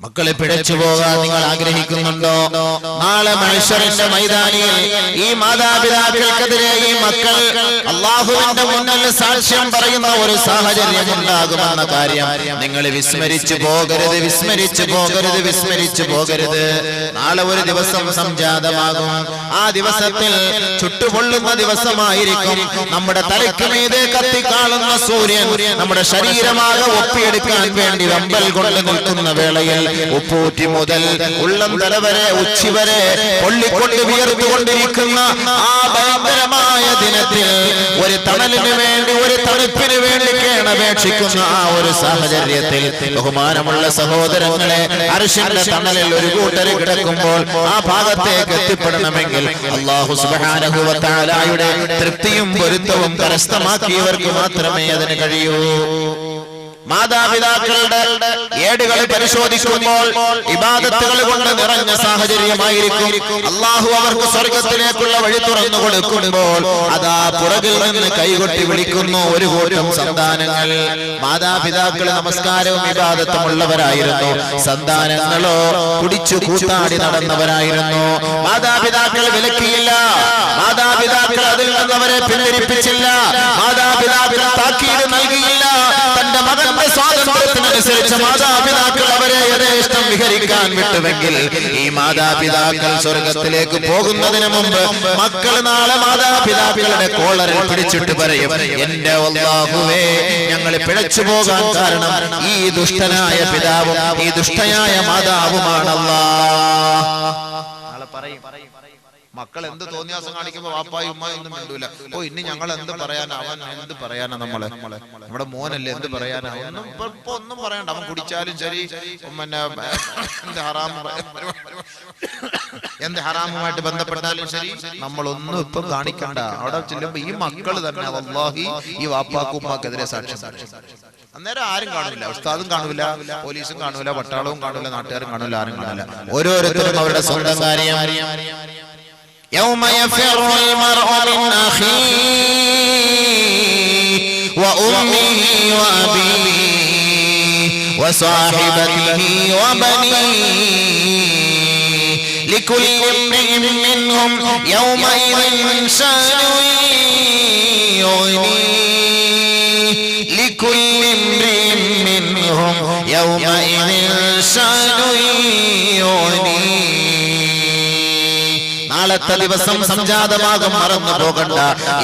മക്കളെ പിഴച്ചു പോകാൻ നിങ്ങൾ ആഗ്രഹിക്കുന്നുണ്ടോ? നാളെ മഹ്ശറിന്റെ മൈതാനിയിൽ ഈ മാതാപിതാക്കൾക്കെതിരെ ഈ മക്കൾ അല്ലാഹുവിന്റെ മുന്നിൽ സാക്ഷ്യം പറയുന്ന ഒരു സാഹചര്യം ഉണ്ടാകുമെന്ന കാര്യം നിങ്ങൾ വിസ്മരിച്ചു പോകരുത്, വിസ്മരിച്ചു പോകരുത്, വിസ്മരിച്ചു പോകരുത്. നാളെ ഒരു ദിവസം സംജാതമാകും. ആ ദിവസത്തിൽ ചുട്ടുപൊള്ളുന്ന ദിവസമായിരിക്കും. നമ്മുടെ തലയ്ക്ക് മീതെ കത്തിക്കാളുന്ന സൂര്യൻ നമ്മുടെ ശരീരമാകെ ഒപ്പിയെടുക്കാൻ വേണ്ടി വെമ്പൽ കൊണ്ട് നിൽക്കുന്ന വേളയിൽ ഉപ്പൂറ്റി മുതൽ ഉള്ളം തല വരെ ഉച്ചി വരെ പൊള്ളിക്കൊണ്ട് വിയർത്തുകൊണ്ടിരിക്കുന്ന ആ ഭയങ്കരമായ ദിനത്തിൽ ഒരു തണലിന് വേണ്ടി, ഒരു തണുപ്പിന് വേണ്ടി കേണപേക്ഷിക്കുന്ന ആ ഒരു സാഹചര്യത്തിൽ ബഹുമാനമുള്ള സഹോദരങ്ങളെ, അർശിന്റെ തണലിൽ ഒരു കൂട്ടർ കിടക്കുമ്പോൾ ആ ഭാഗത്തേക്ക് എത്തിപ്പെടണമെങ്കിൽ അല്ലാഹു സുബ്ഹാനഹു വ തആലയുടെ തൃപ്തിയും പൊരുത്തവും കരസ്ഥമാക്കിയവർക്ക് മാത്രമേ അതിന് കഴിയൂ. മാതാപിതാക്കളുടെ ഏടുകൾ പരിശോധിക്കുമ്പോൾ ഇബാദത്തുകൾ കൊണ്ട് നിറഞ്ഞ സാഹചര്യമായിരിക്കും. അല്ലാഹു അവർക്ക് സ്വർഗത്തിലേക്കുള്ള വഴി തുറന്നു കൊടുക്കുമ്പോൾ അതാ പുറകിൽ നിന്ന് കൈകൊട്ടി വിളിക്കുന്നു ഒരു കൂട്ടം സന്താനങ്ങൾ. മാതാപിതാക്കൾ നമസ്കാരവും ഇബാദത്തും ഉള്ളവരായിരുന്നു, സന്താനങ്ങളോ കുടിച്ചു കൂത്താടി നടന്നവരായിരുന്നു. മാതാപിതാക്കൾ വിലക്കിയില്ല, മാതാപിതാക്കൾ അതിൽ നിന്ന് അവരെ പിന്തിരിപ്പിച്ചില്ല, മാതാപിതാക്കൾ താക്കീത് നൽകിയില്ല. തന്റെ മകന്റെ സ്വാതന്ത്ര്യത്തിനനുസരിച്ച് മാതാപിതാക്കൾ അവരെ യഥേഷ്ടം വിഹരിക്കാൻ വിട്ടുവെങ്കിൽ ഈ മാതാപിതാക്കൾ സ്വർഗത്തിലേക്ക് പോകുന്നതിന് മുമ്പ് മക്കൾ നാളെ മാതാപിതാക്കളുടെ കോളറിൽ പിടിച്ചിട്ട് പറയും, എന്റെ അല്ലാഹുവേ, ഞങ്ങൾ പിഴച്ചു പോകാൻ കാരണം ഈ ദുഷ്ടനായ പിതാവും ഈ ദുഷ്ടയായ മാതാവുമാണ് അല്ലാഹ്. മക്കൾ എന്ത് തോന്നിയാസം കാണിക്കുമ്പോ വാപ്പായും ഉമ്മായും ഒന്നും മിണ്ടൂല. ഓ ഇനി ഞങ്ങൾ എന്ത് പറയാനാ, അവൻ എന്ത് പറയാനാ, നമ്മുടെ മോനല്ലേ എന്ത് പറയാനാ, ഒന്നും പറയണ്ട. അവൻ കുടിച്ചാലും ശരി, പിന്നെ എന്ത് ഹറാമുമായിട്ട് ബന്ധപ്പെട്ടാലും ശരി, നമ്മളൊന്നും ഇപ്പം കാണിക്കണ്ട. അവിടെ ചെല്ലുമ്പോ ഈ മക്കൾ തന്നെ വല്ലാഹി ഈ വാപ്പാക്കും ഉമ്മാക്കെതിരെ സാക്ഷ്യം. അന്നേരം ആരും കാണില്ല, ഉസ്താദും കാണൂല, പോലീസും കാണൂല, പട്ടാളവും കാണൂല, നാട്ടുകാരും കാണൂല, ആരും കാണില്ല. ഓരോരുത്തരും അവരുടെ സ്വന്തം കാര്യം. يوم يفر المرء من أخيه وأمه وأبيه وصاحبته وبنيه لكل امرئ منهم يومئذ شأن يغنيه لكل امرئ منهم يومئذ شأن يغنيه. നാളത്തെ ദിവസം സംജാതമാകും, മറന്നു പോകണ്ട.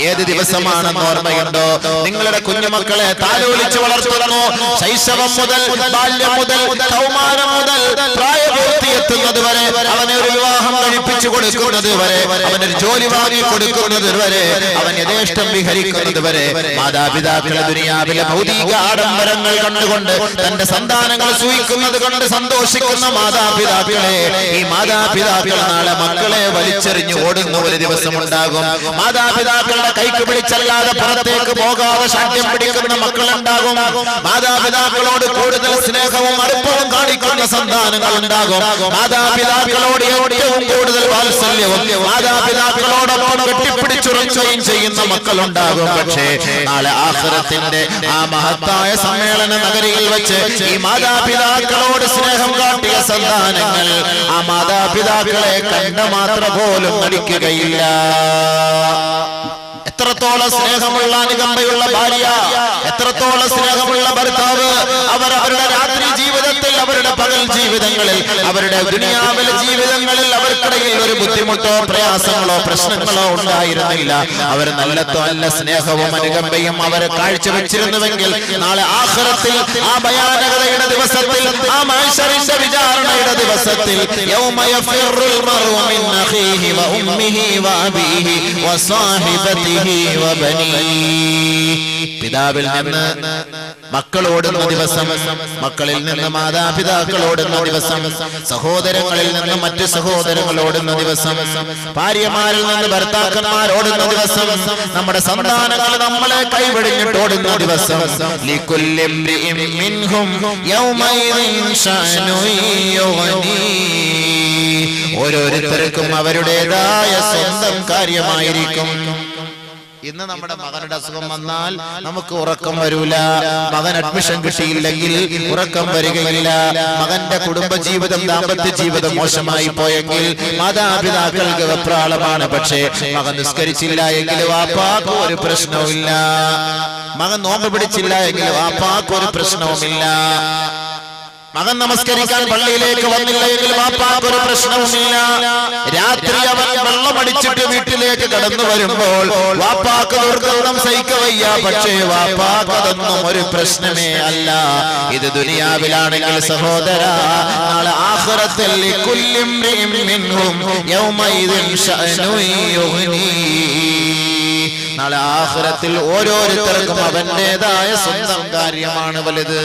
ഏത് ദിവസമാണെന്ന് ഓർമ്മയുണ്ടോ? നിങ്ങളുടെ കുഞ്ഞുമക്കളെ താലോലിച്ച് വളർത്തുന്നു. ശൈശവം മുതൽ, ബാല്യം മുതൽ, കൗമാരം മുതൽ പ്രായപൂർത്തിയെത്തുന്നത് വരെ, അവനെ ഒരു വിവാഹം കഴിപ്പിച്ചു കൊടുക്കുന്നത് വരെ, അവനൊരു ജോലി വാങ്ങി കൊടുക്കുന്നത് വരെ, അവൻ യഥേഷ്ടം വിഹരിക്കുന്നത് വരെ മാതാപിതാക്കളെ ദുനിയാവിലെ ഭൗതിക ആഡംബരങ്ങൾ കണ്ടുകൊണ്ട് തന്റെ സന്താനങ്ങൾ സൂഹിക്കുന്നത് കൊണ്ട് സന്തോഷിക്കുന്ന മാതാപിതാക്കളെ, ഈ മാതാപിതാക്കൾ നാളെ മക്കളെ വലിച്ചെറിഞ്ഞു ഓടുന്ന ഒരു ദിവസം ഉണ്ടാകും. മാതാപിതാക്കളുടെ കൈക്ക് പിടിച്ചല്ലാതെ പുറത്തേക്ക് പോകാതെ ശാഠ്യം പിടിക്കുന്ന മക്കളുണ്ടാകും. മാതാപിതാക്കളോട് കൂടുതൽ സ്നേഹവും അടുപ്പവും കാണിക്കുന്ന സന്താനങ്ങൾ ഉണ്ടാകും. മാതാപിതാക്കളോട് ഏറ്റവും കൂടുതൽ വാത്സല്യവും മാതാപിതാക്കളോടൊപ്പം കെട്ടിപ്പിടിച്ചുറച്ചുകയും ചെയ്യുന്ന മക്കളുണ്ടാകും. പക്ഷേ നാളെ ആഖിറത്തിന്റെ ആ മഹത്തായ സമ്മേളന നഗരിയിൽ വെച്ച് ഈ മാതാപിതാക്കളോട് സ്നേഹം കാട്ടിയ സന്താനങ്ങൾ ആ മാതാപിതാക്കളെ കണ്ട മാത്രം പോലും നടിക്കുകയില്ല. എത്രത്തോളം സ്നേഹമുള്ള അനുകമ്പയുള്ള ഭാര്യ, എത്രത്തോളം സ്നേഹമുള്ള ഭർത്താവ്, അവർ അവരുടെ രാത്രി ജീവിതത്തിൽ, അവരുടെ പകൽ ജീവിതങ്ങളിൽ, അവരുടെ ദുനിയാവിലെ ജീവിതങ്ങളിൽ അവർക്കിടയിൽ ഒരു ബുദ്ധിമുട്ടോ പ്രയാസങ്ങളോ പ്രശ്നങ്ങളോ ഉണ്ടായിരുന്നില്ല. അവർ നല്ല സ്നേഹവും അനുകമ്പയും അവരെ കാഴ്ചവെച്ചിരുന്നുവെങ്കിൽ നാളെ ആഖിറത്തിൽ ആ ഭയാനകതയുടെ ദിവസത്തിൽ, ആ മഹ്ശറിന്റെ വിചാരണയുടെ ദിവസത്തിൽ യൗമ യഫിറുൽ മർഉ മിൻ അഖീഹി വ ഉമ്മിഹി വ അബീഹി വ സാഹിബതിഹി വ ബനീഹി. പിതാവിൽ നിന്ന് മക്കളോടുന്ന ദിവസം, മക്കളിൽ നിന്ന് മാതാപിതാക്കളോടുന്ന ദിവസം, സഹോദരങ്ങളിൽ നിന്ന് മറ്റു സഹോദരങ്ങളോടുന്ന ദിവസം, ഭാര്യമാരിൽ നിന്ന് ഭർത്താക്കന്മാരോടുന്ന ദിവസം, നമ്മുടെ സന്താനങ്ങൾ നമ്മളെ കൈവെടിഞ്ഞിട്ട് ഓടുന്ന ദിവസം, ലികുല്ലി ഇംറിഇൻ മിൻഹും യൗമൈദിൻ ശഅനു യുഗ്നീഹി. ഓരോരുത്തർക്കും അവരുടേതായ സ്വന്തം കാര്യമായിരിക്കും. ഇന്ന് നമ്മുടെ മകനുടെ അസുഖം വന്നാൽ നമുക്ക് ഉറക്കം വരൂല. മകൻ അഡ്മിഷൻ കിട്ടിയില്ലെങ്കിൽ ഉറക്കം വരികയില്ല. മകന്റെ കുടുംബജീവിതം, ദാമ്പത്യ ജീവിതം മോശമായി പോയെങ്കിൽ മാതാപിതാക്കൾക്ക് വെപ്രാളമാണ്. പക്ഷേ മകൻ നിസ്കരിച്ചില്ല എങ്കിൽ വാപ്പാക്ക് ഒരു പ്രശ്നവുമില്ല. മകൻ നോമ്പ് പിടിച്ചില്ല എങ്കിൽ വാപ്പാക്ക് ഒരു പ്രശ്നവുമില്ല. മകൻ നമസ്കരിക്കാൻ പള്ളിയിലേക്ക് വന്നില്ല എങ്കിൽ വാപ്പാക്ക് ഒരു പ്രശ്നവുമില്ല. രാത്രി അവൻ വെള്ളമടിച്ചിട്ട് വീട്ടിലേക്ക് കടന്നു വരുമ്പോൾ വാപ്പാക്ക് ദുർഗന്ധം സഹിക്കവയ്യ. പക്ഷേ വാപ്പാക്ക് അതൊന്നും ഒരു പ്രശ്നമേ അല്ല. ഇത് ദുനിയാവിലാണെങ്കിൽ സഹോദര, നാളെ ആഖിറത്തിൽ ലികുല്ലി ഇംറിഇൻ മിൻഹും യൗമഇദിൻ ശഅനുൻ യുഗ്നി. നാളെ ആഖിറത്തിൽ ഓരോരുത്തർക്കും അവന്റേതായ സ്വന്തം കാര്യമാണ് വലുത്.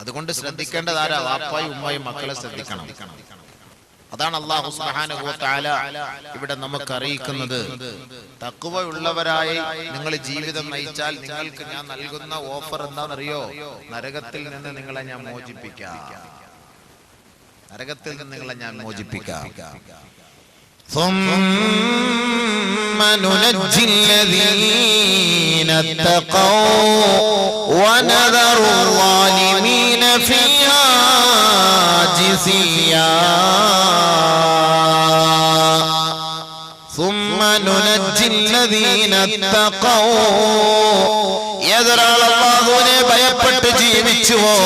അതുകൊണ്ട് ശ്രദ്ധിക്കേണ്ടത് ആരാ? വാപ്പായും ഉമ്മയും മക്കളെ ശ്രദ്ധിക്കണം. അതാണ് അല്ലാഹു സുബ്ഹാനഹു വ തആല ഇവിടെ നമുക്ക് അറിയിക്കുന്നത്. തഖ്വയുള്ളവരായി നിങ്ങൾ ജീവിതം നയിച്ചാൽ നിങ്ങൾക്ക് ഞാൻ നൽകുന്ന ഓഫർ എന്താണെന്നറിയോ? നരകത്തിൽ നിന്ന് നിങ്ങളെ ഞാൻ മോചിപ്പിക്കാം. നരകത്തിൽ നിന്ന് നിങ്ങളെ ഞാൻ മോചിപ്പിക്കാം. ثم ننجي الذين اتقوا ونذر الظالمين فيها جثيا. ثم ننجي الذين اتقوا. ഏതൊരാൾ അല്ലാഹുവിനെ ഭയപ്പെട്ട് ജീവിച്ചുവോ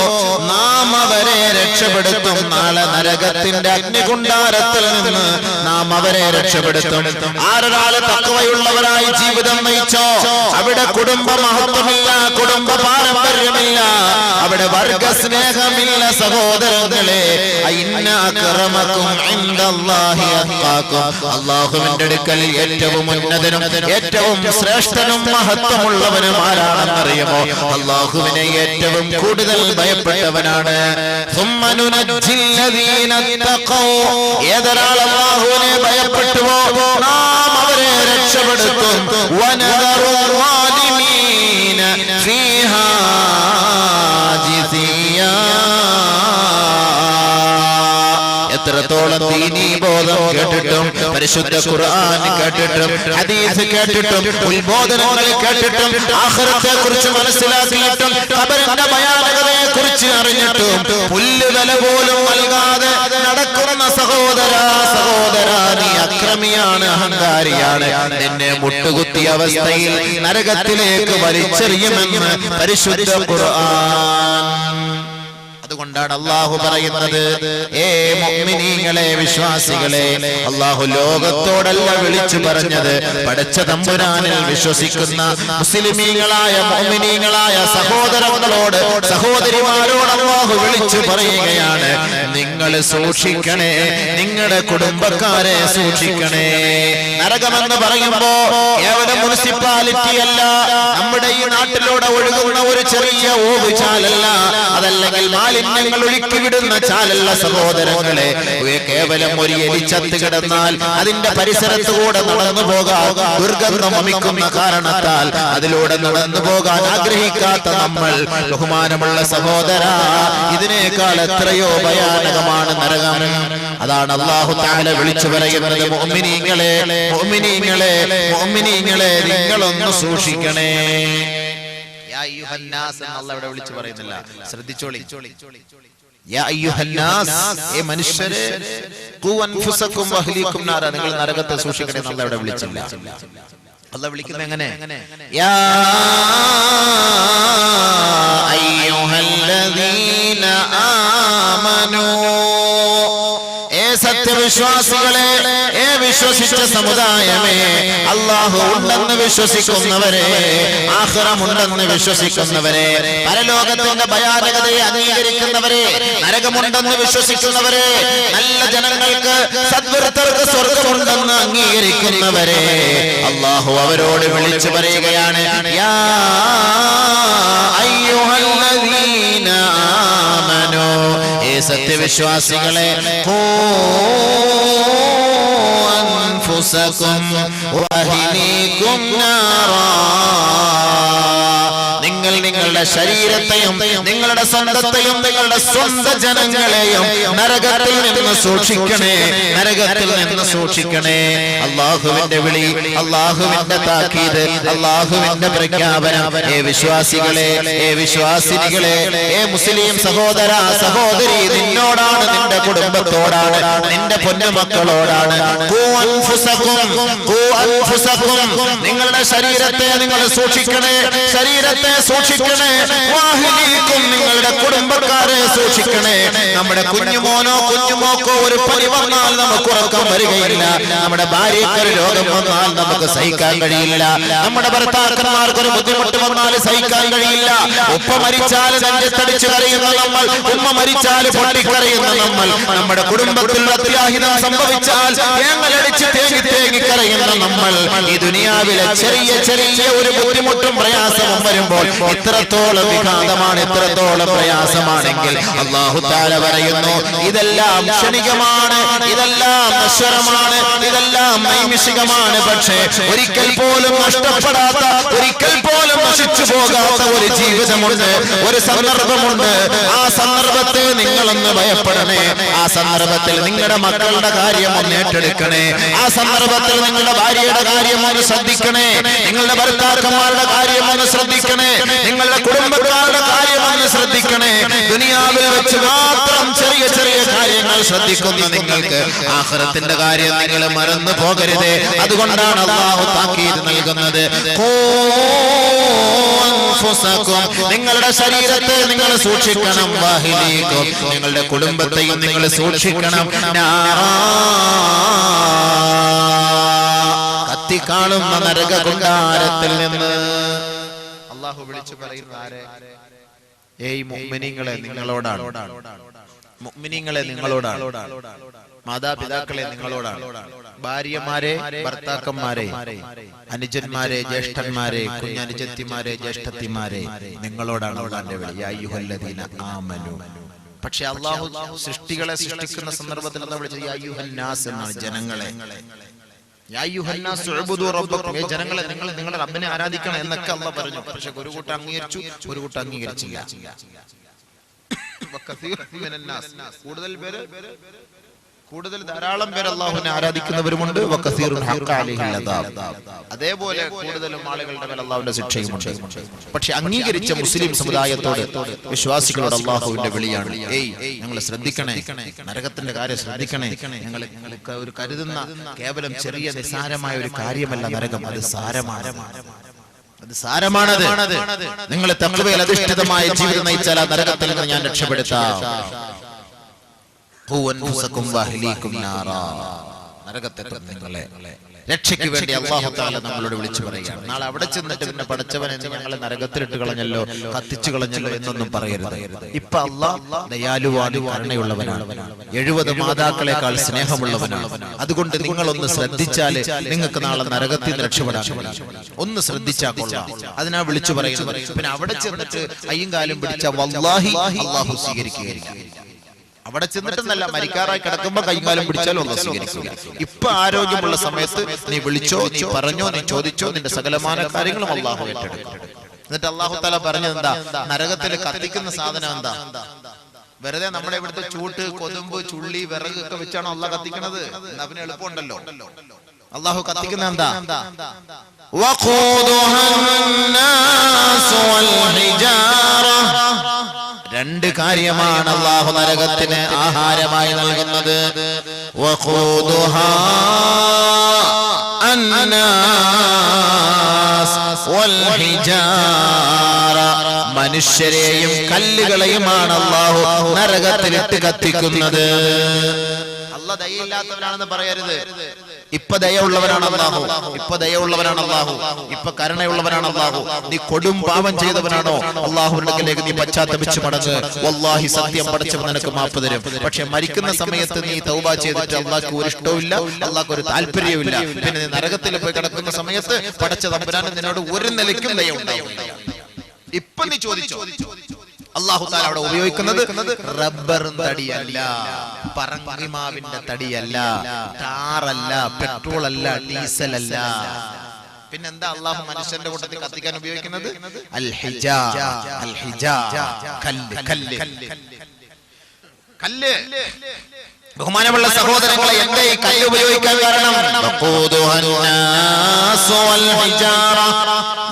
നാം അവരെ രക്ഷപ്പെടുത്തും. നാളെ നരകത്തിന്റെ അഗ്നികുണ്ഡാരത്തിൽ നിന്ന് നാം അവരെ രക്ഷപ്പെടുത്തും. ആരൊരാള് തഖ്വയുള്ളവരായി ജീവിതം നയിച്ചോ അവിടെ കുടുംബ മഹത്വമില്ല, കുടുംബ പാരമ്പര്യമില്ല, അവിടെ വർഗ സ്നേഹമില്ല. സഹോദരങ്ങളെ, ഇന്ന അക്രമക്കും ഇൻദല്ലാഹി അത്ഖാക്കും. അല്ലാഹുവിന്റെ അടുക്കൽ ഏറ്റവും ഉന്നതനും ഏറ്റവും ശ്രേഷ്ഠനും മഹത്വമുള്ളവനും ആരാണെന്നറിയുമോ? അല്ലാഹുവിനെ ഏറ്റവും കൂടുതൽ ഭയപ്പെട്ടവനാണ്. ثم ننجي الذين اتقوا. ഏതൊരാൾ അല്ലാഹുവിനെ ഭയപ്പെട്ടുവോ നാം അവരെ രക്ഷപ്പെടുത്തും. ونذر الظالمين فيها جثيا. എത്രത്തോളം ദീനീ ബോധം കേട്ടിട്ടും പരിശുദ്ധ ഖുർആൻ കേട്ടിട്ടും ഹദീസ് കേട്ടിട്ടും ഉത്ബോധനങ്ങൾ കേട്ടിട്ടും ആഖിറത്തെ കുറിച്ച് മനസ്സിലാക്കിയിട്ടും ഖബറിന്റെ ഭയാനകതയെ കുറിച്ച് അറിഞ്ഞിട്ടും പുല്ലുവില പോലും നൽകാതെ നടക്കുന്ന സഹോദര, നീ അക്രമിയാണ്, അഹങ്കാരിയാണ്. നിന്നെ മുട്ടുകുത്തിയ അവസ്ഥയിൽ നരകത്തിലേക്ക് വലിച്ചെറിയുമെന്ന് പരിശുദ്ധ ഖുർആൻ. അതുകൊണ്ടാണ് അല്ലാഹു പറയുന്നത്, ഏ മുഅ്മിനീങ്ങളെ, വിശ്വാസികളെ, അല്ലാഹു ലോകത്തോടല്ല വിളിച്ചു പറഞ്ഞത്, പടച്ച തമ്പുരാനിൽ വിശ്വസിക്കുന്ന മുസ്ലിമീങ്ങളായ മുഅ്മിനീങ്ങളായ സഹോദരങ്ങളോട്, സഹോദരിമാരോട് അല്ലാഹു വിളിച്ചു പറയുകയാണ്, നിങ്ങൾ സൂക്ഷിക്കണേ, നിങ്ങളുടെ കുടുംബക്കാരെ സൂക്ഷിക്കണേ. നരകമെന്ന് പറയുമ്പോ കേവലം മുനിസിപ്പാലിറ്റി അല്ല, നമ്മുടെ ഈ നാട്ടിലൂടെ ഒഴുകുന്ന ഒരു ചെറിയ ഓവ് ചാലല്ല, അതല്ലെങ്കിൽ മാലിന്യങ്ങൾ ഒഴുക്കിവിടുന്ന ചാലല്ല സഹോദരങ്ങളെ. കേവലം ഒരു എലി ചത്ത് കിടന്നാൽ അതിന്റെ പരിസരത്തുകൂടെ നടന്നു പോകാൻ ദുർഗന്ധം വമിക്കുന്ന കാരണത്താൽ അതിലൂടെ നടന്നു പോകാൻ ആഗ്രഹിക്കാത്ത നമ്മൾ, ബഹുമാനമുള്ള സഹോദര, ഇതിനേക്കാൾ എത്രയോ ഭയാനകമാണ് നരകം. അതാണ് അല്ലാഹു തആല വിളിച്ചു പറയുന്നത്, മുഅ്മിനീങ്ങളെ, മുഅ്മിനീങ്ങളെ, മുഅ്മിനീങ്ങളെ, നിങ്ങളൊന്ന് സൂക്ഷിക്കണേ. യാ അയ്യുഹന്നാസ് എന്ന് അല്ലാഹു ഇവിടെ വിളിച്ചു പറയുന്നില്ല, ശ്രദ്ധിച്ചോളി. യാ അയ്യുഹന്നാസ്, ഏ മനുഷ്യരെ, ഖൂ അൻഫുസകും വഅഹ്ലീകും നാര, നിങ്ങൾ നരകത്തെ സൂക്ഷിക്കണേ എന്ന് അല്ലാഹു ഇവിടെ വിളിച്ചില്ല. അല്ലാഹു വിളിക്കുന്നത് എങ്ങനെ? യാ അയ്യുഹല്ലദീന ആമനൂ, സത്യവിശ്വാസികളെ, ഏ വിശ്വസിച്ച സമുദായമേ, അല്ലാഹു ഉണ്ടെന്ന് വിശ്വസിക്കുന്നവരെ, ആഖിറമുണ്ടെന്ന് വിശ്വസിക്കുന്നവരെ, പരലോകത്തിന്റെ ഭയാനകതയെ അംഗീകരിക്കുന്നവരെ, നരകമുണ്ടെന്ന് വിശ്വസിക്കുന്നവരെ, നല്ല ജനങ്ങൾക്ക് സദ്വൃത്തർക്ക് സ്വർഗമുണ്ടെന്ന് അംഗീകരിക്കുന്നവരെ അല്ലാഹു അവരോട് വിളിച്ചു പറയുകയാണ്, യാ അയ്യുഹല്ലദീന ആമനൂ, ഏ സത്യവിശ്വാസികളെ, നിങ്ങൾ നിങ്ങളുടെ ശരീരത്തെയും നിങ്ങളുടെ സ്വന്തത്തെയും നിങ്ങളുടെ സ്വന്തം ജനങ്ങളെയും നരകത്തിൽ നിന്ന് സൂക്ഷിക്കണേ, നരകത്തിൽ നിന്ന് സൂക്ഷിക്കണേ. അല്ലാഹുവിന്റെ വിളി, അല്ലാഹുവിന്റെ താക്കീത്, അല്ലാഹുവിന്റെ പ്രഖ്യാപനം. ഏ വിശ്വാസികളെ, ഏ വിശ്വാസിനികളെ, ഏ മുസ്ലിം സഹോദര സഹോദരി, നിന്നോടാണ്, നിന്റെ കുടുംബത്തോടാണ്, നിന്റെ പൊന്നുമക്കളോടാണ്. നിങ്ങളുടെ ശരീരത്തെ നിങ്ങൾ സൂക്ഷിക്കണേ, ശരീരത്തെ സൂക്ഷിക്കണേ. വാഹിലീക്കും, നിങ്ങളുടെ കുടുംബക്കാരെ സൂക്ഷിക്കണേ. നമ്മുടെ കുഞ്ഞുമോനോ കുഞ്ഞുമോക്കോ ഒരു പനി വന്നാൽ നമുക്ക് ഉറക്കം വരികയില്ല. നമ്മുടെ ഭാര്യയ്ക്ക് ഒരു രോഗം വന്നാൽ നമുക്ക് സഹിക്കാൻ കഴിയില്ല. നമ്മുടെ ഭർത്താക്കന്മാർക്ക് ഒരു ബുദ്ധിമുട്ട് വന്നാൽ സഹിക്കാൻ കഴിയില്ല. ഉപ്പ മരിച്ചാൽ നെഞ്ചത്തടിച്ച് കരയുന്ന നമ്മൾ, ഉമ്മ മരിച്ചാൽ പൊട്ടിക്കരയുന്ന നമ്മൾ, നമ്മുടെ കുടുംബത്തിൽ അത്യാഹിതം സംഭവിച്ചാൽ ഞങ്ങളടിച്ച് തേങ്ങി തേങ്ങി കരയുന്ന നമ്മൾ, ഈ ദുനിയാവിലെ ചെറിയ ചെറിയ ഒരു ബുദ്ധിമുട്ടും പ്രയാസവും വരുമ്പോൾ ഇത്രത്തോളം വിഘാതമാണ്, ഇത്രത്തോളം പ്രയാസമാണെങ്കിൽ അല്ലാഹു തആല പറയുന്നു, ഇതെല്ലാം ക്ഷണികമാണ്, ഇതെല്ലാം നശ്വരമാണ്, ഇതെല്ലാം നൈമിഷികമാണ്. പക്ഷേ ഒരിക്കൽ പോലും നഷ്ടപ്പെടാത്ത, ഒരിക്കൽ പോലും നശിച്ചു പോകാത്ത ഒരു ജീവിതമുണ്ട്, ഒരു സന്ദർഭമുണ്ട്. ആ സന്ദർഭത്തെ നിങ്ങളൊന്ന് ഭയപ്പെടണേ. ആ സന്ദർഭത്തിൽ നിങ്ങളുടെ മക്കളുടെ കാര്യം ഒന്ന് ഏറ്റെടുക്കണേ. ആ സന്ദർഭത്തിൽ നിങ്ങളുടെ ഭാര്യയുടെ കാര്യം ഒന്ന് ശ്രദ്ധിക്കണേ, നിങ്ങളുടെ ഭർത്താക്കന്മാരുടെ കാര്യം ഒന്ന് ശ്രദ്ധിക്കണേ, നിങ്ങളുടെ കുടുംബക്കാരുടെ കാര്യം ഒന്ന് ശ്രദ്ധിക്കണേ. ദുനിയാവിൽ വെച്ച് മാത്രം ചെറിയ ചെറിയ കാര്യങ്ങൾ ശ്രദ്ധിക്കുന്ന നിങ്ങൾക്ക് ആഖിറത്തിന്റെ കാര്യം നിങ്ങൾ മറന്നു പോകരുതേ. അതുകൊണ്ടാണ് അല്ലാഹു താക്കീത് നൽകുന്നത്. നിങ്ങളുടെ ശരീരത്തെ നിങ്ങൾ സൂക്ഷിക്കണം, വാഹിലീക്കും, നിങ്ങളുടെ കുടുംബത്തെയും നിങ്ങൾ സൂക്ഷിക്കണം. കത്തിക്കാണുന്ന നരക കൊട്ടാരത്തിൽ നിന്ന് അല്ലാഹു വിളിച്ചു പറയുന്ന ആരെ? ഏയ് മുഅ്മിനീങ്ങളെ നിങ്ങളോടാണ്, മുഅ്മിനീങ്ങളെ നിങ്ങളോടാണ്, മാതാപിതാക്കളെ നിങ്ങളോടാണ്, ഭാര്യമാരെ ഭർത്താക്കന്മാരെ അനുജന്മാരെ ജ്യേഷ്ഠന്മാരെ കുഞ്ഞനുജത്തിമാരെ ജ്യേഷ്ഠത്തിമാരെ നിങ്ങളോടാണ് അല്ലാഹുവിന്റെ വിളി. യാ അയ്യുഹല്ലദീന ആമനു. പക്ഷെ അല്ലാഹു സൃഷ്ടികളെ സൃഷ്ടിക്കുന്ന സന്ദർഭത്തിൽ എന്താ വിളിച്ചത്? യാ അയ്യുഹന്നാസ് എന്നാണ്, ജനങ്ങളെ. യാ അയ്യുഹന്നാസ് ഉഅ്ബുദു റബ്ബക്കും, ഏ ജനങ്ങളെ നിങ്ങൾ നിങ്ങളുടെ റബ്ബിനെ ആരാധിക്കണം എന്നൊക്കെ അല്ലാഹു പറഞ്ഞു. പക്ഷെ ഒരു കൂട്ടം അംഗീകരിച്ചു, ഒരു കൂട്ടം അംഗീകരിച്ചില്ല. കൂടുതൽ ധാരാളം പേര് അല്ലാഹുവിനെ ആരാധിക്കുന്നവരുമുണ്ട്. അതേപോലെ കൂടുതലും ആളുകളുടെ മേൽ അല്ലാഹുവിന്റെ ശിക്ഷയുമുണ്ട്. പക്ഷെ അംഗീകരിച്ച മുസ്ലിം സമുദായത്തോട്, വിശ്വാസികളോട് അല്ലാഹുവിന്റെ വിളിയാണ്, ഏയ് ഞങ്ങൾ ശ്രദ്ധിക്കണേ, നരകത്തിന്റെ കാര്യം ശ്രദ്ധിക്കണേ. ഞങ്ങൾക്ക് ഒരു കരുതുന്ന കേവലം ചെറിയ നിസാരമായ ഒരു കാര്യമല്ല നരകം, അത് സാരമാണ്, അത് സാരമാണത്. നിങ്ങൾ തഖ്വയിൽ അധിഷ്ഠിതമായ ജീവിതം നയിച്ചാൽ ആ നരകത്തിൽ നിന്ന് ഞാൻ രക്ഷപ്പെടുത്താം. നരകത്തെ നിങ്ങളെ രക്ഷയ്ക്ക് വേണ്ടി അല്ലാഹു തആല നമ്മളോട് വിളിച്ചു പറയുകയാണ്. നാളെ അവിടെ ചെന്നിട്ട് പിന്നെ പടച്ചവൻ എന്ന് ഞങ്ങളെ നരകത്തിലിട്ട് കളഞ്ഞല്ലോ, കത്തിച്ചു കളഞ്ഞല്ലോ എന്നൊന്നും പറയരുത്. ഇപ്പൊ അല്ലാഹ് ദയാലുവാണ്, കരുണയുള്ളവനാണ്, 70 മാതാക്കളെക്കാൾ സ്നേഹമുള്ളവനാണ്. അതുകൊണ്ട് നിങ്ങളൊന്ന് ശ്രദ്ധിച്ചാല് നിങ്ങൾക്ക് നാളെ നരകത്തിൽ നിന്ന് രക്ഷപ്പെടാൻ ഒന്ന് ശ്രദ്ധിച്ചാൽ കൊള്ളാം. അതിനാ വിളിച്ചു പറയുന്നത്. പിന്നെ അവിടെ ചെന്നിട്ട് അയ്യും കാലും പിടിച്ച വല്ലാഹി അല്ലാഹു സ്വീകരിക്കുകയായിരിക്കും. അവിടെ ചെന്നിട്ടെന്നല്ല, മരിക്കാറായി കിടക്കുമ്പോ കൈകാലം പിടിച്ചാലും ഒന്നും സ്വീകരിക്കുക. ഇപ്പൊ ആരോഗ്യമുള്ള സമയത്ത് നീ വിളിച്ചോ, നീ പറഞ്ഞോ, നീ ചോദിച്ചോ, നിന്റെ സകലമാന കാര്യങ്ങളും അല്ലാഹു ഏറ്റെടുക്കും. എന്നിട്ട് അല്ലാഹു തആല പറഞ്ഞത് എന്താ? നരകത്തിൽ കത്തിക്കുന്ന സാധനം എന്താ? വെറുതെ നമ്മുടെ ഇവിടുത്തെ ചൂട്ട്, കൊതുമ്പ്, ചുള്ളി, വിറക് ഒക്കെ വെച്ചാണോ അല്ലാഹു കത്തിക്കുന്നത്? അവന് എളുപ്പമുണ്ടല്ലോ. അല്ലാഹു കത്തിക്കുന്ന എന്താ? രണ്ട് കാര്യമാണ് അല്ലാഹു നരകത്തിന് ആഹാരമായി നൽകുന്നത്. മനുഷ്യരെയും കല്ലുകളെയുമാണ് അല്ലാഹു നരകത്തിലിട്ട് കത്തിക്കുന്നത്. അല്ലാഹു ദയയില്ലാത്തവനാണെന്ന് പറയരുത്. ഇപ്പൊ ദയയുള്ളവനാണ് അല്ലാഹു, ഇപ്പൊ ദയയുള്ളവനാണ് അല്ലാഹു, ഇപ്പൊ കരുണയുള്ളവനാണ് അല്ലാഹു. നീ കൊടും പാപം ചെയ്തവനാണോ, അല്ലാഹുവിന്റെ അടുക്കലേക്ക് നീ പശ്ചാത്തപിച്ച് മടങ്ങ്. വല്ലാഹി സത്യം പടച്ചവൻ നിനക്ക് മാപ്പ് തരും. പക്ഷെ മരിക്കുന്ന സമയത്ത് നീ തൗബ ചെയ്തിട്ട് അല്ലാഹുക്ക് ഒരു ഇഷ്ടവുമില്ല, അല്ലാഹുക്ക് ഒരു താല്പര്യവുമില്ല. പിന്നെ നീ നരകത്തിൽ പോയി കിടക്കുന്ന സമയത്ത് പടച്ച തമ്പുരാൻ നിന്നോട് ഒരു നിലയ്ക്കും ദയ ഉണ്ടാവില്ല. ഇപ്പൊ നീ ചോദിച്ചോ, അല്ലാഹു തആല അവിടെ ഉപയോഗിക്കുന്നത് റബ്ബർ തടിയല്ല, പറങ്കിമാവിന്റെ തടിയല്ല, ടാറല്ല, പെട്രോൾ അല്ല, ഡീസൽ അല്ല. പിന്നെന്താ അള്ളാഹു മനുഷ്യന്റെ കൂട്ടത്തിൽ കത്തിക്കാൻ ഉപയോഗിക്കുന്നത്? അൽ ഹിജാറ, അൽ ഹിജാറ, കല്ല്. ബഹുമാനമുള്ള സഹോദരങ്ങളെ, എന്തേ ഈ കല്ല് ഉപയോഗിക്കാൻ കാരണം?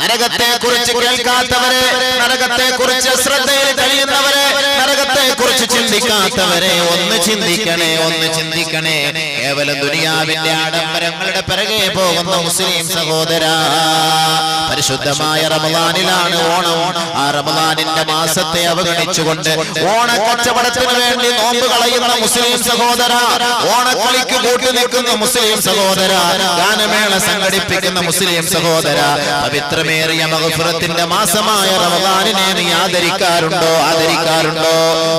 നരകത്തെ കുറിച്ച് കേൾക്കാത്തവരെ, നരകത്തെ കുറിച്ച് ശ്രദ്ധയിൽ കഴിയുന്നവരെ, നരകത്തെ കുറിച്ച് ചിന്തിക്കാത്തവരെ ഒന്ന് ചിന്തിക്കണേ. കേവലം ദുനിയാവിന്റെ ആഡംബരങ്ങളുടെ പിറകെ പോകുന്ന മുസ്ലിം സഹോദര, പരിശുദ്ധമായ റമദാനിലാണ് ഓണം. ആ റമദാനിന്റെ മാസത്തെ അവഗണിച്ചുകൊണ്ട് ഓണക്കച്ചവടത്തിന് വേണ്ടി നോമ്പ് കളയുന്ന മുസ്ലിം സഹോദര, ഓണക്കളിക്ക് കൂട്ടി നിൽക്കുന്ന മുസ്ലിം സഹോദര, ഗാനമേള സംഘടിപ്പിക്കുന്ന മുസ്ലിം സഹോദര, പവിത്രമേറിയ മഗ്ഫിറത്തിന്റെ മാസമായ റമദാനിനെ നീ ആദരിക്കാറുണ്ടോ?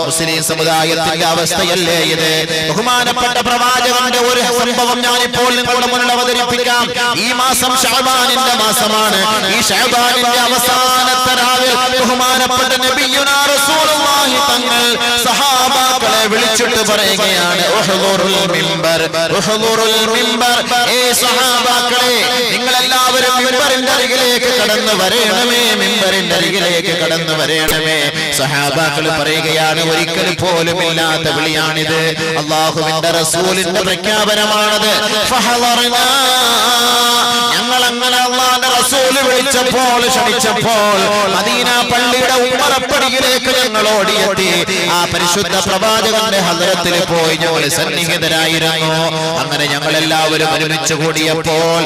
മുസ്ലിം സമുദായത്തിന്റെ അവസ്ഥയല്ലേ ഇത്? ബഹുമാനപ്പെട്ട പ്രവാചകന്റെ ഒരു സംഭവം ഞാനിപ്പോൾ നിങ്ങളുടെ മുന്നിൽ അവതരിപ്പിക്കാം. ഈ മാസം ശഅബാനിന്റെ മാസമാണ്. ഈ ശഅബാനിന്റെ അവസാനത്തെ രാവിൽ ബഹുമാനപ്പെട്ട നബിയുനാ റസൂലുള്ളാഹി തങ്ങൾ സഹാബാക്കളെ വിളിച്ചിട്ട് പറയുകയാണ്, ഉഹ്ദുറുൽ മിമ്പർ. സഹാബാക്കളെ, നിങ്ങൾ എല്ലാവരും മിമ്പറിന്റെ അരികിലേക്ക് കടന്നു വരേണമേ. സഹാബാക്കൾ പറയുകയാണ്, ഒരിക്കൽ പോലും ഇല്ലാത്ത വിളിയാണിത്, അല്ലാഹുവിന്റെ റസൂലിന്റെ പ്രഖ്യാപനമാണത്. ഫഹളർനാ, ഞങ്ങൾ അങ്ങനെ അല്ലാഹുവിന്റെ റസൂല് വിളിച്ചപ്പോൾ, ക്ഷണിച്ചപ്പോൾ മദീന പള്ളിയുടെ ഉമ്മറപ്പടിയിലേക്ക് ഞങ്ങൾ ഓടിയെത്തി. ആ പരിശുദ്ധ പ്രവാചകന്റെ ഹദ്റത്തിൽ പോയി ഞങ്ങൾ സന്നിഹിതരായിരുന്നു. അങ്ങനെ ഞങ്ങൾ എല്ലാവരും ഒരുമിച്ച് കൂടിയപ്പോൾ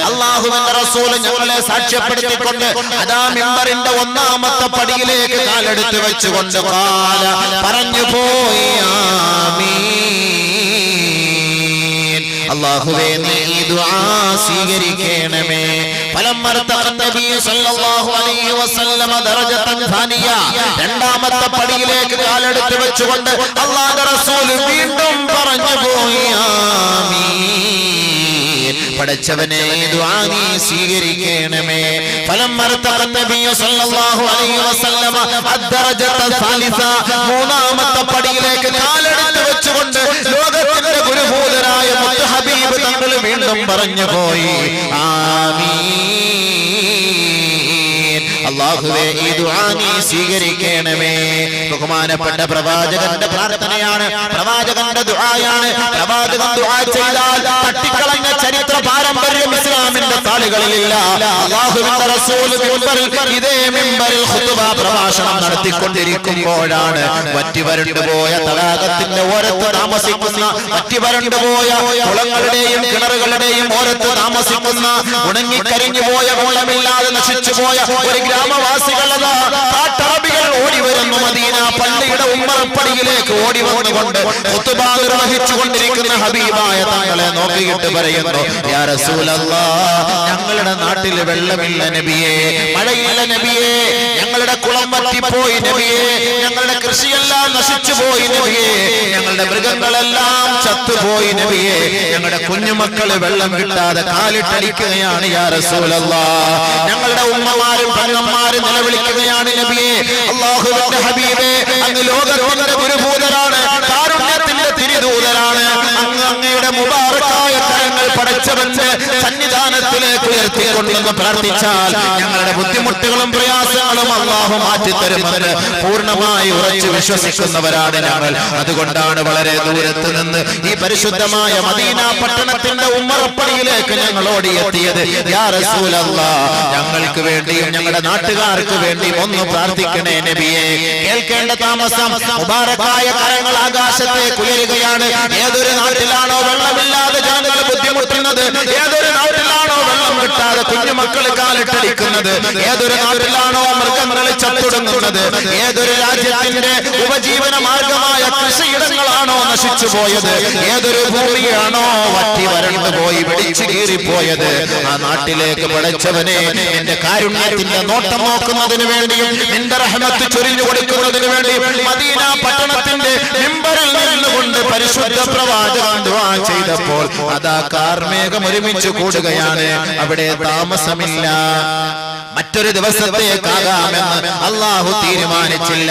അല്ലാഹുവിന്റെ റസൂൽ ഞങ്ങളെ സാക്ഷ്യപ്പെടുത്തിക്കൊണ്ട് അതാ മിമ്പറിന്റെ ഒന്നാമത്തെ പടിയിലേക്ക് കാലെടുത്ത് വെച്ചുകൊണ്ട് പറഞ്ഞു പോയി, ആമീൻ. അല്ലാഹുവേ, നീ ഈ ദുആ സ്വീകരിക്കണമേ. രണ്ടാമത്തെ പടിയിലേക്ക് കാലെടുത്ത് വെച്ചുകൊണ്ട് അല്ലാഹുവിന്റെ റസൂൽ വീണ്ടും പറഞ്ഞു പോയി, ആമീൻ. പടച്ചവനെ, ദുആ നീ സ്വീകരിക്കണമേ. മൂന്നാമത്തെ പടിയിലേക്ക് കാലെടുത്ത് വെച്ചുകൊണ്ട് ലോകത്തിന്റെ ഗുരുഭൂതരായ മുത്ത് ഹബീബ് തങ്ങൾ വീണ്ടും പറഞ്ഞു പോയി, ആമീൻ. അല്ലാഹുവേ, ഈ ദുആ നീ സ്വീകരിക്കണമേ. ബഹുമാനപ്പെട്ട പ്രവാചകന്റെ പ്രാർത്ഥനയാണ്, പ്രവാചകന്റെ ദുആയാണ്. പ്രവാചകൻ ദുആ ചെയ്താൽ തട്ടിക്കളഞ്ഞ ചരിത്ര പാരമ്പര്യം ഇസ്ലാമിന്റെ താളുകളിലില്ല. അല്ലാഹുവിന്റെ റസൂൽ ഇതേ മിമ്പറിൽ ഖുതുബ പ്രഭാഷണം നടത്തിക്കൊണ്ടിരിക്കുമ്പോഴാണ് വറ്റിവരണ്ടുപോയ തടാകത്തിന്റെ ഓരത്ത് താമസിക്കുന്ന, വറ്റിവരണ്ടുപോയ കുളങ്ങളുടെയും കിണറുകളുടെയും ഓരത്ത് താമസിക്കുന്ന, ഉണങ്ങിക്കരിഞ്ഞുപോയ, വെള്ളമില്ലാതെ നശിച്ചുപോയ ഒരു ഗ്രാമവാസികളതാ കാട്ടറബികൾ ഓടി വരുന്നു. മദീന പള്ളിയുടെ ഉമ്മറപ്പടിയിലേക്ക് ഓടി വന്നുകൊണ്ട് ഖുതുബ നിർവഹിച്ചുകൊണ്ടിരിക്കുന്ന ഹബീബായ തങ്ങളെ നോക്കിയിട്ട് പറയുന്നു, യാ റസൂലല്ലാഹ്, ഞങ്ങളുടെ നാട്ടിൽ വെള്ളമില്ല നബിയേ, മഴയില്ല നബിയേ, ഞങ്ങളുടെ കുളം വറ്റിപ്പോയി നബിയേ, ഞങ്ങളുടെ കൃഷിയെല്ലാം നശിച്ചുപോയി നബിയേ, ഞങ്ങളുടെ മൃഗങ്ങളെല്ലാം ചത്തുപോയി നബിയേ, ഞങ്ങളുടെ കുഞ്ഞുമക്കള് വെള്ളം കിട്ടാതെ കാലിട്ടടിക്കുകയാണ് യാ റസൂലല്ലാഹ്, ഞങ്ങളുടെ ഉമ്മമാരും പെങ്ങന്മാരും നിലവിളിക്കുകയാണ് നബിയേ. അല്ലാഹുവിന്റെ ഹബീബേ, അങ്ങ് ലോകത്തിന്റെ ഗുരുഭൂതരാണ്, കാരുണ്യത്തിന്റെ തിരിദൂതരാണ്. അങ്ങയുടെ മുബാറക്കായ കരങ്ങൾ പടച്ചവന്റെ സന്നിധാനത്തിലേക്ക് ഉയർത്തിക്കൊണ്ടെന്ന് പ്രാർത്ഥിച്ചാൽ ഞങ്ങളുടെ ബുദ്ധിമുട്ടുകളും പ്രയാസങ്ങളും അല്ലാഹു മാറ്റിത്തരുമെന്ന് പൂർണ്ണമായി ഉറച്ചു വിശ്വസിക്കുന്നവരാണ് ഞങ്ങൾ. അതുകൊണ്ടാണ് വളരെ ദൂരത്ത് നിന്ന് ഈ പരിശുദ്ധമായ മദീന പട്ടണത്തിന്റെ ഉമ്മറപ്പടിയിലേക്ക് ഞങ്ങൾ ഓടിയെത്തിയത്. യാ റസൂലല്ലാഹ്, ഞങ്ങൾക്ക് വേണ്ടിയും ഞങ്ങളുടെ നാട്ടുകാർക്ക് വേണ്ടിയും ഒന്ന് പ്രാർത്ഥിക്കണേ നബിയെ. കേൾക്കേണ്ട താമസം മുബാറക്കായ കരങ്ങൾ ആകാശത്തേക്ക് ഉയരുകയാണ്. ഏതൊരു നാട്ടിലാണോ വെള്ളമില്ലാതെ ജനങ്ങൾ ബുദ്ധിമുട്ടുന്നത്, ഏതൊരു നാട്ടിലാണോ വെള്ളം കിട്ടാതെ കുഞ്ഞുമക്കൾ കാലിട്ടടിക്കുന്നത്, ഏതൊരു നാട്ടിലാണോ മൃഗങ്ങൾ ചത്തൊടുങ്ങുന്നത്, ഏതൊരു രാജ്യത്തിന്റെ ഉപജീവന മാർഗമായ കൃഷിയിടങ്ങളാണോ നശിച്ചു പോയത്, ഏതൊരു ഭൂമിയാണോ വറ്റി വരണ്ടു പോയി വെടിച്ചു കീറിപ്പോയത്, ആ നാട്ടിലേക്ക് പടച്ചവനെ എന്റെ കാരുണ്യത്തിന്റെ നോട്ടം നോക്കുന്നതിന് വേണ്ടിയും നിന്റെ റഹ്മത്ത് ചൊരിഞ്ഞു കൊടുക്കുന്നതിന് വേണ്ടിയും മദീന പട്ടണത്തിന്റെ മിമ്പറിൽ നിന്നുകൊണ്ട് പരിശുദ്ധ പ്രവാചകൻ ദുആ ചെയ്തപ്പോൾ അതാ കാർമേഘം ഒരുമിച്ച് കൂടുകയാണ്. അവിടെ താമസമില്ല. മറ്റൊരു ദിവസത്തേക്കാകാമെന്ന് അല്ലാഹു തീരുമാനിച്ചില്ല.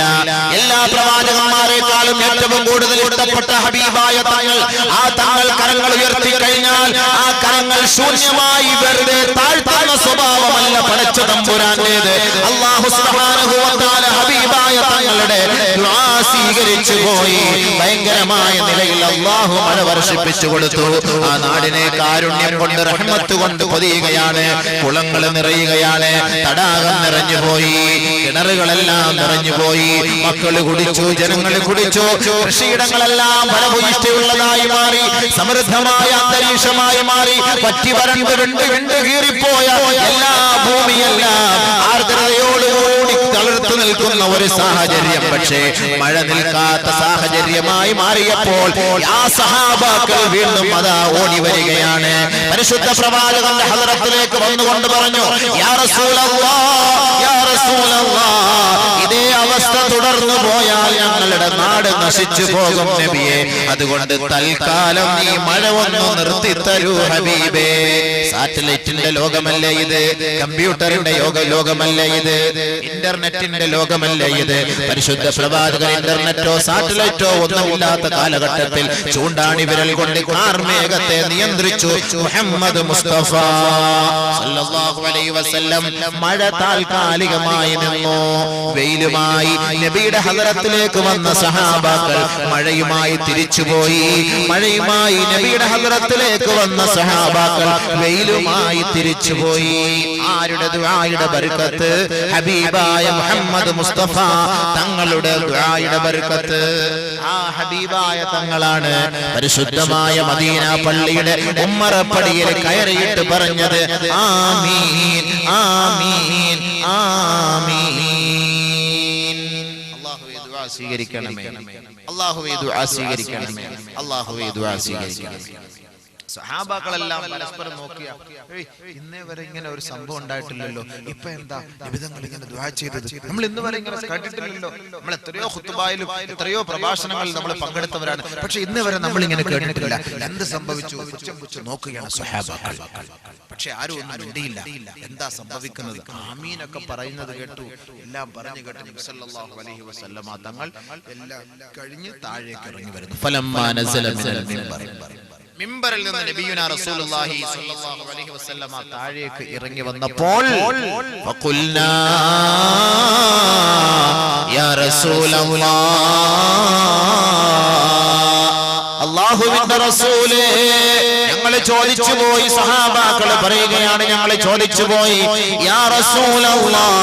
എല്ലാ പ്രവാചകന്മാരെക്കാളും ഏറ്റവും കൂടുതൽ ഇഷ്ടപ്പെട്ട ഹബീബായ തങ്ങൾ, ആ തങ്ങൾ കരങ്ങൾ ഉയർത്തി കഴിഞ്ഞാൽ ആ കരങ്ങൾ ശൂന്യമായി വെറുതെ താഴ്ത്തുന്ന സ്വഭാവമല്ല പടച്ച തമ്പുരാന്റേത്. അല്ലാഹു സുബ്ഹാനഹു വ തആല ഹബീബായ തങ്ങളുടെ ദുആ സ്വീകരിച്ചു പോയി. ഭയങ്കരമായ നിലയിൽ അല്ലാഹു മഴ വർഷിപ്പിച്ചു കൊടുത്തു. ആ നാടിനെ കാരുണ്യം കൊണ്ട് റഹ്മത്ത് കൊണ്ട് പൊതിയുകയാണ്. കുളങ്ങൾ നിറയുകയാണ്, തടാകം നിറഞ്ഞുപോയി, കിണറുകളെല്ലാം നിറഞ്ഞുപോയി. മക്കള് കുടിച്ചു, ജനങ്ങൾ കുടിച്ചു. കൃഷിയിടങ്ങളെല്ലാം ഫലഭൂയിഷ്ഠിയുള്ളതായി മാറി, സമൃദ്ധമായ അന്തരീക്ഷമായി മാറി. പറ്റി വരണ്ട് വിണ്ട് കീറിപ്പോയ എല്ലാ ഭൂമിയെല്ലാം ആർദ്രതയോടുകൂടി തളർത്തു നിൽക്കുന്ന ഒരു സാഹചര്യം. പക്ഷേ മഴ നിൽക്കാത്ത സാഹചര്യമായി മാറിയപ്പോൾ ആ സഹാബാക്കൾ വീണ്ടും അതാ ഓടി വരികയാണ്. പരിശുദ്ധ പ്രവാചകന്റെ ഹദറത്തിലേക്ക് വന്നുകൊണ്ട് പറഞ്ഞു, യാ റസൂലല്ലാഹ്, യാ റസൂലല്ലാഹ്, ഇതേ അവസ്ഥ തുടർന്നു പോയാൽ ഞങ്ങളുടെ നാട് നശിച്ചു പോകും നബിയെ. അതുകൊണ്ട് തൽക്കാലം ഈ മഴ ഒന്ന് നിർത്തിത്തരൂ ഹബീബേ. സാറ്റലൈറ്റിന്റെ ലോകമല്ലേ ഇത്? കമ്പ്യൂട്ടറിന്റെ ലോകമല്ലേ ഇത്? ഇന്റർനെറ്റിന്റെ ലോകമല്ലേ ഇത്? പരിശുദ്ധ പ്രവാചകൻ ഇന്റർനെറ്റോ സാറ്റലൈറ്റോ ഒന്നുമില്ലാത്ത കാലഘട്ടത്തിൽ ചൂണ്ടാണി വിരൽ കൊണ്ട് കാർമേഘത്തെ നിയന്ത്രിച്ചു മുഹമ്മദ് മുസ്തഫ സല്ലല്ലാഹു അലൈഹി വസല്ലം. മഴ താൽക്കാലികമായി നിന്നു. വെയിലുമായി നബിയുടെ ഹദറത്തിലേക്ക് വന്ന സഹാബാക്കൾ മഴയുമായി തിരിച്ചുപോയി. മഴയുമായി നബിയുടെ ഹദറത്തിലേക്ക് വന്ന സഹാബാക്കൾ വെയിലുമായി തിരിച്ചുപോയി. ആരുടെ ദുആയുടെ ബർക്കത്ത്? ഹബീബായ മുഹമ്മദ് മുസ്തഫ തങ്ങളുടെ ദുആയുടെ ബർക്കത്ത്. ആ ഹബീബായ തങ്ങളാണ് പരിശുദ്ധമായ മദീന പള്ളിയുടെ ഉമ്മറപ്പടിയിൽ കയറിയിട്ട് പറഞ്ഞത്, ആമീൻ ആമീൻ ആമീൻ. അല്ലാഹുവേ ദുആ സ്വീകരിക്കണമേ, അല്ലാഹുവേ ദുആ സ്വീകരിക്കണമേ, അല്ലാഹുവേ ദുആ സ്വീകരിക്കണമേ. സഹാബാക്കളെല്ലാം പരസ്പരം നോക്കിയ, ഇന്നേ വരെ ഇങ്ങനെ ഒരു സംഭവം ഉണ്ടായിട്ടില്ലല്ലോ, ഇപ്പൊ എന്താ നിബിധങ്ങൾ ഇങ്ങനെ ദുആ ചെയ്തത്? നമ്മൾ ഇന്ന് വരെ ഇങ്ങനെ കേട്ടിട്ടില്ലല്ലോ. നമ്മൾ എത്രയോ ഖുത്ബായിലും എത്രയോ പ്രഭാഷണങ്ങളിൽ നമ്മൾ പങ്കെടുത്തവരാണ്, പക്ഷെ ഇന്ന് വരെ നമ്മൾ ഇങ്ങനെ കേട്ടിട്ടില്ല. എന്ത് സംഭവിച്ചു? നോക്കുകയാണ് സഹാബാക്കൾ. പക്ഷെ ആരും ഒന്നും മിണ്ടിയില്ല. എന്താ സംഭവിക്കുന്നത്? ആമീനൊക്കെ പറയുന്നത് കേട്ടു. എല്ലാം പറഞ്ഞു കേട്ട് നബി സല്ലല്ലാഹു അലൈഹി വസല്ലമ തങ്ങൾ എല്ലാം കഴിഞ്ഞ് താഴേക്ക് ഇറങ്ങി വരുന്നു. ഫലമ്മാ നസല മിനൽ മിൻബർ, മിമ്പറിൽ നിന്ന് നബിയുനാ റസൂലുള്ളാഹി സ്വല്ലല്ലാഹു അലൈഹി വസല്ലമ താഴേക്ക് ഇറങ്ങി വന്നപ്പോൾ ഫഖുൽനാ യാ റസൂലല്ലാഹ്, അല്ലാഹുവിന്റെ റസൂലേ, ഞങ്ങൾ ചോദിച്ചു പോയി. സഹാബാക്കൾ പറയുകയാണ്, ഞങ്ങൾ ചോദിച്ചു പോയി, യാ റസൂലല്ലാഹ്,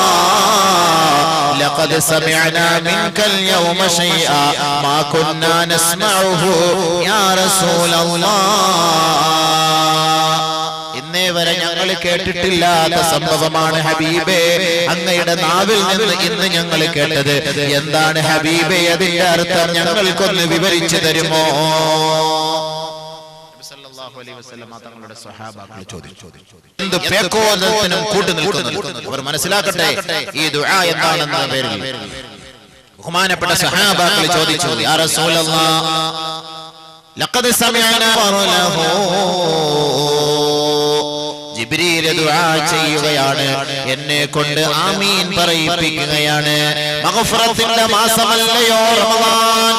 ലഖദ് സമിഅനാ മിൻകൽ യൗമ ശൈആ മാ കുന്നാ നസ്മഉഹു യാ റസൂലല്ലാഹ്. ഇന്നേ വരെ ഞങ്ങൾ കേട്ടിട്ടില്ലാത്ത സംഭവമാണ് ഹബീബേ, അങ്ങയുടെ നാവിൽ നിന്ന് ഇന്ന് ഞങ്ങൾ കേട്ടത്. എന്താണ് ഹബീബേ അതിന്റെ അർത്ഥം? ഞങ്ങൾക്കൊന്ന് വിവരിച്ചു തരുമോ? തങ്ങളുടെ സ്വഹാബാക്കൾ ചോദിച്ചു. എന്ത് പേക്കോലത്തിനും കൂട്ടുനിൽക്കുന്നു അവർ മനസ്സിലാക്കട്ടെ ഈ ദുആ എന്താണെന്ന പേരിൽ. ബഹുമാനപ്പെട്ട സ്വഹാബാക്കൾ ചോദിച്ചു, യാ റസൂലല്ലാഹ്, ലഖദ് സമിഅനാ വറലഹു. ജിബ്രീൽ ദുആ ചെയ്യുകയാണ്, എന്നെ കൊണ്ട് ആമീൻ പറയിപ്പിക്കുകയാണ്. മഗ്ഫിറത്തിന്റെ മാസമല്ലയോ റമദാൻ?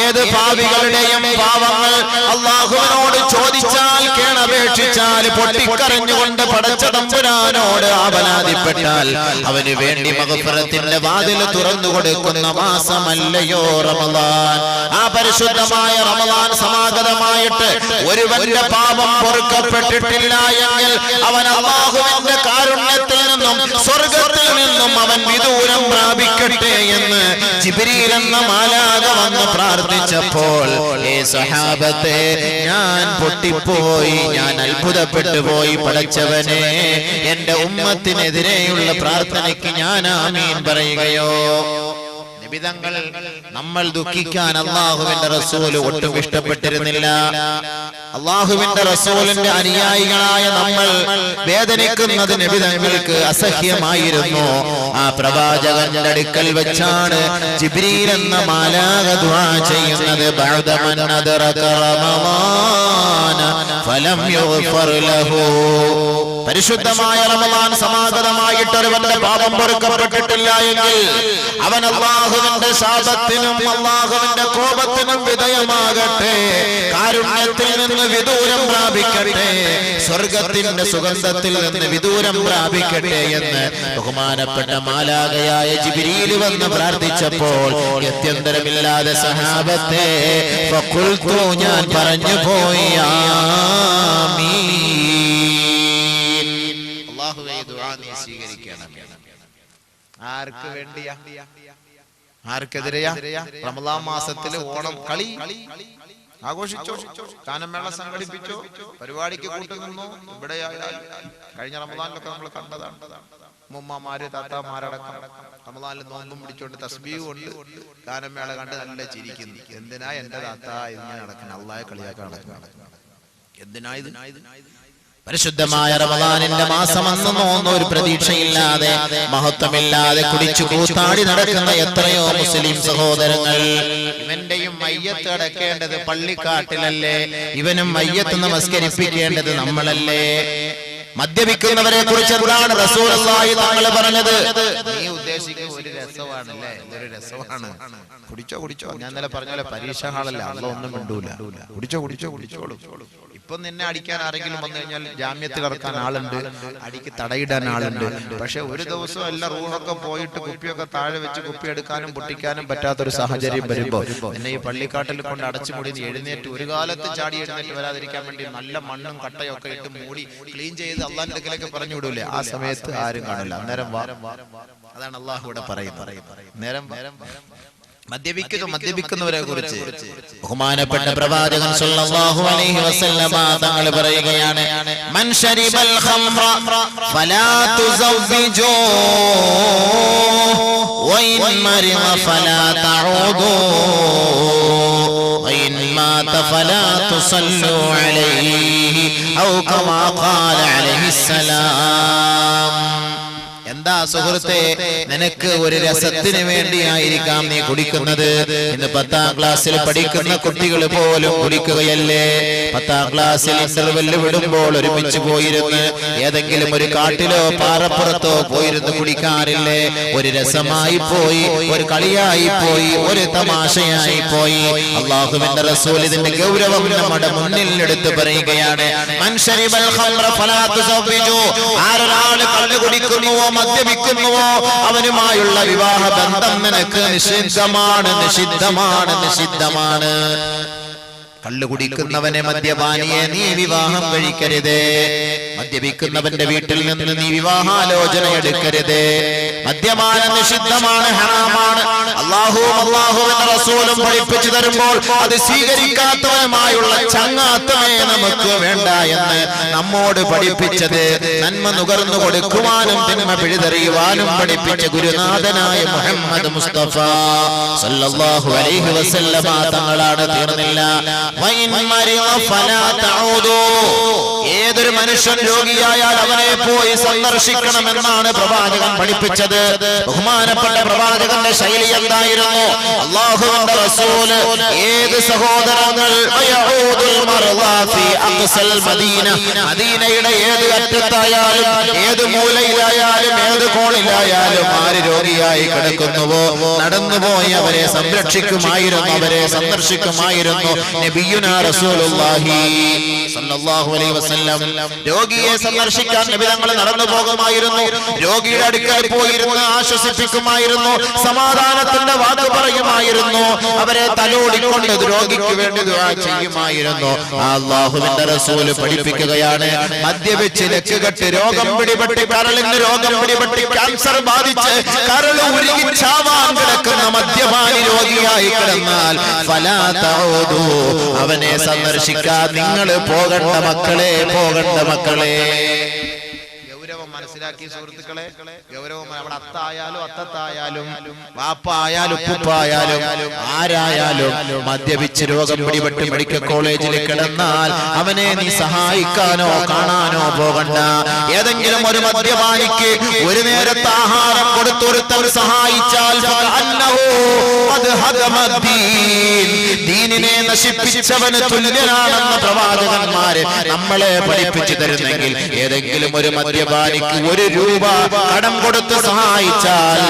ഏത് പാപികളുടെയും പാവങ്ങൾ അല്ലാഹുവിനോട് ചോദിച്ചാൽ, കേണപേക്ഷിച്ചാൽ, പൊട്ടിക്കരഞ്ഞുകൊണ്ട് പടച്ച തമ്പുരാനോട് ആവലാതിപ്പെട്ടാൽ അവന് വേണ്ടി മഗ്ഫിറത്തിന്റെ വാതിൽ തുറന്നു കൊടുക്കുന്ന മാസമല്ലയോ റമദാൻ? ആ പരിശുദ്ധമായ റമദാൻ സമാഗതമായിട്ട് ഒരുവന്റെ പാപം പൊറുക്കപ്പെട്ടിട്ടില്ല എങ്കിൽ അവൻ അല്ലാഹുവിന്റെ കാരുണ്യത്തിൽ നിന്നും സ്വർഗ്ഗത്തിൽ നിന്നും അവൻ വിദൂരം പ്രാപിക്കട്ടെ എന്ന് ജിബ്രീൽ എന്ന മാലാഖ വന്ന് പ്രാർത്ഥിച്ചപ്പോൾ, ഏ സഹാബത്തെ, ഞാൻ പൊട്ടിപ്പോയി, ഞാൻ അത്ഭുതപ്പെട്ടു പോയി. പടച്ചവനെ, എന്റെ ഉമ്മത്തിനെതിരെയുള്ള പ്രാർത്ഥനയ്ക്ക് ഞാൻ ആമീൻ പറയുകയോ? നബിതങ്ങൾ നമ്മൾ ദുഃഖിക്കാൻ അല്ലാഹുവിന്റെ റസൂൽ ഒട്ടും ഇഷ്ടപ്പെട്ടിരുന്നില്ല. അള്ളാഹുവിന്റെ റസൂലിന്റെ അനുയായികളായ നമ്മൾ വേദനിക്കുന്നത് നബി തങ്ങൾക്ക് അസഹ്യമായിരുന്നു. ആ പ്രവാചകന്റെ അടുക്കൽ വെച്ചാണ് ജിബ്രീൽ എന്ന മാലാഖ ദുആ ചെയ്യുന്നത്. ബഅദ മൻ അദറക റമളാന ഫലം യുഗ്ഫർ ലഹു. പരിശുദ്ധമായ റമളാൻ സമാഗതമായിട്ട് ഒരുവന്റെ പാപം പൊറുക്കപ്പെട്ടിട്ടില്ല എങ്കിൽ അവൻ അല്ലാഹുവിന്റെ ശാപത്തിനും അല്ലാഹുവിന്റെ കോപത്തിനും വിധേയമാകട്ടെ, കാരുണ്യത്തിൽ നിന്ന് വിദൂരം പ്രാപിക്കട്ടെ, സ്വർഗത്തിന്റെ സുഗന്ധത്തിൽ നിന്ന് വിദൂരം പ്രാപിക്കട്ടെ എന്ന് ബഹുമാനപ്പെട്ട മാലാഖയായ ജിബ്രീൽ വന്ന് പ്രാർത്ഥിച്ചപ്പോൾ ഗത്യന്തരമില്ലാതെ സഹാബത്തെ ഫഖുൽതു ഞാൻ പറഞ്ഞു പോയി ആമീൻ. അല്ലാഹുവേ ദുആ നീ സ്വീകരിക്കണം. ആർക്ക് വേണ്ടിയാ? ആർക്കെതിരെയാ? റമളാൻ മാസത്തില് ഓണം കളി ആഘോഷിച്ചോ, ഗാനമേള സംഘടിപ്പിച്ചോ, പരിപാടിക്ക് കൂട്ടുനിന്നോ? ഇവിടെ കഴിഞ്ഞ റമളാനിലൊക്കെ നമ്മൾ കണ്ടതാണ്. ഉമ്മമാര് താത്താമാരടക്കം റമളാനിൽ നോമ്പും പിടിച്ചോണ്ട് തസ്ബീഹ് കൊണ്ട് ഗാനമേള കണ്ട് നല്ല ചിരിക്കുന്നു. എന്തിനാ എന്റെ താത്ത ഇങ്ങനെ നടക്കണം? അള്ളാഹെ കളിയാക്കാൻ നടക്കണം. എന്തിനാ ഇത്? പരിശുദ്ധമായ റമളാനിന്റെ മാസം അന്നൊന്നും ഒരു പ്രതീക്ഷയില്ലാതെ മഹത്വമില്ലാതെ കുടിച്ചു കൂത്താടി നടക്കുന്ന എത്രയോ മുസ്ലിം സഹോദരങ്ങൾ. ഇവന്റെയും മയ്യത്ത് അടക്കേണ്ടത് പള്ളിക്കാട്ടിലല്ലേ? ഇവനും മയ്യത്ത് നമസ്കരിപ്പിക്കേണ്ടത് നമ്മളല്ലേ? മദ്യപിക്കുന്നവരെ കുറിച്ച് എന്താണ് റസൂലുള്ളാഹി തങ്ങൾ പറഞ്ഞത്? നീ ഉദ്ദേശിക്കുന്ന ഒരു രസമാണല്ലേ? ഇതൊരു രസമാണ്. കുടിച്ചോ കുടിച്ചോ. ഞാൻ ഇന്നലെ പറഞ്ഞ പോലെ പരീക്ഷ ഹാളല്ല, അള്ളാഹ് ഒന്നും മിണ്ടൂല. കുടിച്ചോ കുടിച്ചോ കുടിച്ചോളൂ. ഇപ്പൊ നിന്നെ അടിക്കാൻ ആരെങ്കിലും വന്നു കഴിഞ്ഞാൽ ജാമ്യത്തിൽ ഇറക്കാൻ ആളുണ്ട്, അടിക്ക് തടയിടാൻ ആളുണ്ട്. പക്ഷെ ഒരു ദിവസം എല്ലാ റൂഹൊക്കെ പോയിട്ട് കുപ്പിയൊക്കെ താഴെ വെച്ച് കുപ്പി എടുക്കാനും പൊട്ടിക്കാനും പറ്റാത്തൊരു സാഹചര്യം വരുമ്പോ എന്നെ ഈ പള്ളിക്കാട്ടിൽ കൊണ്ട് അടച്ചുമൂടി എഴുന്നേറ്റ് ഒരു കാലത്ത് ചാടി എഴുന്നേറ്റ് വരാതിരിക്കാൻ വേണ്ടി നല്ല മണ്ണും കട്ടയൊക്കെ ഇട്ട് മൂടി ക്ലീൻ ചെയ്ത് അള്ളാഹിന്റെ അടുക്കലേക്ക് പറഞ്ഞു വിടൂലേ? ആ സമയത്ത് ആരും കാണില്ല. അന്നേരം അതാണ് അള്ളാഹു ഇവിടെ പറയുന്നത്. നേരം മദ്യപിക്കുന്നവരെ കുറിച്ച് ബഹുമാനപ്പെട്ട പ്രവാചകൻ സല്ലല്ലാഹു അലൈഹി വസല്ലമ തങ്ങൾ പറയുകയാണ്, മൻ ശരിബൽ ഖംറ ഫലാ തുസവ്വിജൂ വഇൻ മരിമ ഫലാ തഊദൂ വഇൻ മാത ഫലാ തുസല്ലൂ അലൈഹി ഔ കമാ ഖാല അലൈഹിസ്സലാം. എന്താ സുഹൃത്തെ, നിനക്ക് ഒരു രസത്തിന് വേണ്ടിയായിരിക്കാം നീ കുടിക്കുന്നത്. ഇന്ന് 10ാം ക്ലാസ്സിൽ പഠിക്കുന്ന കുട്ടികൾ പോലും കുടിക്കുകയല്ലേ? 10ാം ക്ലാസ്സിൽ ഇന്റർവെല്ല് വിടുമ്പോൾ ഒരുമിച്ച് പോയിരുന്ന് ഏതെങ്കിലും ഒരു കാട്ടിലോ പാറപ്പുറത്തോ പോയിരുന്ന് കുടിക്കാറില്ലേ? ഒരു രസമായി പോയി, ഒരു കളിയായി പോയി, ഒരു തമാശയായി പോയി. അല്ലാഹുവിന്റെ റസൂൽ ഇതിന്റെ ഗൗരവം നമ്മുടെ മുന്നിൽ എടുത്ത് പറയുകയാണ്. മൻ ശരിബൽ ഖംറ ഫലാ തുസവ്വിജൂ. ആരൊരാൾ കള്ള് കുടിക്കുന്നുവോ മദ്യപിക്കുന്നുവോ അവനുമായുള്ള വിവാഹ ബന്ധം നിനക്ക് നിഷിദ്ധമാണ്, നിഷിദ്ധമാണ്, നിഷിദ്ധമാണ്. കള്ളു കുടിക്കുന്നവനെ മദ്യപാനിയെ നീ വിവാഹം കഴിക്കരുത്. മദ്യപിക്കുന്നവന്റെ വീട്ടിൽ നിന്ന് നീ വിവാഹാലോചന എടുക്കരുത്. മദ്യപാനം നിഷിദ്ധമാണ്, ഹറാമാണ്. അല്ലാഹുവിന്റെ റസൂലും പഠിപ്പിച്ചു തരുമ്പോൾ അത് സ്വീകരിക്കാത്തവനുമായുള്ള ചങ്ങാത്തമേ നമുക്ക് വേണ്ട എന്ന് നമ്മോട് പഠിപ്പിച്ചത് നന്മ നുകർന്നു കൊടുക്കുവാനും തിന്മ പിഴുതെറിയുവാനും പഠിപ്പിച്ച ഗുരുനാഥനായ മുഹമ്മദ് മുസ്തഫ സല്ലല്ലാഹു അലൈഹി വസല്ലമ തങ്ങളാണ്. തീർന്നില്ല. ഏതൊരു മനുഷ്യൻ രോഗിയായാൽ അവനെ പോയി സന്ദർശിക്കണമെന്നാണ് പ്രവാചകൻ പഠിപ്പിച്ചത്. ബഹുമാനപ്പെട്ട പ്രവാചകന്റെ ശൈലി എന്തായിരുന്നു? അല്ലാഹുവിന്റെ റസൂല് ഏത് സഹോദരങ്ങൾ മദീനയുടെ ഏത് അറ്റത്തായാലും ഏത് മൂലയിലായാലും ഏത് കോണിലായാലും ആര് രോഗിയായി കിടക്കുന്നുവോ നടന്നുപോയി അവരെ സംരക്ഷിക്കുമായിരുന്നു, അവരെ സന്ദർശിക്കുമായിരുന്നു. നബിയുനാ റസൂലുള്ളാഹി സല്ലല്ലാഹു അലൈഹി വസല്ലം രോഗിയെ സന്ദർശിക്കാൻ നബി തങ്ങൾ നടന്നു പോകുമായിരുന്നു. രോഗിയുടെ അടുക്കൽ പോയിരുന്ന് ആശ്വസിപ്പിക്കുമായിരുന്നു, സമാധാനത്തിന്റെ വാക്ക് പറയുമായിരുന്നു, അവരെ തലോടിക്കൊണ്ട് രോഗിക്ക് വേണ്ടി ദുആ ചെയ്യുമായിരുന്നു. അല്ലാഹുവിന്റെ റസൂൽ പഠിപ്പിക്കുകയാണ്, മദ്യപിച്ച് ലക്കുകെട്ട് രോഗം പിടിപെട്ട് കരളിന് രോഗം പിടിപെട്ട് ക്യാൻസർ ബാധിച്ച് കരൾ ഉരുകി ചാവാൻ കിടക്കുന്ന മദ്യപാനി രോഗിയായി കിടന്നാൽ ഫലാ തഊദൂ, അവനെ സന്ദർശിക്കാൻ നിങ്ങൾ പോകണ്ട മക്കളെ, പോകണ്ട മക്കളെ. ഗൗരവം മനസ്സിലാക്കി മനസ്സിലാക്കി സുഹൃത്തുക്കളെ. ഗൗരവം അവിടെ അത്തായാലും അത്തത്തായാലും വാപ്പ ആയാലും ഉപ്പ ആയാലും ആരായാലും മദ്യപിച്ച് രോഗം പിടിപെട്ട് മെഡിക്കൽ കോളേജിൽ കിടന്നാൽ അവനെ നീ സഹായിക്കാനോ കാണാനോ പോകണ്ട. ഏതെങ്കിലും ഒരു മദ്യപാനിക്ക് ഒരു നേരത്തെ ആഹാരം കൊടുത്തൊരുത്തവർ സഹായിച്ചാൽ ദീനിനെ നശിപ്പിച്ചവന് തുല്യനാണെന്ന് പ്രവാചകന്മാര് നമ്മളെ പഠിപ്പിച്ചു തരുന്നെങ്കിൽ ഏതെങ്കിലും ഒരു മദ്യപാനിക്ക് 1 രൂപ കടം കൊടുത്ത് സഹായിച്ചാൽ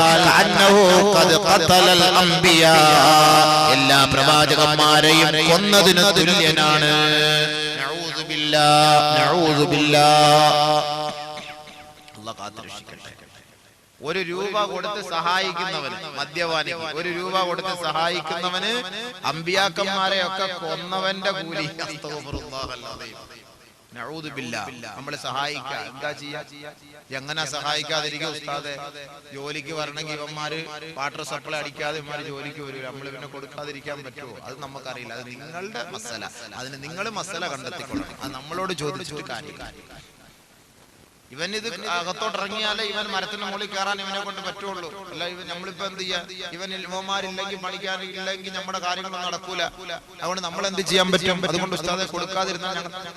എല്ലാ പ്രവാചകന്മാരെയും കൊന്നതിന് തുല്യനാണ്. നഊദു ബില്ലാഹ്. അല്ലാഹു കാത്തുരക്ഷിക്കട്ടെ. 1 രൂപ കൊടുത്ത് സഹായിക്കുന്നവന്, മദ്യപാനിക്ക് 1 രൂപ കൊടുത്ത് സഹായിക്കുന്നവന് അമ്പിയാക്കന്മാരെ ഒക്കെ കൊന്നവന്റെ കൂലി. നഊദു ബില്ലാഹ്. നമ്മളെ സഹായിക്കുക എന്താ ചെയ്യാ? എങ്ങനെ സഹായിക്കാതിരിക്കും ഉസ്താദെ? ജോലിക്ക് വരണമെങ്കിൽ ഇവന്മാര് വാട്ടർ സപ്ലൈ അടിക്കാതെ ഇവന്മാര് ജോലിക്ക് വരില്ല. നമ്മൾ പിന്നെ കൊടുക്കാതിരിക്കാൻ പറ്റുമോ? അത് നമുക്കറിയില്ല. അത് നിങ്ങളുടെ മസല. അതിന് നിങ്ങൾ മസല കണ്ടെത്തിക്കൊള്ളണം. അത് നമ്മളോട് ചോദിച്ചിട്ട് കാര്യമില്ല. ഇവൻ ഇത് അകത്തോട്ടിറങ്ങിയാലേ ഇവൻ മരത്തിന് മുകളിൽ കയറാൻ ഇവനെ കൊണ്ട് പറ്റുള്ളൂ. അല്ല ഇവൻ നമ്മളിപ്പോ എന്ത് ചെയ്യാ? ഇവന്മാരില്ലെങ്കിൽ പണിക്കാരില്ലെങ്കിൽ നമ്മുടെ കാര്യങ്ങളൊന്നും നടക്കൂല. അതുകൊണ്ട് നമ്മൾ എന്ത് ചെയ്യാൻ പറ്റും? അതുകൊണ്ട് ഉസ്താദെ കൊടുക്കാതിരുന്നാൽ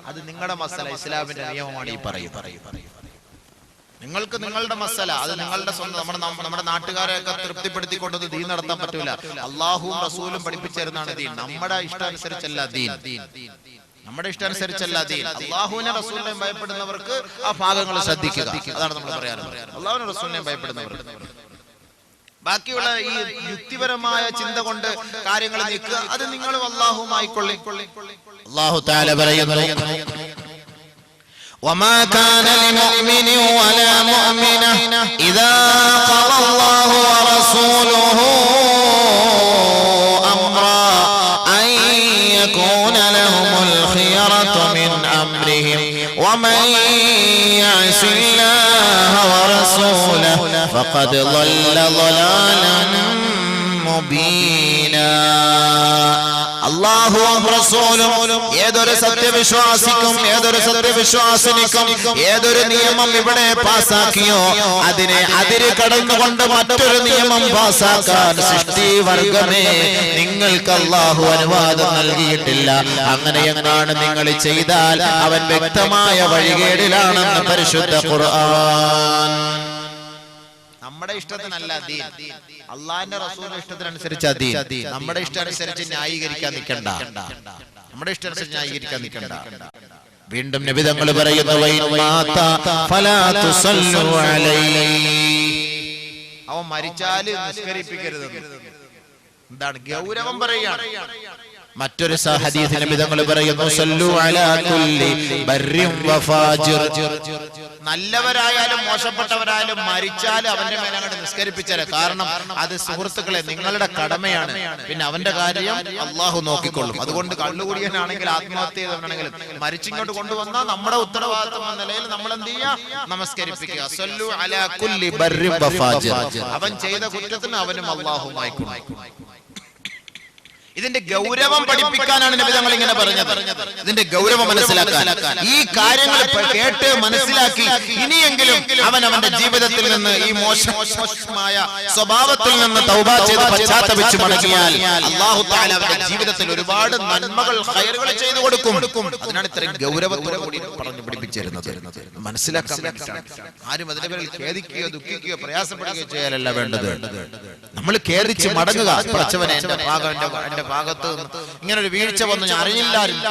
അത് നിങ്ങളുടെ മസല. ഇസ്ലാമിന്റെ നിയമമാണ് ഈ പറയും. നിങ്ങൾക്ക് നിങ്ങളുടെ മസല, അത് നിങ്ങളുടെ സ്വന്തം. നമ്മുടെ നാട്ടുകാരെയൊക്കെ തൃപ്തിപ്പെടുത്തിക്കൊണ്ടത് ദീൻ നടത്താൻ പറ്റൂല. അള്ളാഹുവും റസൂലും പഠിപ്പിച്ചു തരുന്നതാണ് ദീൻ. നമ്മുടെ ഇഷ്ടാനുസരിച്ചല്ല ദീൻ. നമ്മുടെ ഇഷ്ടാനുസരിച്ചല്ല ദീൻ. അള്ളാഹുവിനെ റസൂലിനെ ഭയപ്പെടുന്നവർക്ക് ആ ഭാഗങ്ങൾ ശ്രദ്ധിക്കുക. അതാണ് നമ്മൾ പറയാറുള്ളത്. അള്ളാഹുവിനെ റസൂലിനെ ഭയപ്പെടുന്നവർക്ക് ബാക്കിയുള്ള ഈ യുക്തിപരമായ ചിന്ത കൊണ്ട് കാര്യങ്ങൾ നീക്കുക. അത് നിങ്ങൾ അള്ളാഹുവുമായിക്കൊള്ളി. അള്ളാഹു തആല പറയുന്നു, وما كان لمؤمن ولا مؤمنة إذا قضى الله ورسوله أمرا أن يكون لهم الخيرة من أمرهم ومن يعص الله ورسوله فقد ضل ضلالا مبينا. അല്ലാഹുവും റസൂലും ഏതൊരു സത്യവിശ്വാസിക്കും ഏതൊരു സത്യവിശ്വാസിനിക്കും ഏതൊരു നിയമം ഇവിടെ പാസാക്കിയോ അതിനെ അതിര് കടന്നുകൊണ്ട് മറ്റൊരു നിയമം പാസാക്കാൻ സൃഷ്ടിവർഗമേ നിങ്ങൾക്ക് അല്ലാഹു അനുവാദം നൽകിയിട്ടില്ല. അങ്ങനെയെങ്ങാണ് നിങ്ങൾ ചെയ്താൽ അവൻ വ്യക്തമായ വഴികേടിലാണെന്ന് പരിശുദ്ധ ഖുർആൻ. നമ്മുടെ ഇഷ്ടത്തിനല്ല ദീൻ, അള്ളാഹിന്റെ റസൂലിന്റെ ഇഷ്ടത്തിനനുസരിച്ച് ദീൻ. നമ്മുടെ ഇഷ്ടാനുസരിച്ച് ന്യായീകരിക്കാൻ നിൽക്കണ്ട. നമ്മുടെ ഇഷ്ടാനുസരിച്ച് ന്യായീകരിക്കാൻ നിൽക്കണ്ട. വീണ്ടും നബി തങ്ങൾ പറയുന്നു, അവൻ മരിച്ചാല് നിസ്കരിപ്പിക്കരുത്. എന്താണ് ഗൗരവം പറയുകയാണ്. മറ്റൊരു ഹദീസിൽ നബി തങ്ങൾ പറയുന്നു, സല്ലു അലാ കുല്ലി ബർരിൻ വഫാജിർ. നല്ലവരായാലും മോശപ്പെട്ടവരായാലും മരിച്ചാൽ അവന്റെ മേലെ അങ്ങോട്ട് നിസ്കരിപ്പിച്ചാൽ. കാരണം അത് സുഹൃത്തുക്കളെ നിങ്ങളുടെ കടമയാണ്. പിന്നെ അവന്റെ കാര്യം അള്ളാഹു നോക്കിക്കൊള്ളും. അതുകൊണ്ട് കള്ളുകൂടിയനാണെങ്കിൽ ആത്മഹത്യ ചെയ്തവനാണെങ്കിലും മരിച്ചിങ്ങോട്ട് കൊണ്ടുവന്നാൽ നമ്മുടെ ഉത്തരവാദിത്വം എന്ന നിലയിൽ നമ്മൾ എന്ത് ചെയ്യുക? നമസ്കരിപ്പിക്കുക. സല്ലു അലാ കുല്ലി ബർരിൻ വഫാജിർ. അവൻ ചെയ്ത കുറ്റത്തിന് അവനും അള്ളാഹുമായി കൊടുക്കും. ഇതിന്റെ ഗൗരവം പഠിപ്പിക്കാനാണ് നബി തങ്ങൾ ഇങ്ങനെ പറഞ്ഞത്. ഇതിന്റെ ഗൗരവം മനസ്സിലാക്കാൻ, ഈ കാര്യങ്ങൾ കേട്ട് മനസ്സിലാക്കി ഇനിയെങ്കിലും അവൻ അവന്റെ ജീവിതത്തിൽ നിന്ന് ഈ മോശമായ സ്വഭാവത്തിൽ നിന്ന് തൗബ ചെയ്ത് പശ്ചാത്തപിച്ച് മടങ്ങിയാൽ അല്ലാഹു തആല അവന്റെ ജീവിതത്തിൽ ഒരുപാട് നന്മകൾ ഖൈറുകൾ ചെയ്തു കൊടുക്കും. അതിനാണ് ഇത്രയും ഗൗരവത്തോടെ കൂടി പറഞ്ഞു പഠിപ്പിച്ചിരുന്നത്. മനസ്സിലാക്കാൻ ആരും അതിന്റെ പേരിൽ ഖേദിക്കുകയോ ദുഃഖിക്കുകയോ പ്രയാസപ്പെടുകയോ ചെയ്യാനല്ല വേണ്ടത്. നമ്മൾ ഖേദിച്ച് മടങ്ങുക. പടച്ചവനെ എന്റെ ഭാഗത്ത് ഇങ്ങനെ ഒരു വീഴ്ച വന്നു, ഞാൻ അറിയില്ലായിരുന്നു,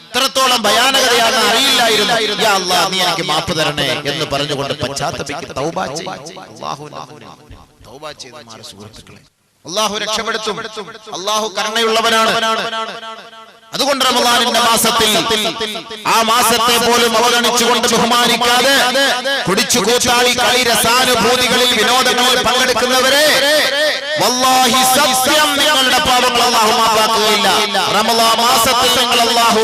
ഇത്രത്തോളം ഭയാനകതയാണ് അറിയില്ലായിരുന്നു, യാ അല്ലാഹ് നീ എനിക്ക് മാപ്പ് തരണേ എന്ന് പറഞ്ഞുകൊണ്ട് പശ്ചാത്തപിക്കുക. തൗബ ചെയ്യും. തൗബ ചെയ്ത് മാറി സുഹൃത്തുക്കളെ, അല്ലാഹു രക്ഷപ്പെടുത്തും. അല്ലാഹു കരുണയുള്ളവനാണ്. അതുകൊണ്ട് റമദാനിന്റെ മാസത്തിൽ ആ മാസത്തെ പോലും അവഗണിച്ചുകൊണ്ട് ബഹുമാനിക്കാതെ കുടിച്ചു കൂത്താടി കളി രസാനുഭൂതികളിൽ വിനോദങ്ങളിൽ പങ്കെടുക്കുന്നവരെ വല്ലാഹി സത്യം നിങ്ങളുടെ പാപങ്ങൾ അല്ലാഹു മാപ്പാക്കുകയില്ല. റമദാൻ മാസത്തിൽ നിങ്ങൾ അല്ലാഹു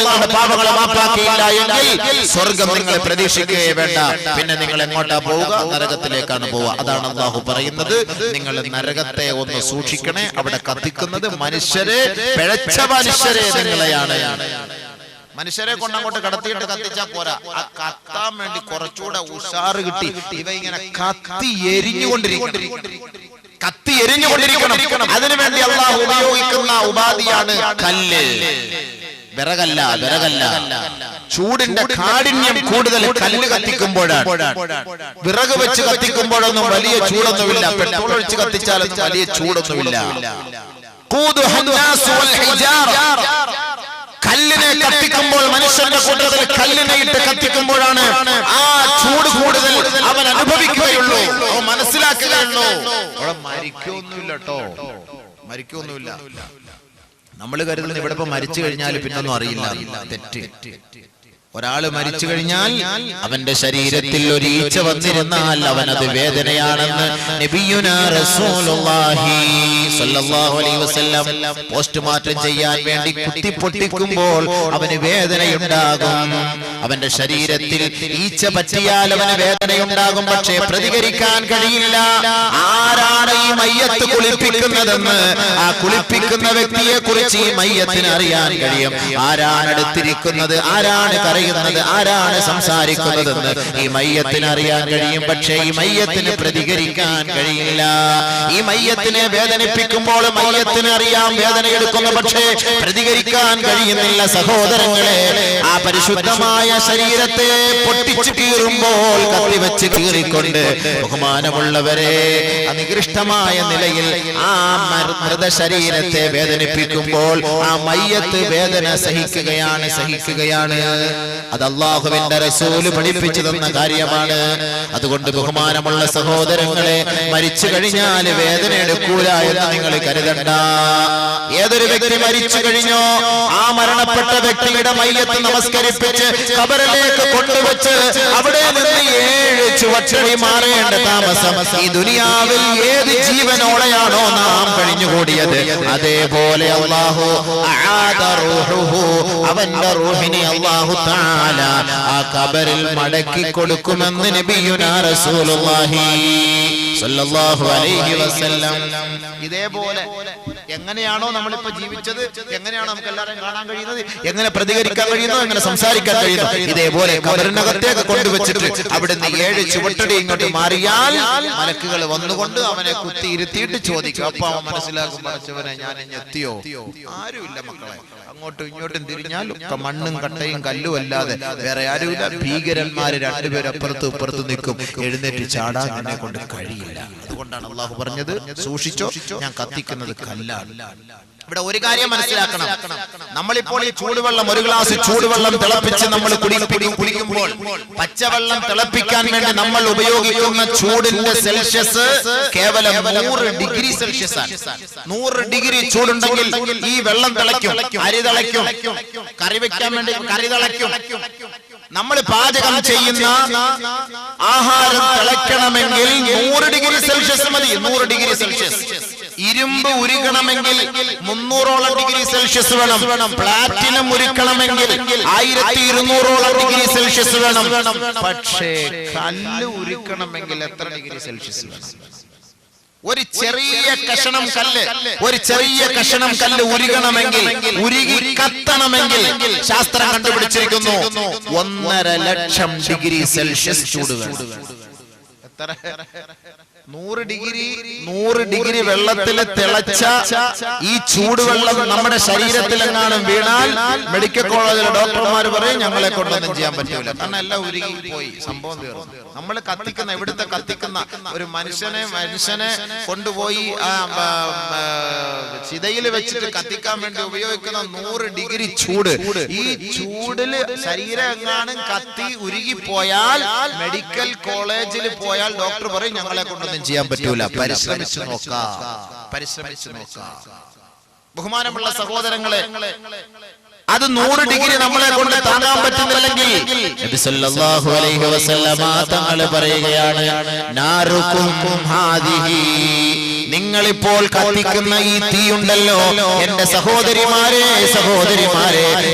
നിങ്ങളുടെ പാപങ്ങളെ മാപ്പാക്കിയില്ല എങ്കിൽ സ്വർഗ്ഗം നിങ്ങളെ പ്രതീക്ഷിക്കുകയേ വേണ്ട. പിന്നെ നിങ്ങൾ എങ്ങോട്ടാ പോവുക? നരകത്തിലേക്കാണ് പോവുക. അതാണ് അല്ലാഹു പറയുന്നത്. നിങ്ങൾ നരകത്തെ ഒന്ന് സൂക്ഷിക്കണേ. അവിടെ കത്തിക്കുന്നത് മനുഷ്യരെ, പിഴച്ച മനുഷ്യരെ നിങ്ങളെയാണ്. മനുഷ്യരെ കൊണ്ടങ്ങോട്ട് കടത്തിയിട്ട് കത്തിച്ചാൽ പോരാ, ആ കത്താൻ വേണ്ടി കുറച്ചുകൂടെ ഉഷാറ് കിട്ടി ഇവ ഇങ്ങനെ കത്തി എരിഞ്ഞുകൊണ്ടിരിക്കണം. അതിനുവേണ്ടി അള്ളാഹു ഉപയോഗിക്കുന്ന ഉപാധിയാണ് കല്ല്. വിറകല്ല. ചൂടിന്റെ കാഠിന്യം കൂടുതൽ കല്ല് കത്തിക്കുമ്പോഴാണ്. വിറക് വെച്ച് കത്തിക്കുമ്പോഴൊന്നും വലിയ ചൂടൊന്നുമില്ല. പെട്രോൾ ഒഴിച്ച് കത്തിച്ചാലും വലിയ ചൂടൊന്നുമില്ല. കല്ലിനെ കത്തിക്കുമ്പോൾ, മനുഷ്യന്റെ കൂട്ടത്തിൽ കല്ലിനെ ഇട്ട് കത്തിക്കുമ്പോഴാണ് ആ ചൂട് കൂടുതൽ അവൻ അനുഭവിക്കുകയുള്ളൂ, അവൻ മനസ്സിലാക്കുകയുള്ളൂ. അവിടെ മരിക്കൊന്നുമില്ല. നമ്മൾ കരുതുന്നത് ഇവിടെ ഇപ്പൊ മരിച്ചു കഴിഞ്ഞാൽ പിന്നൊന്നും അറിയില്ല. തെറ്റ്. ഒരാള് മരിച്ചു കഴിഞ്ഞാൽ അവന്റെ ശരീരത്തിൽ ഒരു ഈച്ച വന്നിരുന്നാൽ അവനത് വേദനയാണെന്ന് നബിയുനാ റസൂലുള്ളാഹി സ്വല്ലല്ലാഹു അലൈഹി വസല്ലം പോസ്റ്റ്മോർട്ടം ചെയ്യാൻ വേണ്ടി കുത്തി പൊട്ടിക്കുമ്പോൾ അവന് വേദനയുണ്ടാകും. അവന്റെ ശരീരത്തിൽ ഈച്ച പറ്റിയാൽ അവന് വേദനയുണ്ടാകും. പക്ഷേ പ്രതികരിക്കാൻ കഴിയില്ല. ആരാണ് ഈ മയ്യത്ത് കുളിപ്പിക്കുന്നതെന്ന്, ആ കുളിപ്പിക്കുന്ന വ്യക്തിയെ കുറിച്ച് ഈ മയ്യത്തിന് അറിയാൻ കഴിയും. ആരാണ് അടുത്തിരിക്കുന്നത്, ആരാണ് കരയുന്നത്, ആരാണ് സംസാരിക്കുന്നതെന്ന് ഈ മയ്യത്തിന് അറിയാൻ കഴിയും. പക്ഷേ ഈ മയ്യത്തിന് പ്രതികരിക്കാൻ കഴിയില്ല. ഈ മയ്യത്തിനെ വേദനിപ്പിക്കുമ്പോൾ മയ്യത്തിന് അറിയാം വേദനയെടുക്കുന്നു, പക്ഷേ പ്രതികരിക്കാൻ കഴിയുന്നില്ല. സഹോദരങ്ങളെ, ആ പരിശുദ്ധമായ ശരീരത്തെ പൊട്ടിച്ചു കീറുമ്പോൾ, കത്തിവെച്ച് കീറിക്കൊണ്ട്, ബഹുമാനമുള്ളവരെ, നികൃഷ്ടമായ നിലയിൽ ആ മൃതശരീരത്തെ വേദനിപ്പിക്കുമ്പോൾ ആ മയ്യത്ത് വേദന സഹിക്കുകയാണ്. അത് അല്ലാഹുവിന്റെ റസൂല് പഠിപ്പിച്ചു തന്ന കാര്യമാണ്. അതുകൊണ്ട് ബഹുമാനമുള്ള സഹോദരങ്ങളെ, മരിച്ചു കഴിഞ്ഞാൽ വേദന എടുക്കൂല എന്ന് നിങ്ങൾ കരുതണ്ട. ഏതൊരു വ്യക്തി മരിച്ചു കഴിഞ്ഞോ ആ മരണപ്പെട്ട വ്യക്തിയുടെ മയ്യത്ത് നമസ്കരിപ്പിച്ച് ഖബറിലേക്ക് കൊണ്ടുവച്ച് അവിടെ നിന്ന് 7 ചുവട്ടടി മാറേണ്ട താമസം ഈ ദുനിയാവിൽ ഏത് ജീവനോടെയാണോ നാം കഴിഞ്ഞുകൂടിയത്, അതേപോലെ അല്ലാഹു അവന്റെ റൂഹിനെ അല്ലാഹു തആല ആ ഖബറിൽ മടക്കി കൊടുക്കുമെന്ന് നബിയുനാ റസൂലുള്ളാഹി സ്വല്ലല്ലാഹു അലൈഹി വസല്ലം. ഇതേപോലെ എങ്ങനെയാണോ നമ്മളിപ്പോ ജീവിച്ചത്, എങ്ങനെയാണോ നമുക്ക് എല്ലാവരെയും കാണാൻ കഴിയുന്നത്, എങ്ങനെ പ്രതികരിക്കാൻ കഴിയുന്നു, എങ്ങനെ സംസാരിക്കാൻ കഴിയുന്നു, ഇതേപോലെ ഖബറിനകത്തേക്ക് കൊണ്ടുവച്ചിട്ട് അവിടുന്ന് 7 ചുവട്ടടി ഇങ്ങോട്ട് മാറിയാൽ മലക്കുകൾ വന്നുകൊണ്ട് അവനെ കുത്തിയിരുത്തിയിട്ട് ചോദിക്കും. അപ്പൊ അവൻ മനസ്സിലാക്കും, പഠിച്ചവനെ ഞാൻ എത്തിയോ? ആരുമില്ല മക്കളെ, അങ്ങോട്ടും ഇങ്ങോട്ടും തിരിഞ്ഞാൽ മണ്ണും കട്ടയും കല്ലും അല്ലാതെ വേറെ ആരുമില്ല. ഭീകരന്മാര് 2 പേര് അപ്പുറത്തും ഇപ്പുറത്തും നിൽക്കും. എഴുന്നേറ്റ് ചാടാൻ എന്നെ കൊണ്ട് കഴിയില്ല. അതുകൊണ്ടാണ് അള്ളാഹു പറഞ്ഞത്, സൂക്ഷിച്ചോ, ഞാൻ കത്തിക്കുന്നത് കല്ലാണ്. ഇവിടെ ഒരു കാര്യം മനസ്സിലാക്കണം. നമ്മളിപ്പോൾ ഈ ചൂടുവെള്ളം, ഒരു ഗ്ലാസ് ചൂടുവെള്ളം തിളപ്പിച്ച് നമ്മൾ കുടിക്കുമ്പോൾ പച്ചവെള്ളം തിളപ്പിക്കാൻ വേണ്ടി നമ്മൾ ഉപയോഗിക്കുന്ന ചൂടിന്റെ സെൽഷ്യസ് കേവലം 100 ഡിഗ്രി സെൽഷ്യസ് ആണ്. 100 ഡിഗ്രി ചൂടുണ്ടെങ്കിൽ ഈ വെള്ളം തിളയ്ക്കും, അരി തിളയ്ക്കും, കറി വെക്കാൻ വേണ്ടി കറി തിളയ്ക്കും. നമ്മൾ പാചകം ചെയ്യുന്ന ആഹാരം തിളയ്ക്കണമെങ്കിൽ 100 ഡിഗ്രി സെൽഷ്യസ് മതി. 100 ഡിഗ്രി സെൽഷ്യസ്. ഇരുമ്പ് ഉരുകണമെങ്കിൽ 300ഓളം ഡിഗ്രി സെൽഷ്യസ് വേണം. പ്ലാറ്റിനം ഉരുക്കണമെങ്കിൽ 1200ഓളം ഡിഗ്രി സെൽഷ്യസ് വേണം. പക്ഷേ കല്ല് ഉരുക്കണമെങ്കിൽ എത്ര ഡിഗ്രി സെൽഷ്യസ് വേണം? ഒരു ചെറിയ കഷണം കല്ല് ഉരുകണമെങ്കിൽ, ഉരുകി കത്തണമെങ്കിൽ ശാസ്ത്രം കണ്ടുപിടിച്ചിരിക്കുന്നു 1.5 ലക്ഷം ഡിഗ്രി സെൽഷ്യസ് ചൂട് വേണം. എത്ര? 100 ഡിഗ്രി വെള്ളത്തിൽ തിളച്ച ഈ ചൂടുവെള്ളം നമ്മുടെ ശരീരത്തിലെങ്ങാനും വീണാൽ മെഡിക്കൽ കോളേജിലെ ഡോക്ടർമാർ പറയും ഞങ്ങളെ കൊണ്ടൊന്നും ചെയ്യാൻ പറ്റില്ല, കാരണം എല്ലാം ഉരുകി പോയി, സംഭവം തീർന്നു. നമ്മൾ കത്തിക്കുന്ന, ഇവിടുത്തെ കത്തിക്കുന്ന ഒരു മനുഷ്യനെ കൊണ്ടുപോയി ചിതയിൽ വെച്ചിട്ട് കത്തിക്കാൻ വേണ്ടി ഉപയോഗിക്കുന്ന 100 ഡിഗ്രി ചൂട്. ഈ ചൂടില് ശരീരം എങ്ങാനും കത്തി ഉരുകിപ്പോയാൽ മെഡിക്കൽ കോളേജിൽ പോയാൽ ഡോക്ടർ പറയും ഞങ്ങളെ കൊണ്ടൊന്നും ചെയ്യാൻ പറ്റൂല. പരിശ്രമിച്ചു നോക്കാം. ബഹുമാനമുള്ള സഹോദരങ്ങളെ, അത് 100 ഡിഗ്രി നമ്മളെ കൊണ്ട് താങ്ങാൻ പറ്റുന്നില്ലെങ്കിൽ നബി സല്ലല്ലാഹു അലൈഹി വസല്ലമ തങ്ങൾ പറയുകയാണ്, നാറുക്കും ഹാദിഹി, നിങ്ങൾ നിങ്ങളിപ്പോൾ കത്തിക്കുന്ന ഈ തീയുണ്ടല്ലോ എന്റെ സഹോദരിമാരെ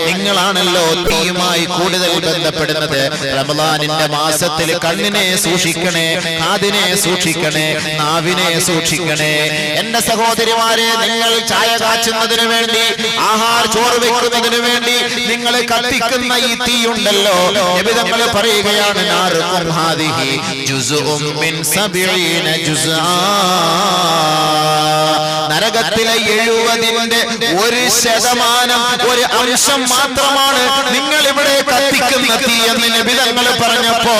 നിങ്ങളാണല്ലോ തീയുമായി കൂടുതൽ ബന്ധപ്പെടുന്നത്. റമളാനിന്റെ മാസത്തിൽ കണ്ണിനെ സൂക്ഷിക്കണേ, കാതിനെ സൂക്ഷിക്കണേ, നാവിനെ സൂക്ഷിക്കണേ. എന്റെ സഹോദരിമാരെ, നിങ്ങൾ ചായ കാച്ചുന്നതിന് വേണ്ടി, ചോറ് വെക്കുന്നതിന് വേണ്ടി നിങ്ങൾ കത്തിക്കുന്ന ഈ തീയുണ്ടല്ലോ, നബി തങ്ങൾ പറയുകയാണ് നാറുകും ഹാദിഹി ജുസ്ഉം മിൻ 70 ജുസ്ആ. നരകത്തിലെ 70ന്റെ 1% ഒരു അംശം മാത്രമാണ് നിങ്ങൾ ഇവിടെ കത്തിക്കുന്ന തീ എന്ന് നബി തങ്ങൾ പറഞ്ഞപ്പോ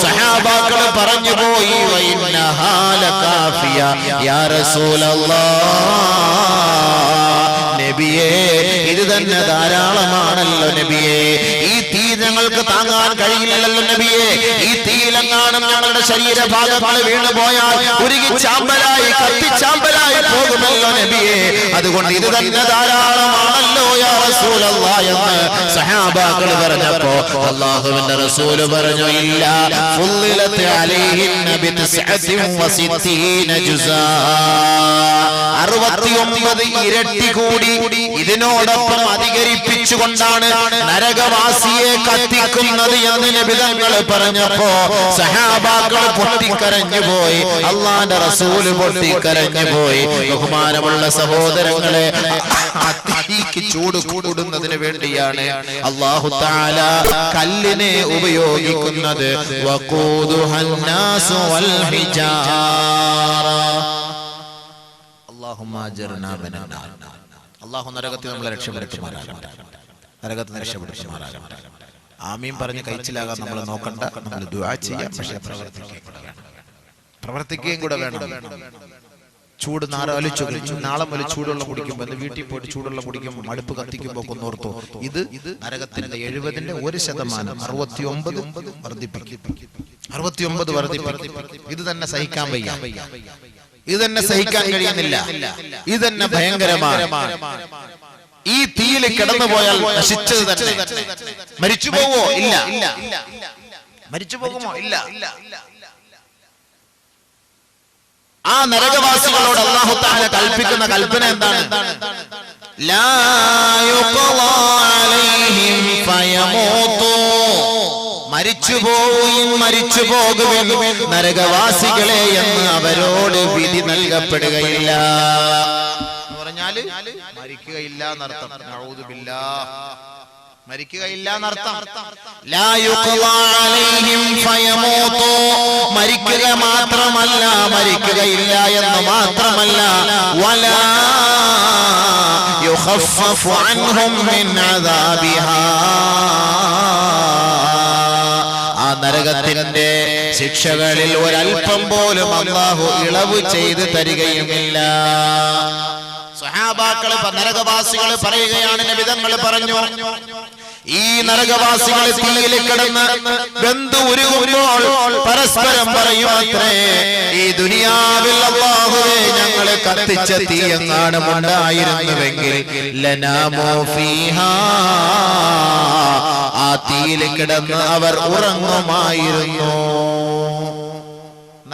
സഹാബാക്കൾ പറഞ്ഞു പോയി വഇന്നഹാ ലകാഫിയ യാ റസൂലല്ലാഹ്. നബിയേ, ഇത് തന്നെ ധാരാളമാണല്ലോ നബിയേ. ഈ തീ ഞങ്ങൾക്ക് താങ്ങാൻ കഴിയില്ലല്ലോ നബിയേ. ഈ തീയിലെങ്ങാനും ഞങ്ങളുടെ ശരീരഭാഗങ്ങൾ വീണുപോയാൽ ഉരുകി ചാമ്പലായി കത്തിച്ചാമ്പലായി പോകുമല്ലോ നബിയേ. അതുകൊണ്ട് ഇത് തന്നെ ധാരാളമാണല്ലോ യാ റസൂലല്ലാഹ് എന്ന് സഹാബാക്കൾ പറഞ്ഞപ്പോ അല്ലാഹുവിന്റെ റസൂൽ പറഞ്ഞു ഇല്ല ഫുള്ളിലത് അലൈഹിന്ന ബി 69 ജുസാ. 69 ഇരട്ടി കൂടി ഇതിനോടൊപ്പം അധികരിപ്പിച്ചുകൊണ്ടാണ് നരകവാസിയെ കത്തിക്കുന്നത് എന്ന് നബി തങ്ങൾ പറഞ്ഞപ്പോ സഹാബാക്കൾ പൊട്ടിക്കരഞ്ഞു പോയി, അല്ലാഹുവിന്റെ റസൂല് പൊട്ടിക്കരഞ്ഞു പോയി. ബഹുമാനമുള്ള സഹോദരങ്ങളെ, തീക്ക് ചൂട് കൂടുന്നതിന് വേണ്ടിയാണ് അല്ലാഹു തആല കല്ലിനെ ഉപയോഗിക്കുന്നത്. വഖൂദുഹൻ നാസു വൽ ഹിജാറ. അല്ലാഹുമ്മ അജ്ർനാ മിനന്നാർ. അല്ലാഹു നരകത്തിൽ നമ്മളെ രക്ഷപ്പെടുത്തുമാറാകട്ടെ, നരകത്തിൽ രക്ഷപ്പെടുത്തുമാറാകട്ടെ. ആമീൻ പറഞ്ഞ് കഴിച്ചിലാകാൻ നമ്മൾ നോക്കണ്ട, നമ്മൾ ദുആ ചെയ്യാം. പക്ഷേ പ്രവർത്തിക്കുകയും കൂടെ വേണം. ചൂട് നാലാലോചിച്ചു, നാളെ മുതൽ ചൂടുള്ള കുടിക്കുമ്പോൾ വീട്ടിൽ പോയിട്ട് ചൂടുള്ള കുടിക്കുമ്പോൾ അടുപ്പ് കത്തിക്കുമ്പോൾ ഒന്നോർത്തോ, ഇത് നരകത്തിന്റെ 70ന്റെ 1% 69 വർദ്ധിപ്പിക്കും. 69 വർദ്ധിപ്പിക്കും. ഇത് തന്നെ സഹിക്കാൻ വയ്യ, ഇത് തന്നെ സഹിക്കാൻ കഴിയുന്നില്ല, ഇത് തന്നെ ഭയങ്കരമാണ്. ഈ തീയിൽ കിടന്നുപോയാൽ നശിച്ചത് തന്നെ. മരിച്ചു പോവോ? ഇല്ല. മരിച്ചു പോകുമോ? ഇല്ല. ആ നരകവാസികളോട് അല്ലാഹു തആല കൽപ്പിക്കുന്ന കൽപ്പന എന്താണ്? ലാ യുഖളാ അലൈഹിം ഫയമൂതു. മരിച്ചു പോകുമെന്ന് നരകവാസികളെ എന്ന് അവരോട് വിധി നൽകപ്പെടുകയില്ല. പറഞ്ഞാല് മരിക്കുകയില്ല എന്നർത്ഥം. നഊദു ബില്ലാഹ്, മരിക്കുകയില്ല എന്നർത്ഥം. ലാ യുഖളാ അലൈഹിം ഫയമൂതു. മരിക്കുക മാത്രമല്ല, മരിക്കുകയില്ല എന്ന് മാത്രമല്ല, വലാ യുഖഫഫു അൻഹും മിൻ അദാബിഹാ. ആ നരകത്തിന്റെ ശിക്ഷകളിൽ ഒരൽപ്പം പോലും അല്ലാഹു ഇളവ് ചെയ്ത് തരികയുമില്ല. സഹാബാക്കൾ നരകവാസികൾ പറയുകയാണ്, നബി തങ്ങൾ പറഞ്ഞു ഈ നരകവാസികൾ തീയിൽ കിടന്ന് വെന്തു ഉരുകുമ്പോൾ പരസ്പരം പറയുമത്രേ, ഈ ദുനിയാവിൽ അല്ലാഹുവേ ഞങ്ങളെ കത്തിച്ച തീ എങ്ങാനും ഉണ്ടായിരുന്നുവെങ്കിൽ ലനാമോ ഫീഹാ, ആ തീയിൽ കിടന്ന് അവർ ഉറങ്ങുമായിരുന്നു.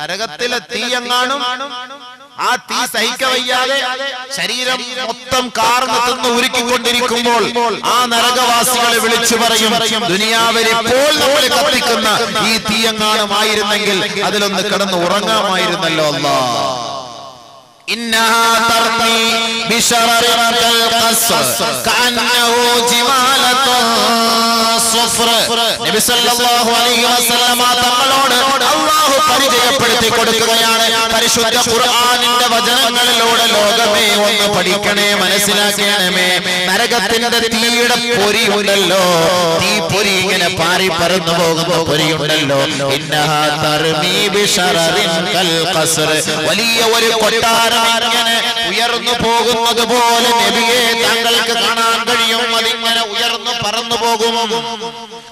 നരകത്തിലെ തീ എങ്ങാനും ആ തീ സഹിക്കവയ്യാതെ ശരീരം മൊത്തം കാർന്ന് തിന്ന് ഉരുക്കിക്കൊണ്ടിരിക്കുമ്പോൾ ആ നരകവാസികളെ വിളിച്ചു പറയും, ദുനിയാവിൽ ഇപ്പോൾ നമ്മൾ കത്തിക്കുന്ന ഈ തീയങ്ങാണമായിരുന്നെങ്കിൽ അതിലൊന്ന് കിടന്ന് ഉറങ്ങാമായിരുന്നല്ലോ അല്ലാഹ്. إنها ترمي بشرر كالقصر كأنه جمالة صفر. നബി സല്ലല്ലാഹു അലൈഹി വസല്ലമ തങ്ങളോട് അല്ലാഹു പരിചയപ്പെടുത്തി കൊടുക്കുകയാണ്. പരിശുദ്ധ ഖുർആനിന്റെ വചനങ്ങളിലൂടെ ലോകമേ ഒന്ന് പഠിക്കണേ, മനസ്സിലാക്കണമേ. നരകത്തിന്റെ തീയുടെ പൊരിയുണ്ടല്ലോ, തീ പൊരി ഇങ്ങനെ പാറി പറന്നു പോകുന്ന പൊരിയുണ്ടല്ലോ. ഇന്നഹാ തർമീ ബിശററിൻ കൽഖസ്ർ. വലിയ ഒരു കൊട്ടാരം ഇങ്ങനെ ഉയർന്നു പോകുന്നത് പോലെ നബിയെ താങ്കൾക്ക് കാണാൻ കഴിയും. അതിങ്ങനെ ഉയർന്നു പറന്നു പോകും.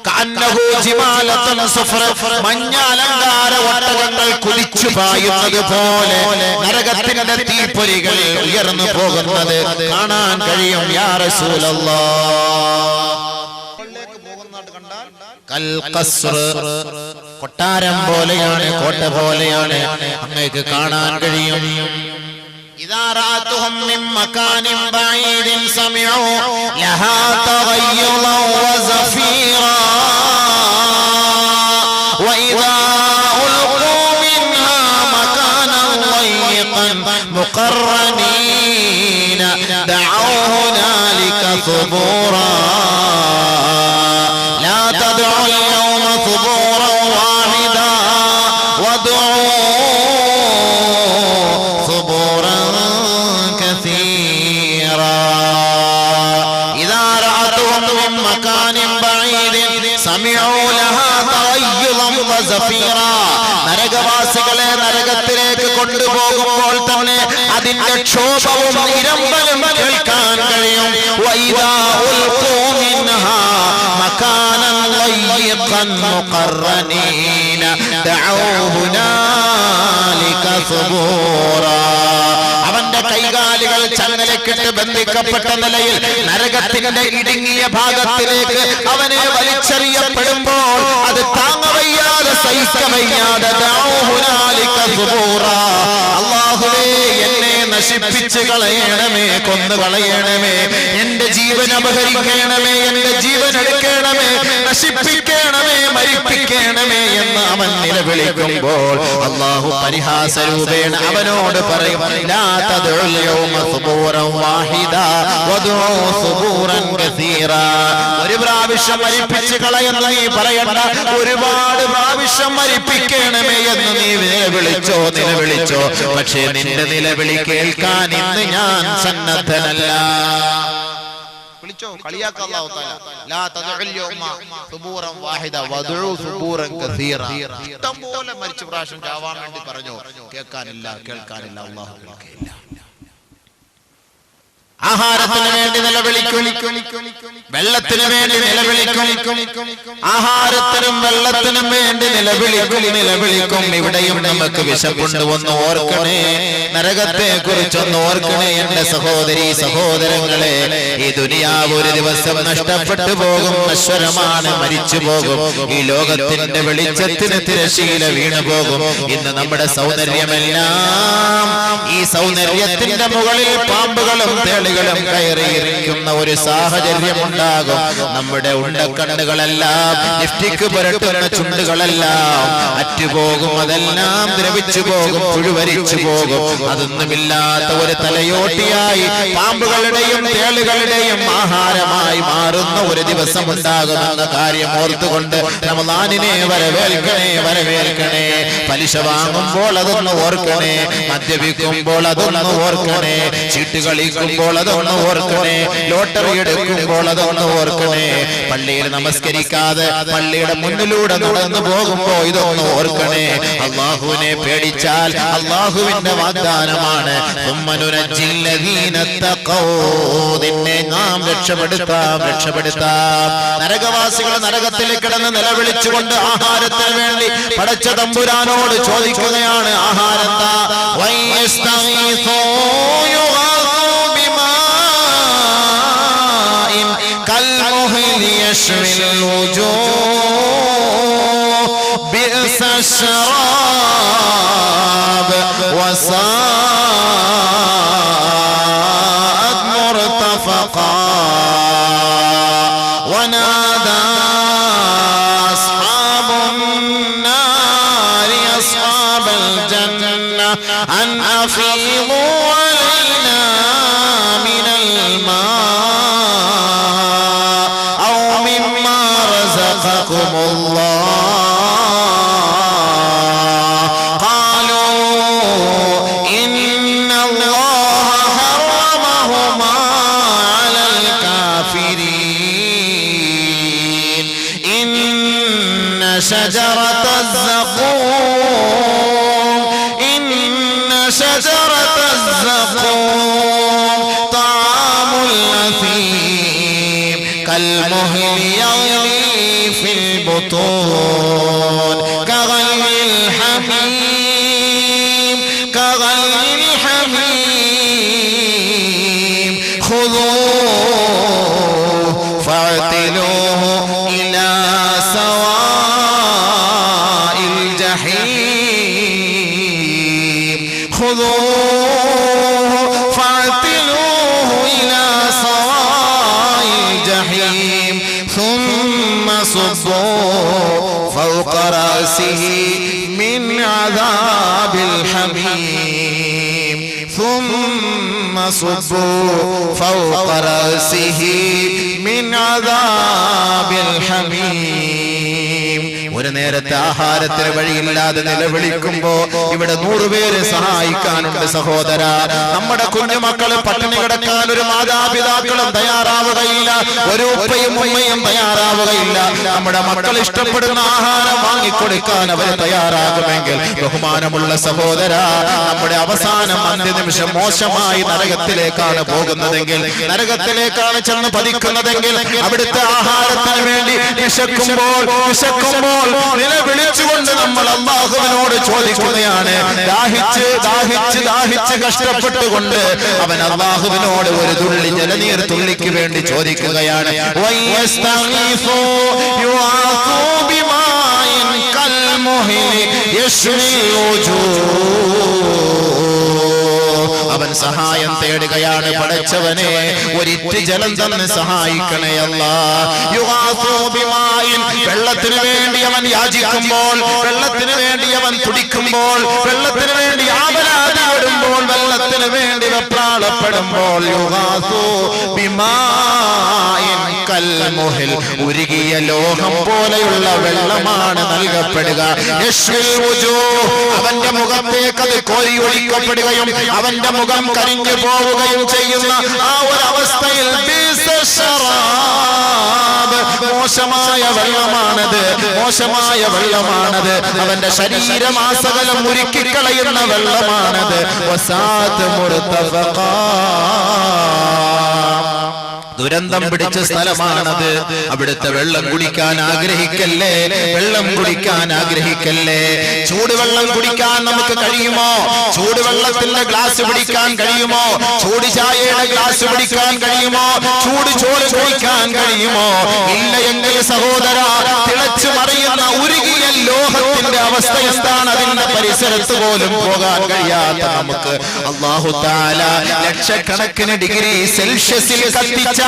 കഅന്നഹു ജിമാലത്തുൻ സുഫ്ര. മഞ്ഞ അലങ്കാര ഒട്ടകങ്ങൾ കുതിച്ചു പായുന്നത് പോലെ നരകത്തിന്റെ തീപ്പൊരികൾ ഉയർന്നു പോകുന്നത് കാണാൻ കഴിയും. യാ റസൂലല്ലാഹ്, കൊട്ടാരം പോലെയാണ്, കോട്ട പോലെയാണ് അങ്ങേക്ക് കാണാൻ കഴിയും. إذا رأتهم من مكان بعيد سمعوا لها تغيظا وزفيرا وإذا ألقوا منها مكانا ضيقا مقرنين دعوا هنالك ثبورا لا تدعوا اليوم ثبورا واحدا وادعوا ثبورا كثيرا إذا رأتهم من مكان بعيد سمعوا لها تغيظا وزفيرا നരകവാസികളെ നരകത്തിലേക്ക് കൊണ്ടുപോകുമ്പോൾ തന്നെ അതിന്റെ ക്ഷോഭവും ഇരമ്പലും കേൾക്കാൻ കഴിയും وإذا ألقوا منها مكانا ضيقا مقرنين دعوا هنالك ثبورا അവന്റെ കൈകാലുകൾ ചങ്ങലക്കിട്ട് ബന്ധിക്കപ്പെട്ട നിലയിൽ നരകത്തിന്റെ ഇടുങ്ങിയ ഭാഗത്തിലേക്ക് അവനെ വലിച്ചെറിയപ്പെടുമ്പോൾ അത് താങ്ങവയ്യാതെ സഹിക്കവയ്യാതെ അല്ലാഹുവേ എന്നെ നശിപ്പിച്ച് കളയണമേ, കൊന്നു കളയണമേ, എന്റെ ജീവൻ അപഹരിക്കണമേ, എന്റെ ജീവൻ എടുക്കണമേ, നശിപ്പിക്കണമേ, മരിപ്പിക്കണമേ എന്ന് അവൻ നിലവിളിക്കുമ്പോൾ അല്ലാഹു പരിഹാസരൂപേണ അവനോട് പറയും ലാ തദ്ഉൽ യൗമ സുബൂറൻ വാഹിദാ വദ്ഉ സുബൂറൻ കസീറാ. ഒരു പ്രാവശ്യം മരിപ്പിച്ച് കളയുന്ന നീ പറയണ്ട, ഒരുപാട് പ്രാവശ്യം മരിപ്പിക്കണമേ എന്ന് നീ നിലവിളിച്ചോ. പക്ഷേ നിന്റെ നിലവിളി കേൾക്കാൻ ഇന്ന് ഞാൻ സന്നദ്ധനല്ല. വിളിച്ചോ, കളിയാക്ക അല്ലാഹു തആല. ലാ തദ്ഉൽ യൗമ സുബൂറൻ വാഹിദ വദ്ഉ സുബൂറൻ കസീറ. ഇഷ്ടംപോലെ മരിച്ച പ്രാവശ്യം ചാവാൻ വേണ്ടി പറഞ്ഞു, കേൾക്കാനില്ല. അല്ലാഹു കേൾക്കില്ല. ആഹാരത്തിന് വേണ്ടി നിലവിളിക്കും, വെള്ളത്തിന് വേണ്ടി നിലവിളിക്കും, ആഹാരത്തിനും വെള്ളത്തിനും വേണ്ടി നിലവിളിക്കും. ഇവിടെയും നമുക്ക് വിശപ്പുണ്ട്, ഒന്ന് ഓർക്കണേ. നരകത്തെ കുറിച്ചൊന്ന് ഓർക്കണേ എന്റെ സഹോദരി സഹോദരങ്ങളെ. ഈ ദുനിയാവ് ഒരു ദിവസം നഷ്ടപ്പെട്ടു പോകും, നശ്വരമാണ്, മരിച്ചു പോകും. ഈ ലോകത്തിന്റെ വെളിച്ചത്തിന് തിരശീല വീണു പോകും. ഇന്ന് നമ്മുടെ സൗന്ദര്യമെല്ലാം ഈ സൗന്ദര്യത്തിന്റെ മുകളിൽ പാമ്പുകളും തേളുകളും കയറിയിരിക്കുന്ന ഒരു സാഹചര്യം ഉണ്ടാകും. നമ്മുടെ ഉണ്ടക്കണ്ണുകളെല്ലാം ലിപ്സ്റ്റിക് പുരട്ടുന്ന ചുണ്ടുകളെല്ലാം അറ്റുപോകും, അതെല്ലാം ദ്രവിച്ചു പോകും, പുഴുവരിച്ചു പോകും. അതൊന്നുമില്ലാത്ത ഒരു തലയോട്ടിയായി പാമ്പുകളുടെയും തേളുകളുടെയും ആഹാരമായി മാറുന്ന ഒരു ദിവസം ഉണ്ടാകുമെന്ന കാര്യം ഓർത്തുകൊണ്ട് റമളാനിനെ വരവേൽക്കണേ. പലിശ വാങ്ങുമ്പോൾ അതൊന്ന് ഓർക്കണേ, മദ്യപിക്കുമ്പോൾ അതൊന്ന് ഓർക്കണേ, ചീട്ട് കളിക്കുമ്പോൾ അതൊന്ന് ഓർക്കണേ, ലോട്ടറി എടുക്കുമ്പോൾ അതൊന്ന് ഓർക്കണേ, പള്ളിയിൽ നമസ്കരിക്കാതെ പള്ളിയുടെ മുന്നിലൂടെ നടന്നു പോകുമ്പോ ഇതൊന്ന് ഓർക്കണേ. അള്ളാഹുവിനെ പേടിച്ചാൽ അള്ളാഹുവിന്റെ വാഗ്ദാനമാണ് നിന്നെ നാം രക്ഷപ്പെടുത്താം. നരകവാസികൾ നരകത്തിലേക്ക് കിടന്ന് നിലവിളിച്ചുകൊണ്ട് ആഹാരത്തിന് വേണ്ടി പടച്ച തമ്പുരാനോട് ചോദിക്കുകയാണ്, ആഹാരന്താ? كالمهل يشوي الوجوه بئس الشراب وساءت مرتفقا ونادى أصحاب النار أصحاب الجنة أن أفيضوا علينا من الماء أو مما رزقكم الله قالوا إن الله حرمهما على الكافرين إن شجرة الزقوم طعام الأثيم كالمهل يغلي في البطون كغلي الحميم خذوه فاعتلوه إلى سواء الجحيم خذوه رأسه من عذاب الحميم ثم صبوا فوق رأسه من عذاب الحميم. ഒരു നേരത്തെ ആഹാരത്തിന് വഴിയില്ലാതെ നിലവിളിക്കുമ്പോ ഇവിടെ 100 പേര് സഹായിക്കാനുണ്ട് സഹോദര. നമ്മുടെ കുഞ്ഞുമക്കള് പട്ടിണി കിടക്കാൻ ഒരു മാതാപിതാക്കളും തയ്യാറാവുകയില്ല, ഒരു ഉപ്പയും ഉമ്മയും തയ്യാറാവുകയില്ല. നമ്മുടെ മക്കൾ ഇഷ്ടപ്പെടുന്ന ആഹാരം വാങ്ങിക്കൊടുക്കാൻ അവർ തയ്യാറാകുമെങ്കിൽ ബഹുമാനമുള്ള സഹോദര, നമ്മുടെ അവസാനം അന്ത്യനിമിഷം മോശമായി നരകത്തിലേക്കാണ് പോകുന്നതെങ്കിൽ, നരകത്തിലേക്കാണ് ചെന്ന് പതിക്കുന്നതെങ്കിൽ, അവിടുത്തെ ആഹാരത്തിന് വേണ്ടി വിശക്കുമ്പോൾ നിലവിളിച്ചുകൊണ്ട് നമ്മൾ അല്ലാഹുവിനോട് ചോദിക്കുകയാണ്. ദാഹിച്ച് ദാഹിച്ച് ദാഹിച്ച് കഷ്ടപ്പെട്ടുകൊണ്ട് അവൻ അല്ലാഹുവിനോട് ഒരു തുള്ളി ജലനീർ തുള്ളിക്ക് വേണ്ടി ചോദിക്കുകയാണ്. അവൻ സഹായം തേടുകയാണ്. പടച്ചവനെ, ഒരിറ്റ് ജലം തന്ന് സഹായിക്കണേ അല്ലാഹ്. വെള്ളത്തിന് വേണ്ടി അവൻ യാചിക്കുമ്പോൾ, വെള്ളത്തിന് വേണ്ടി അവൻ തുടിക്കുമ്പോൾ, വെള്ളത്തിന് വേണ്ടി ആവലാതിപ്പെടുമ്പോൾ, വെള്ളത്തിന് വേണ്ടി വെപ്രാളപ്പെടുമ്പോൾ, ഉരുകിയ ലോഹം പോലെയുള്ള വെള്ളമാണ് നൽകപ്പെടുക. അവന്റെ മുഖത്തേക്ക് അത് കോരിയൊഴിക്കപ്പെടുകയും അവന്റെ മുഖം കരിഞ്ഞു പോവുകയും ചെയ്യുന്ന ആ ഒരു അവസ്ഥയിൽ മോശമായ വെള്ളമാണത്, മോശമായ വെള്ളമാണത്. അവന്റെ ശരീരമാസകലം ഉരുക്കിക്കളയുന്ന വെള്ളമാണത്. ദുരന്തം പിടിച്ച സ്ഥലമാണത്. അവിടുത്തെ വെള്ളം കുടിക്കാൻ ആഗ്രഹിക്കല്ലേ, വെള്ളം കുടിക്കാൻ ആഗ്രഹിക്കല്ലേ. ചൂടുവെള്ളം കുടിക്കാൻ നമുക്ക് കഴിയുമോ? ചൂടുവെള്ളത്തിന്റെ ഗ്ലാസ് പിടിക്കാൻ കഴിയുമോ? ചൂട് ചായയുടെ ഗ്ലാസ് പിടിക്കാൻ കഴിയുമോ? ചൂട് ചോറ് കുടിക്കാൻ കഴിയുമോ? ഇല്ല എങ്കിൽ സഹോദര, തിളച്ചു മറിയുന്ന ഉരുകിയ ലോഹത്തിന്റെ അവസ്ഥ എന്താണ്? അതിന്റെ പരിസരത്ത് പോലും പോകാൻ കഴിയാത്ത നമുക്ക് അല്ലാഹു തആല ലക്ഷക്കണക്കിന് ഡിഗ്രി സെൽഷ്യസിൽ കത്തിച്ച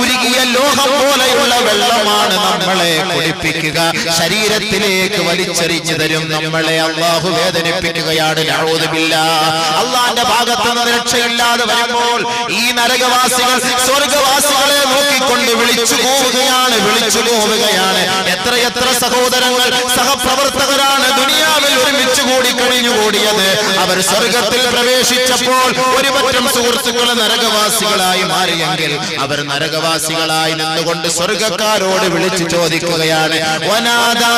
ഉരുകിയ ലോഹം പോലെയുള്ള വെള്ളമാണ് നമ്മളെ കുടിപ്പിക്കുക, ശരീരത്തിലേക്ക് വലിച്ചെറിഞ്ഞു തരും. നമ്മളെ അല്ലാഹു വേദനിപ്പിക്കുകയാണ്. നഊദു ബില്ലാഹ്. അല്ലാഹുവിന്റെ ഭാഗത്ത് നിന്ന് രക്ഷയില്ലാതെ വരുമ്പോൾ ഈ നരകവാസികൾ സ്വർഗ്ഗവാസികളെ നോക്കിക്കൊണ്ട് വിളിച്ചു പോവുകയാണ്. എത്രയെത്ര സഹോദരങ്ങൾ, സഹപ്രവർത്തകരാണ് ദുനിയാവിൽ ഒരുമിച്ച് കൂടി കഴിഞ്ഞുകൂടിയത്. അവർ സ്വർഗത്തിൽ പ്രവേശിച്ചപ്പോൾ ഒരുപറ്റം സുഹൃത്തുക്കൾ നരകവാസികളായി മാറിയെങ്കിൽ അവർ നരകവാസികളായി നിന്നുകൊണ്ട് സ്വർഗക്കാരോട് വിളിച്ചു ചോദിക്കുകയാണ്. വനാദാ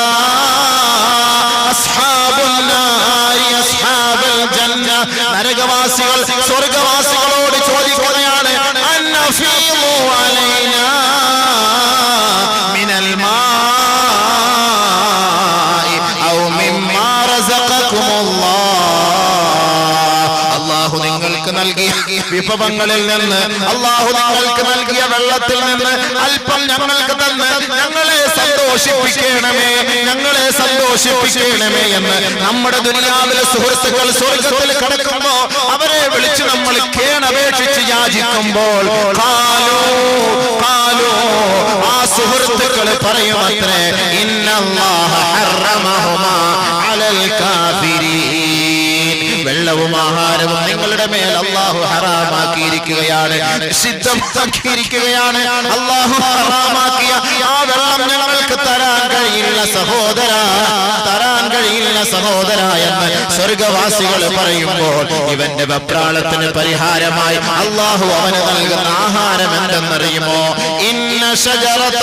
അസ്ഹാബുൻ നാരി അസ്ഹാബൽ ജന്ന. നരകവാസികൾ സ്വർഗവാസികളോട് ചോദിക്കുകയാണ്, അന്നഫീമു അലൈനാ മിനൽ മാഇ ഔ മിമ്മാ റസഖകുമുല്ലാഹ്. അല്ലാഹു നിങ്ങൾക്ക് നൽകിയ വിഭവങ്ങളിൽ നിന്ന്, അല്ലാഹു നിങ്ങൾക്ക് നൽകിയ വെള്ളത്തിൽ നിന്ന് അല്പം ഞങ്ങൾക്ക് തന്ന് ഞങ്ങളെ സന്തോഷിപ്പിക്കണമേ, ഞങ്ങളെ സന്തോഷിപ്പിക്കണമേ എന്ന് നമ്മുടെ ദുനിയാവിലെ സുഹൃത്തുക്കൾ സ്വർഗത്തിൽ കടക്കുമ്പോ അവരെ വിളിച്ച് നമ്മൾ കേണപേക്ഷിച്ച് യാചിക്കുമ്പോൾ ആ സുഹൃത്തുക്കൾ പറയുമത്രേ, ഇന്നല്ലാഹ ഹറമഹുമാ അലൽ കാഫിരീൻ. വെള്ളവും ആഹാരവും നിങ്ങളുടെ മേൽ അല്ലാഹു ഹറാമാക്കിയിരിക്കുകയാണ്, നിഷിദ്ധമാക്കിയിരിക്കുകയാണ്. അല്ലാഹു ഹറാമാക്കിയ ആ വെള്ളം ഞങ്ങൾക്ക് തരാൻ കഴിയില്ല സഹോദര, തരാൻ കഴിയില്ല സഹോദര എന്ന് സ്വർഗവാസികൾ പറയുമ്പോൾ ഇവന്റെ വെപ്രാളത്തിന് പരിഹാരമായി അല്ലാഹു അവന് നൽകുന്ന ആഹാരം എന്തെന്നറിയുമോ? ഇന്ന ശജറത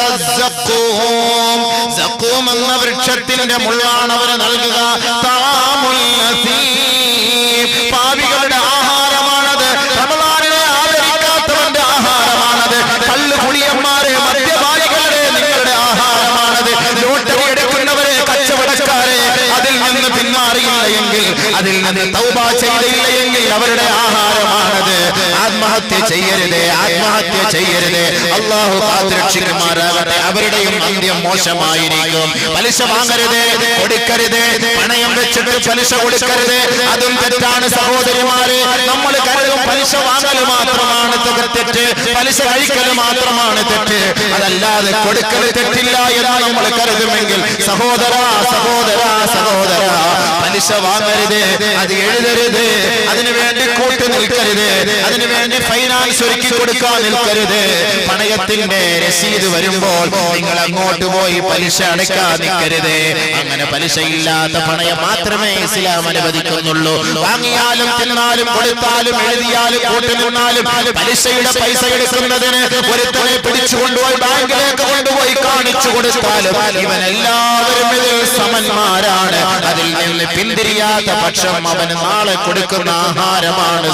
സഖൂം എന്ന വൃക്ഷത്തിന്റെ മുള്ളാണ് അവന് നൽകുക. തആമുൽ നസീം, പാപികളുടെ ആഹാരമാണത്. റമളാനിനെ ആദരിക്കാത്തവന്റെ ആഹാരമാണത്. കള്ളുകുടിയന്മാരെ, മദ്യപാനികളുടെ നിങ്ങളുടെ ആഹാരമാണത്. ലോട്ടറി എടുക്കുന്നവരെ, കച്ചവടക്കാരെ, അതിൽ നിന്ന് പിന്മാറിയില്ല എങ്കിൽ, അതിൽ നിന്ന് തൗബ ചെയ്തില്ല എങ്കിൽ അവരുടെ ആഹാരമാണത്. ആത്മഹത്യ ചെയ്യരുതേ, ആത്മഹത്യ ചെയ്യരുതേ. അല്ലാഹു കാത്തുരക്ഷിക്കുമാറാകട്ടെ. അവരുടെയും അന്ത്യം മോശമായിരിക്കും. പലിശ വാങ്ങരുതേ, കൊടുക്കരുതേ. പണയം വെച്ചിട്ട് പലിശ കൊടുക്കരുതേ, അതും തെറ്റാണ് സഹോദരിമാരെ. നമ്മൾ കരുതും പലിശ വാങ്ങൽ മാത്രമാണ് തുക തെറ്റ്. പലിശ കഴിക്കൽ മാത്രമാണ് തെറ്റ്, അതല്ലാതെ കൊടുക്കൽ തെറ്റില്ല എന്ന് നമ്മൾ കരുതുമെങ്കിൽ സഹോദരാ സഹോദരാ സഹോദരാ, പലിശ വാങ്ങരുത്, അത് എഴുതരുത്, അതിനുവേണ്ടി കൂട്ടു നിൽക്കരുത്, അതിനുവേണ്ടി ഫൈനാൻസ് ഒരുക്കി കൊടുക്കാൻ നിൽക്കരുത്. പണയത്തിന്റെ രസീത് വരുമ്പോൾ നിങ്ങൾ അങ്ങോട്ട് പോയി പലിശ അടയ്ക്കാൻ നിൽക്കരുത്. അങ്ങനെ പലിശയില്ലാത്ത പണയം മാത്രമേ ഇസ്ലാം അനുവദിക്കുന്നുള്ളൂ. വാങ്ങിയാലും തിന്നാലും കൊടുത്താലും എഴുതിയാലും കൂട്ടു നിന്നാലും പലിശയുടെ പൈസ എടുക്കുന്നതിന് ഒരുത്തനെ പിടിച്ചുകൊണ്ടുപോയി ബാങ്കിലേക്ക് കൊണ്ടുപോയി കാണിച്ചു കൊടുത്താലും ഇവനെല്ലാവരും ഇതിൽ സമന്മാരാണ്. അതിൽ നിന്ന് പിന്തിരിയാത്ത പക്ഷം അവന് നാളെ കൊടുക്കുന്ന ആഹാരമാണ്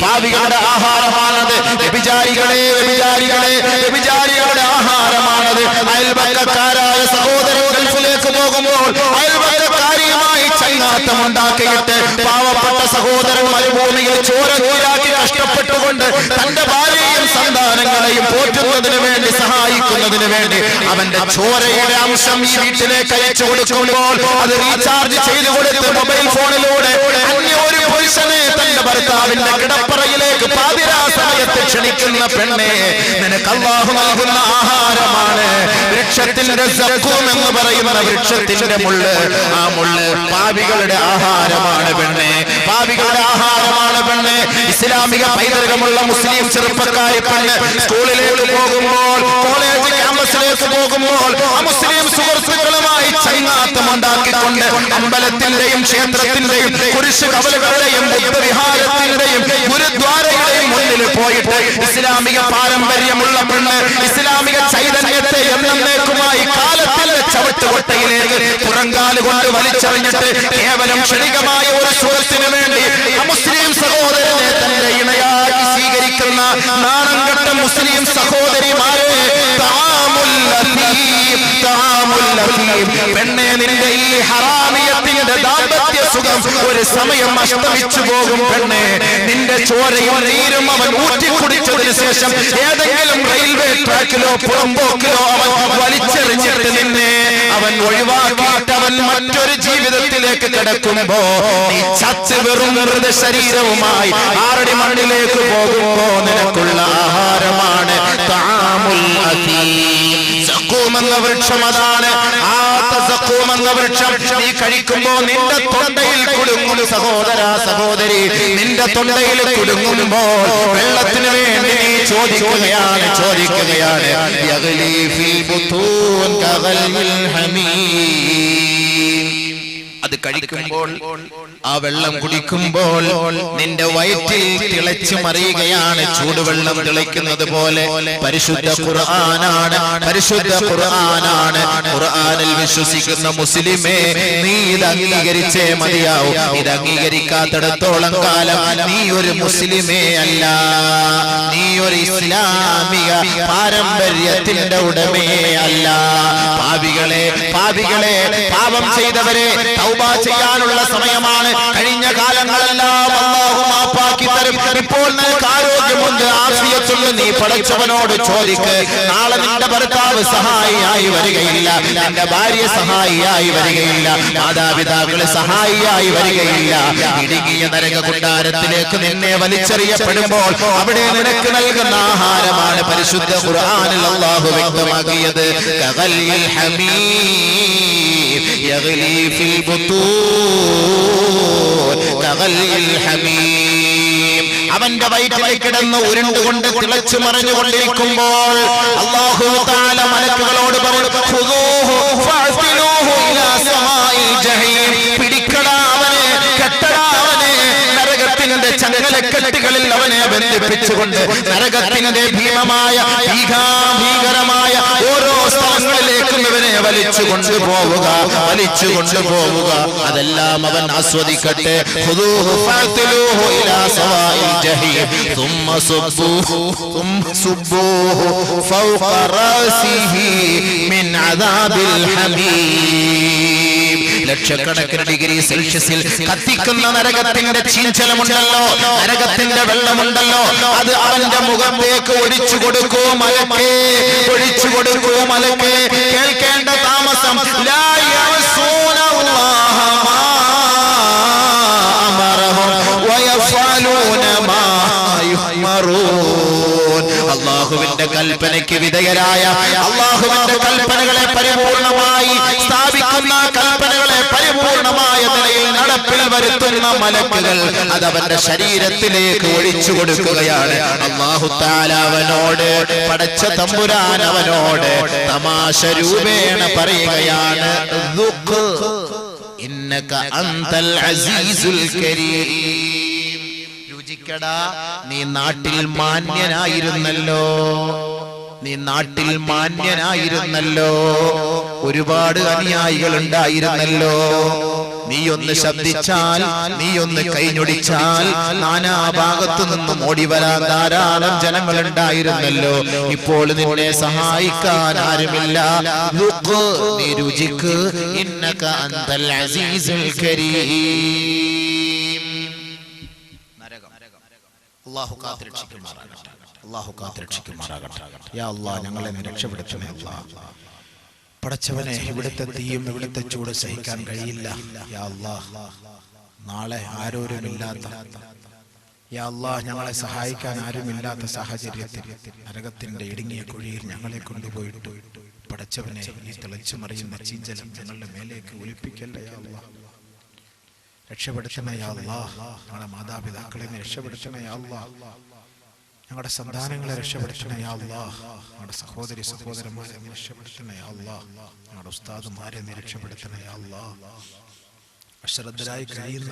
പാപികളുടെ ആഹാരമാണത്. വ്യഭിചാരികളെ വ്യഭിചാരികളെ വ്യഭിചാരികളുടെ ആഹാരമാണത്. അയൽപക്കക്കാരായ സഹോദരൻ ഗൾഫിലേക്ക് പോകുമ്പോൾ അയൽപക്കക്കാരിയുമായി ചങ്ങാത്തം ഉണ്ടാക്കിയിട്ട് പാവപ്പെട്ട സഹോദരൻ മരുഭൂമിയിൽ ചോര നീരാക്കി കഷ്ടപ്പെട്ടുകൊണ്ട് തന്റെ ഭാര്യയും സന്താനങ്ങളെയും പോറ്റുന്നതിന് വേണ്ടി സഹായിക്കുന്നതിന് വേണ്ടി അവന്റെ ചോരയുടെ അംശം ഈ വീട്ടിലേക്ക് അയച്ചു കൊടുക്കുമ്പോൾ അത് റീചാർജ് ചെയ്തു കൊടുത്ത് മൊബൈൽ ഫോണിലൂടെ അന്യ ഒരു പുരുഷനെ തന്റെ ഭർത്താവിന്റെ കിടപ്പറയിലേക്ക് പാതിരാ സമയത്ത് ക്ഷണിക്കുന്ന പെണ്ണെ, നിനക്ക് അല്ലാഹു നൽകുന്ന ആഹാരമാണ് വൃക്ഷത്തിന്റെ സഖൂം എന്ന് പറയുന്ന വൃക്ഷത്തിന്റെ മുള്ള്. ആ മുള്ള് പാപികളുടെ ആഹാരമാണ് പെണ്ണെ, പാപികളുടെ ആഹാരമാണ് പെണ്ണെ. ഇസ്ലാമിക പൈതൃകമുള്ള മുസ്ലിം ചെറുപ്പക്കാരി പെണ്ണ് സ്കൂളിലേക്ക് പോകുമ്പോൾ, കോളേജ് ക്യാമ്പസിലേക്ക് പോകുമ്പോൾ മുസ്ലിം സുഹൃത്തുക്കളുമായി ചൈനാത്തം ഉണ്ടാക്കിക്കൊണ്ട് അമ്പലത്തിന്റെയും ക്ഷേത്രത്തിന്റെയും കുരിശ് കവലുകളുടെയും ബുദ്ധവിഹാരത്തിന്റെയും ഗുരുദ്വാരയുടെയും മുന്നിൽ പോയിട്ട് ഇസ്ലാമിക പാരമ്പര്യമുള്ള പെണ്ണ് ഇസ്ലാമിക ചൈതന്യത്തെ എന്നേക്കുമായി കാലത്തിന്റെ ചവിട്ടുകൊട്ടയിലേക്ക് പുറങ്കാല് കൊണ്ട് വലിച്ചെറിഞ്ഞിട്ട് കേവലം ക്ഷണികമായ ഒരു സുഹൃത്തിന് വേണ്ടി മുസ്ലിം സഹോദരനെ തന്റെ ഇണയാക്കി സ്വീകരിക്കുന്ന നാണംകെട്ട മുസ്ലിം സഹോദരിമാരെ, പെണ്ണെ, നിന്റെ ഈ ഹറാമിയത്തിന്റെ ദാമ്പത്യ സുഖം ഒരു സമയം അസ്തമിച്ചു പോകും പെണ്ണെ. നിന്റെ ചോരയും നീരും അവൻ ഊറ്റിക്കുടിച്ചതിന് ശേഷം ഏതെങ്കിലും റെയിൽവേ ട്രാക്കിലോ പുറമ്പോക്കിലോ അവൻ വലിച്ചെറിഞ്ഞിട്ട് നിന്നെ അവൻ ഒഴിവാക്കിയിട്ട് അവൻ മറ്റൊരു ജീവിതത്തിലേക്ക് കിടക്കുമ്പോ നീ ചത്ത് വെറും വെറുതെ ശരീരവുമായി ആറടി മണ്ണിലേക്ക് പോകുമ്പോ നിനക്കുള്ള ആഹാരമാണ് തആമുൽ അസീം. സഖൂം എന്ന വൃക്ഷം അതാണ്. ആ സഖൂം എന്ന വൃക്ഷം നീ കഴിക്കുമ്പോ നിന്റെ തൊണ്ടയിൽ കുടുങ്ങും സഹോദരാ സഹോദരി. നിന്റെ തൊണ്ടയിൽ കുടുങ്ങുമ്പോൾ വെള്ളത്തിന് വേണ്ടി നീ ചോദിക്കുകയാണ്. യഗ്ലി ഫിൽ ബുതൂൻ കഗൽമിൽ ഹമീം. അത് കഴിക്കുമ്പോൾ, ആ വെള്ളം കുടിക്കുമ്പോൾ നിന്റെ വയറ്റിൽ തിളച്ചു മറിയുകയാണ് ചൂടുവെള്ളം തിളയ്ക്കുന്നത് പോലെ. പരിശുദ്ധ ഖുർആനാണ്, പരിശുദ്ധ ഖുർആനാണ്. ഖുർആനിൽ വിശ്വസിക്കുന്ന മുസ്ലിമേ, നീ ഇത് അംഗീകരിച്ചേ മതിയാവും. ഇത് അംഗീകരിക്കാത്തിടത്തോളം കാലം നീ ഒരു മുസ്ലിമേ അല്ല, നീ ഒരു ഇസ്ലാമിക പാരമ്പര്യത്തിന്റെ ഉടമയെ അല്ല. പാപികളെ പാപികളെ പാപം ചെയ്തവരെ തൗബ ചെയ്യാനുള്ള സമയമാണ്. കഴിഞ്ഞ കാലങ്ങളെല്ലാം അല്ലാഹു മാപ്പാക്കി തരും. ഇപ്പോൾ നിനക്ക് ആരോഗ്യമുണ്ട്, ആഫിയത്തുണ്ട്, നീ പടച്ചവനോട് ചോദിക്ക്. നാളെ നിന്റെ ഭർത്താവ് സഹായിയായി വരികയില്ല, നിന്റെ ഭാര്യ സഹായിയായി വരികയില്ല, മാതാപിതാക്കള് സഹായിയായി വരികയില്ല. ഇടുങ്ങിയ നരക കുണ്ടാരത്തിലേക്ക് നിന്നെ വലിച്ചെറിയപ്പെടുമ്പോൾ അവിടെ നിനക്ക് നൽകുന്ന ആഹാരമാണ് പരിശുദ്ധ ഖുർആനിൽ അല്ലാഹു വ്യക്തമാക്കിയത്. കഗൽയിൽ ഹമീം യഗ്ലി ഫിൽ ബുതൂൻ കഗൽയിൽ ഹമീം. അവന്റെ വയറ്റിൽ കിടന്ന് ഉരുണ്ടുകൊണ്ട് തിളച്ചു മറിഞ്ഞുകൊണ്ടിരിക്കുമ്പോൾ അല്ലാഹു തആല മലക്കുകളോട് പറഞ്ഞു, ഖുദൂഹു ഫഅ്തിലൂഹു ഇലാ സമാഇൽ ജഹീം. പിടിക്കടാ അവനെ, കെട്ടടാ അവനെ, നരകത്തിന്റെ ചങ്ങലക്കെട്ടുകളിൽ അവനെ ബന്ധിപ്പിച്ചുകൊണ്ട് നരകത്തിന്റെ ഭീമമായ ഭീകരമായ ഓരോ സ്ഥലങ്ങളിലേക്കും ഇവനെ വലിച്ചു കൊണ്ടുപോവുക. അതെല്ലാം അവൻ ആസ്വദിക്കട്ടെ. ഖുദൂഹു ഫഅ്തിലൂഹു ഇലാ സവാഇൽ ജഹീം ثم صبوه فوق رأسه من عذاب الحميم. ലക്ഷക്കണക്കിന് ഡിഗ്രി സെൽഷ്യസിൽ കത്തിക്കുന്ന നരകത്തിന്റെ ചീഞ്ചലമുണ്ടല്ലോ, നരകത്തിന്റെ വെള്ളമുണ്ടല്ലോ, അത് അവന്റെ മുഖത്തേക്ക് ഒഴിച്ചു കൊടുക്കൂ മലക്കേ, ഒഴിച്ചു കൊടുക്കൂ മലക്കേ. കേൾക്കേണ്ട താമസം, ലാ യഅസൂനല്ലാഹ മാ അമറഹും വയഫഅലൂന മാ തുഅ്മറൂൻ. അല്ലാഹുവിന്റെ കൽപ്പനയ്ക്ക് വിധേയരായ, അല്ലാഹുവിന്റെ കൽപ്പനകളെ പരിപൂർണമായി സ്ഥാപിക്കുന്ന, കൽപ്പനകളെ പരിപൂർണമായ നിലയിൽ നടപ്പിൽ വരുത്തുന്ന മലക്കുകൾ അതവന്റെ ശരീരത്തിലേക്ക് ഒഴിച്ചു കൊടുക്കുകയാണ്. അല്ലാഹു തആല അവനോട്, പടച്ച തമ്പുരാൻ അവനോട് തമാശ രൂപേണ പറയുകയാണ്, ഇന്നക അൻതൽ അസീസുൽ കരീം. രുചിക്കടാ, നീ നാട്ടിൽ മാന്യനായിരുന്നല്ലോ, നീ നാട്ടിൽ മാന്യനായിരുന്നല്ലോ, ഒരുപാട് അനുയായികൾ ഉണ്ടായിരുന്നല്ലോ. നീ ഒന്ന് ശബ്ദിച്ചാൽ, നീ ഒന്ന് കൈഞ്ഞൊടിച്ചാൽ നാനാഭാഗത്തു നിന്നും ഓടി വരാൻ ധാരാളം ജനങ്ങൾ ഉണ്ടായിരുന്നല്ലോ. ഇപ്പോൾ നിന്നെ സഹായിക്കാൻ ആരുമില്ല. നീ രുചിക്ക്, ഇന്നക അൻതൽ അസീസുൽ കരീം. നരകം അല്ലാഹു കാത്തുരക്ഷിക്കുമാറാകട്ടെ, അല്ലാഹു കാത്തുരക്ഷിക്കുമാറാകട്ടെ. യാ അല്ലാഹ്, ഞങ്ങളെ രക്ഷപ്പെടുത്തണേ അല്ലാഹ്. പടച്ചവനെ, ഇവിടുത്തെ തീയും ഇവിടുത്തെ ചൂട് സഹിക്കാൻ കഴിയില്ല. യാ അല്ലാഹ്, നാളെ ആരോരുമില്ലാത്ത, യാ അല്ലാഹ്, ഞങ്ങളെ സഹായിക്കാൻ ആരുമില്ലാത്ത സാഹചര്യത്തിൽ നരകത്തിന്റെ ഇടുങ്ങിയ കുഴിയിൽ ഞങ്ങളെ കൊണ്ടുപോയിട്ട് പടച്ചവനെ, ഈ തിളച്ചു മറിയുന്ന ചീഞ്ചലം ഞങ്ങളുടെ മേലേക്ക് ഒലിപ്പിക്കല്ലേ യാ അല്ലാഹ്. രക്ഷപ്പെടുത്തണേ യാ അല്ലാഹ്. ഞങ്ങളുടെ മാതാപിതാക്കളെ രക്ഷപ്പെടുത്തണേ യാ അല്ലാഹ്. ഞങ്ങളുടെ സന്താനങ്ങളെ രക്ഷപ്പെടുത്തണേ യാ അല്ലാഹ്. ഞങ്ങളുടെ സഹോദരി സഹോദരന്മാരെ രക്ഷപ്പെടുത്തണേ യാ അല്ലാഹ്. ഞങ്ങളുടെ ഉസ്താദുമാരെ രക്ഷപ്പെടുത്തണേ യാ അല്ലാഹ്. അശ്രദ്ധരായി കഴിയുന്ന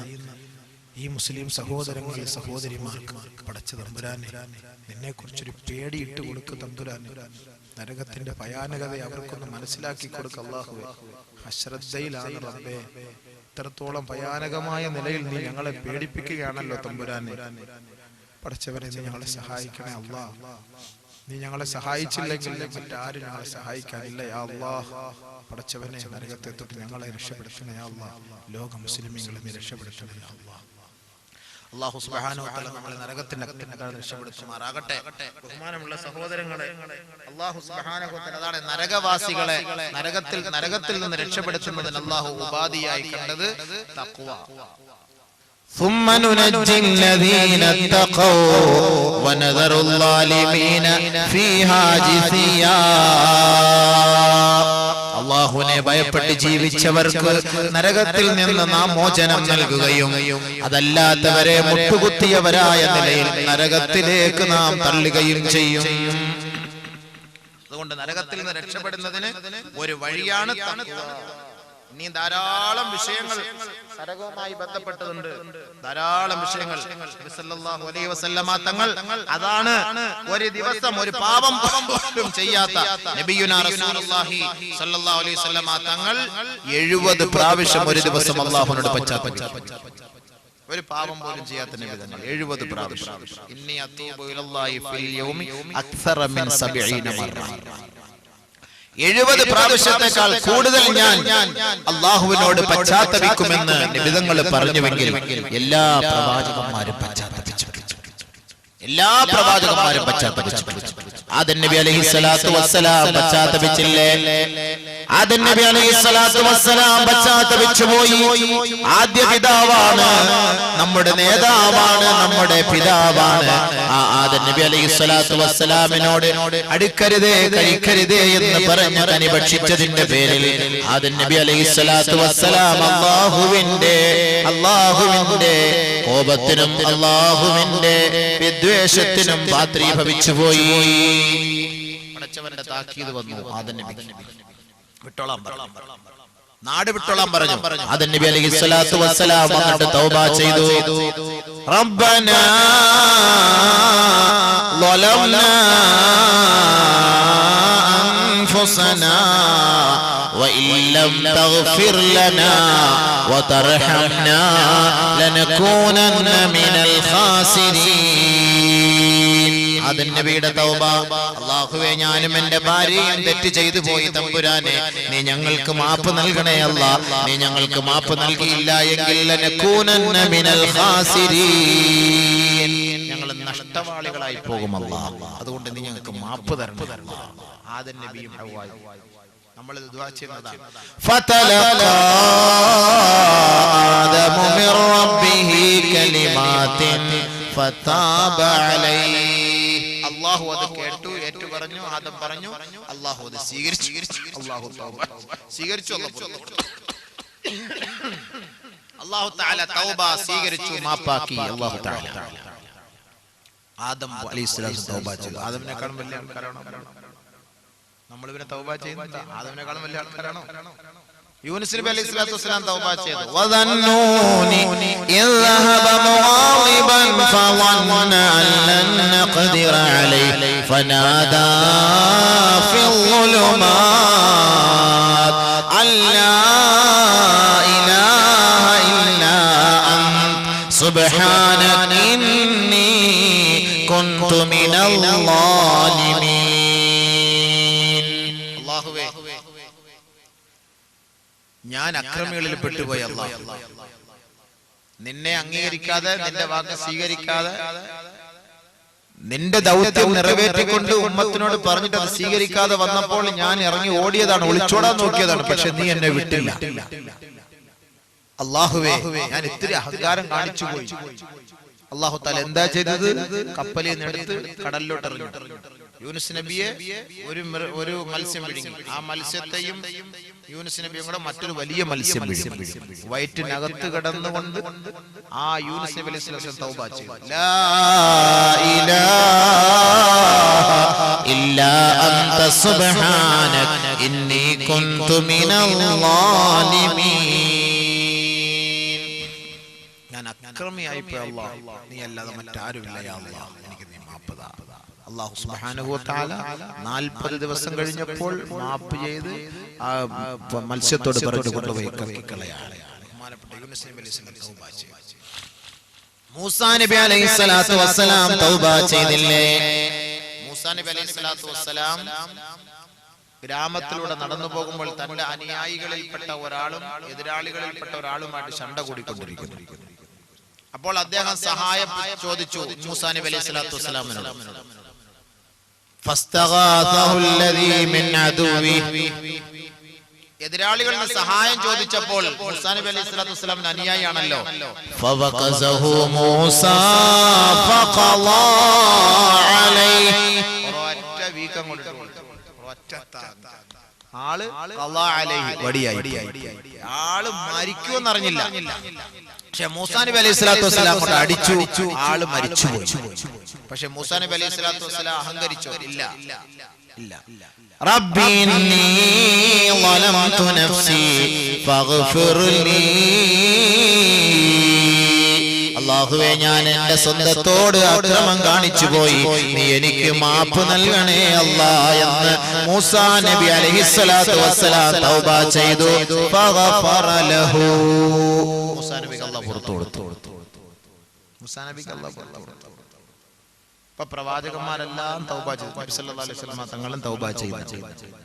ഈ മുസ്ലിം സഹോദരങ്ങളെ സഹോദരിമാർക്ക് പടച്ച തമ്പുരാനെ, നിന്നെ കുറിച്ചൊരു പേടിയിട്ട് കൊടുക്ക തമ്പുരാനെ. നരകത്തിന്റെ ഭയാനകത അവർക്കൊന്ന് മനസ്സിലാക്കി കൊടുക്ക അല്ലാഹുവേ. അശ്രദ്ധയിലാണ് റബ്ബേ. ഇത്രത്തോളം ഭയാനകമായ നിലയിൽ നീ ഞങ്ങളെ പേടിപ്പിക്കുകയാണല്ലോ തമ്പുരാനെ. പടച്ചവനെ, നീ ഞങ്ങളെ സഹായിക്കണേ അല്ലാഹ്. നീ ഞങ്ങളെ സഹായിച്ചില്ലെങ്കിൽ മറ്റാരും ഞങ്ങളെ സഹായിക്കാനില്ല യാ അല്ലാഹ്. പടച്ചവനെ, നരകത്തെ തൊട്ട് ഞങ്ങളെ രക്ഷപ്പെടുത്തണേ യാ അല്ലാഹ്. ലോക മുസ്ലിമീങ്ങളെ നീ രക്ഷപ്പെടുത്തണേ യാ അല്ലാഹ്. അല്ലാഹു സുബ്ഹാനഹു വ തആല നമ്മളെ നരകത്തിന്റെ രക്ഷപ്പെടുത്തുമാറാകട്ടെ. ബഹുമാനമുള്ള സഹോദരങ്ങളെ, അല്ലാഹു സുബ്ഹാനഹു വ തആല അതാണ് നരകവാസികളെ നരകത്തിൽ നിന്ന് രക്ഷപ്പെടുത്തുന്നതിന് അല്ലാഹു ഉപാധിയായി കണ്ടത് തഖ്വ. ثم ننجي الذين اتقوا ونذر الظالمين فيها جثيا. അല്ലാഹുവിനെ ഭയപ്പെട്ട് ജീവിച്ചവർക്ക് നരകത്തിൽ നിന്ന് നാം മോചനം നൽകുകയും അതല്ലാത്തവരെ മുട്ടുകുത്തിയവരായ നിലയിൽ നരകത്തിലേക്ക് നാം തള്ളുകയും ചെയ്യും. അതുകൊണ്ട് നരകത്തിൽ നിന്ന് രക്ഷപ്പെടുന്നതിന് ഒരു വഴിയാണ് തഖ്വ. ഇനി ധാരാളം വിഷയങ്ങൾ നരകവുമായി ബന്ധപ്പെട്ടതുണ്ട്, ധാരാളം വിഷയങ്ങൾ. സല്ലല്ലാഹു അലൈഹി വസല്ലമ തങ്ങൾ അതാണ് ഒരു ദിവസം ഒരു പാപം പോലും ചെയ്യാത്ത നബിയുനാ റസൂലുള്ളാഹി സല്ലല്ലാഹു അലൈഹി വസല്ലമ തങ്ങൾ 70 പ്രാവശ്യം ഒരു ദിവസം അല്ലാഹുവിനോട് പശ്ചാത്തപിച്ചു. ഒരു പാപം പോലും ചെയ്യാത്ത നബി തങ്ങൾ 70 പ്രാവശ്യം. ഇന്നി അതൂബു ഇലല്ലാഹി ഫിൽ യൗമി അക്സറ മിൻ 70 മറ. 70 പ്രാവശ്യത്തെക്കാൾ കൂടുതൽ ഞാൻ അല്ലാഹുവിനോട് പശ്ചാത്തപിക്കുമെന്ന് നബിതങ്ങൾ പറഞ്ഞുവെങ്കിൽ എല്ലാ പ്രവാചകന്മാരും പശ്ചാത്തപിച്ചു. ആദം നബി അലൈഹിസ്സലാത്തു വസ്സലാം പശ്ചാത്തപിച്ചില്ലേ? ആദം നബി അലൈഹിസ്സലാത്തു വസ്സലാം പശ്ചാത്തപിച്ചു പോയി. ആദ്യ പിതാവാണ്, നമ്മുടെ നേതാവാണ്, നമ്മുടെ പിതാവാണ്. ആ ആദം നബി അലൈഹിസ്സലാത്തു വസ്സലാമിനോട് അടുക്കരുതേ കഴിക്കരുതേ എന്ന് പറഞ്ഞ് കനി ഭക്ഷിച്ചതിന്റെ പേരിൽ ആദം നബി അലൈഹിസ്സലാത്തു വസ്സലാം അല്ലാഹുവിന്റെ കോപത്തിനും അല്ലാഹുവിന്റെ വിദ്വേഷത്തിനും പാത്രീഭവിച്ചുപോയി. പടച്ചവന്റെ താക്കീത് വന്നു. ആദം നബി വിട്ടോളാം പറഞ്ഞു, നാട് വിട്ടോളാം പറഞ്ഞു. ആദം നബി അലൈഹിസ്സലാത്തു വസ്സലാം വന്നിട്ട് തൗബ ചെയ്തു. റബ്ബനാ ളലംനാ അൻഫുസനാ وإن لم تغفر لنا وترحمنا لنكونن من الخاسرين. ആദം നബിയുടെ തൗബ. അല്ലാഹുവേ, ഞാനും എൻ്റെ ഭാര്യയും തെറ്റ് ചെയ്തു പോയി തമ്പുരാനെ, നീ ഞങ്ങൾക്ക് മാപ്പ് നൽകണേ അല്ലാഹ്. നീ ഞങ്ങൾക്ക് മാപ്പ് നൽകിയില്ല എങ്കിൽ ലനകൂനന്ന മിനൽ ഖാസിരീൻ, ഞങ്ങൾ നഷ്ടവാളികളായി പോകും അല്ലാഹ്. അതുകൊണ്ട് നീ ഞങ്ങൾക്ക് മാപ്പ് തരണം അല്ലാഹ്. ആദം നബിയും ഹവ്വായും നമ്മൾ ദുആ ചെയ്യുന്നതാണ്. ഫതലഖാ ആദമു മിർ റബ്ബിഹി കലിമാത്തിൻ ഫതാബ അലൈഹി. അള്ളാഹു അത് കേട്ടു, ഏറ്റു പറഞ്ഞു. ആദം പറഞ്ഞു, അള്ളാഹു അത് സ്വീകരിച്ചു. അള്ളാഹു സ്വീകരിച്ചു. അള്ളാഹു തആല തൗബ സ്വീകരിച്ചു, മാപ്പാക്കി. അള്ളാഹു തആല ആദം അലൈഹിസ്സലാം തൗബ ചെയ്തു. ആദമിനെക്കാളും വലിയ ആൾക്കാരാണോ നമ്മൾ? ഇവരെ തൗബ ചെയ്യുന്നത് ആദമിനെക്കാളും വലിയ ആൾക്കാരാണോ? യൂനുസ് നബി അലൈഹിസ്സലാത്തു വസ്സലാം തൗബ ചെയ്തു. വദന്നൂനി ഇദ്ഹബ മുഗാളിബൻ ഫളന്ന അല്ലൻ നഖ്ദിറ അലൈഹി ഫനാദാ ഫിൽ ളുലുമാത് അല്ലാ ഇലാഹ ഇല്ലാ അൻത സുബ്ഹാനക ഇന്നി കുൻതു മിനൽ ളാലിമീൻ. അല്ലാഹുവേ, ഞാൻ അക്രമികളിൽ പെട്ടുപോയി. അല്ലാഹ്, നിന്നെ അംഗീകരിക്കാതെ, നിന്റെ വാക്ക് സ്വീകരിക്കാതെ, നിന്റെ ദൗത്യം നിറവേറ്റിക്കൊണ്ട് ഉമ്മത്തിനോട് പറഞ്ഞിട്ട് അത് സ്വീകരിക്കാതെ വന്നപ്പോൾ ഞാൻ ഇറങ്ങി ഓടിയതാണ്, ഒളിച്ചോടാൻ നോക്കിയതാണ്. പക്ഷെ നീ എന്നെ വിട്ടില്ല. അല്ലാഹുവേ, ഞാൻ ഇത്തിരി അഹങ്കാരം കാണിച്ചു പോയി. അല്ലാഹു തആല എന്താ ചെയ്തത്? കപ്പലിൽ നിന്ന് എടുത്ത് കടലിലോട്ട് എറിഞ്ഞു. യൂനുസ് നബിയെ ഒരു മത്സ്യം വിഴുങ്ങി. ആ മത്സ്യത്തെയും യൂനുസ് നബിയും കൂടെ മറ്റൊരു വലിയ മത്സ്യം വിഴുങ്ങി. വയറ്റിനകത്ത് കിടന്നുകൊണ്ട് ആ യൂനുസ് നബി അലൈഹി സ്വലാം തൗബ ചെയ്തു. ലാ ഇലാഹ ഇല്ലാ അൻത സുബ്ഹാനക ഇന്നി കുൻതു മിനൽ ളാലിമീൻ. ഞാൻ അക്രമിയായി പോയി അല്ലാഹ്, നീ അല്ലാതെ മറ്റാരുമില്ല യാ അല്ലാഹ്, എനിക്ക് നീ മാപ്പ് താ. അല്ലാഹു സുബ്ഹാനഹു വ തആല 40 ദിവസം കഴിഞ്ഞപ്പോൾ മാപ്പ് ചെയ്ത് ആ മത്സ്യത്തോട് പറഞ്ഞു കൊണ്ടുപോയി കക്കിക്കളയാണ്. ബഹുമാനപ്പെട്ട യൂനുസ് നബി അലൈഹി സ്വലാം തൗബ ചെയ്തു. മൂസാ നബി അലൈഹി സ്വലാത്തു വസ്സലാം തൗബ ചെയ്തില്ലേ? മൂസാ നബി അലൈഹി സ്വലാത്തു വസ്സലാം ഗ്രാമത്തിലൂടെ നടന്നു പോകുമ്പോൾ തന്റെ അനുയായികളിൽപ്പെട്ട ഒരാളും എതിരാളികളിൽപ്പെട്ട ഒരാളുമായിട്ട് ശണ്ട കൂടിക്കൊണ്ടിരിക്കുന്നു. അപ്പോൾ അദ്ദേഹം സഹായം ചോദിച്ചു മൂസാ നബി അലൈഹി സ്വലാത്തു വസ്സലാമിനോട്. എതിരാളികളിൽ നിന്ന് സഹായം ചോദിച്ചപ്പോൾ മൂസാ നബി അലൈഹി സ്വലാത്തു വസ്സലാമിന്റെ അനുയായിയാണല്ലോ. ഒറ്റ വീക്കം കൊണ്ടിട്ട് ആള് ആള് മരിക്കുമെന്നറിഞ്ഞില്ല. പക്ഷെ മൂസാ നബി അലൈഹി സ്വലാത്തു വസ്സലാം കൊണ്ട് അടിച്ചു, ആള് മരിച്ചുപോയി. പക്ഷെ മൂസാ നബി അലൈഹി സ്വലാത്തു വസ്സലാം അഹങ്കരിച്ചോ? ഇല്ല. റബ്ബി ഇന്നി ളലംതു നഫ്സി ഫഗ്ഫിർ ലീ. അല്ലാഹുവേ, ഞാൻ എന്റെ സ്വന്തത്തോട് അക്രമം കാണിച്ചു പോയി, നീ എനിക്ക് മാപ്പ് നൽകണേ അല്ലാഹ് എന്ന് മൂസാ നബി അലൈഹിസ്സലാത്തു വസ്സലാം തൗബ ചെയ്തു. ഫഗഫറ ലഹു. മൂസാ നബിക്ക് അല്ലാഹു പുറത്തു കൊടുത്തു. മൂസാ നബിക്ക് അല്ലാഹു പുറത്തു കൊടുത്തു. ഇപ്പൊ പ്രവാചകന്മാരെല്ലാം തൗബ ചെയ്തു. നബി സല്ലല്ലാഹു അലൈഹി വസല്ലം തങ്ങളും തൗബ ചെയ്തു.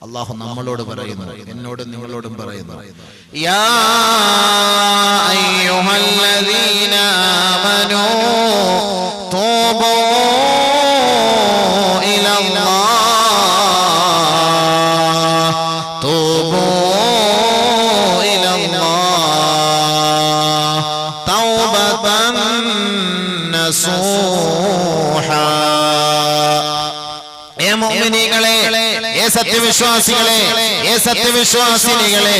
അല്ലാഹു നമ്മളോട് പറയുന്നു, എന്നോടും നിങ്ങളോടും പറയുന്നു, യാ അയ്യുഹല്ലദീന ആമനൂ തൂബൂ ഇലല്ലാഹ് തൂബൂ ഇലല്ലാഹ് തൗബതൻ നസൂഹാ. സത്യവിശ്വാസിനികളെ,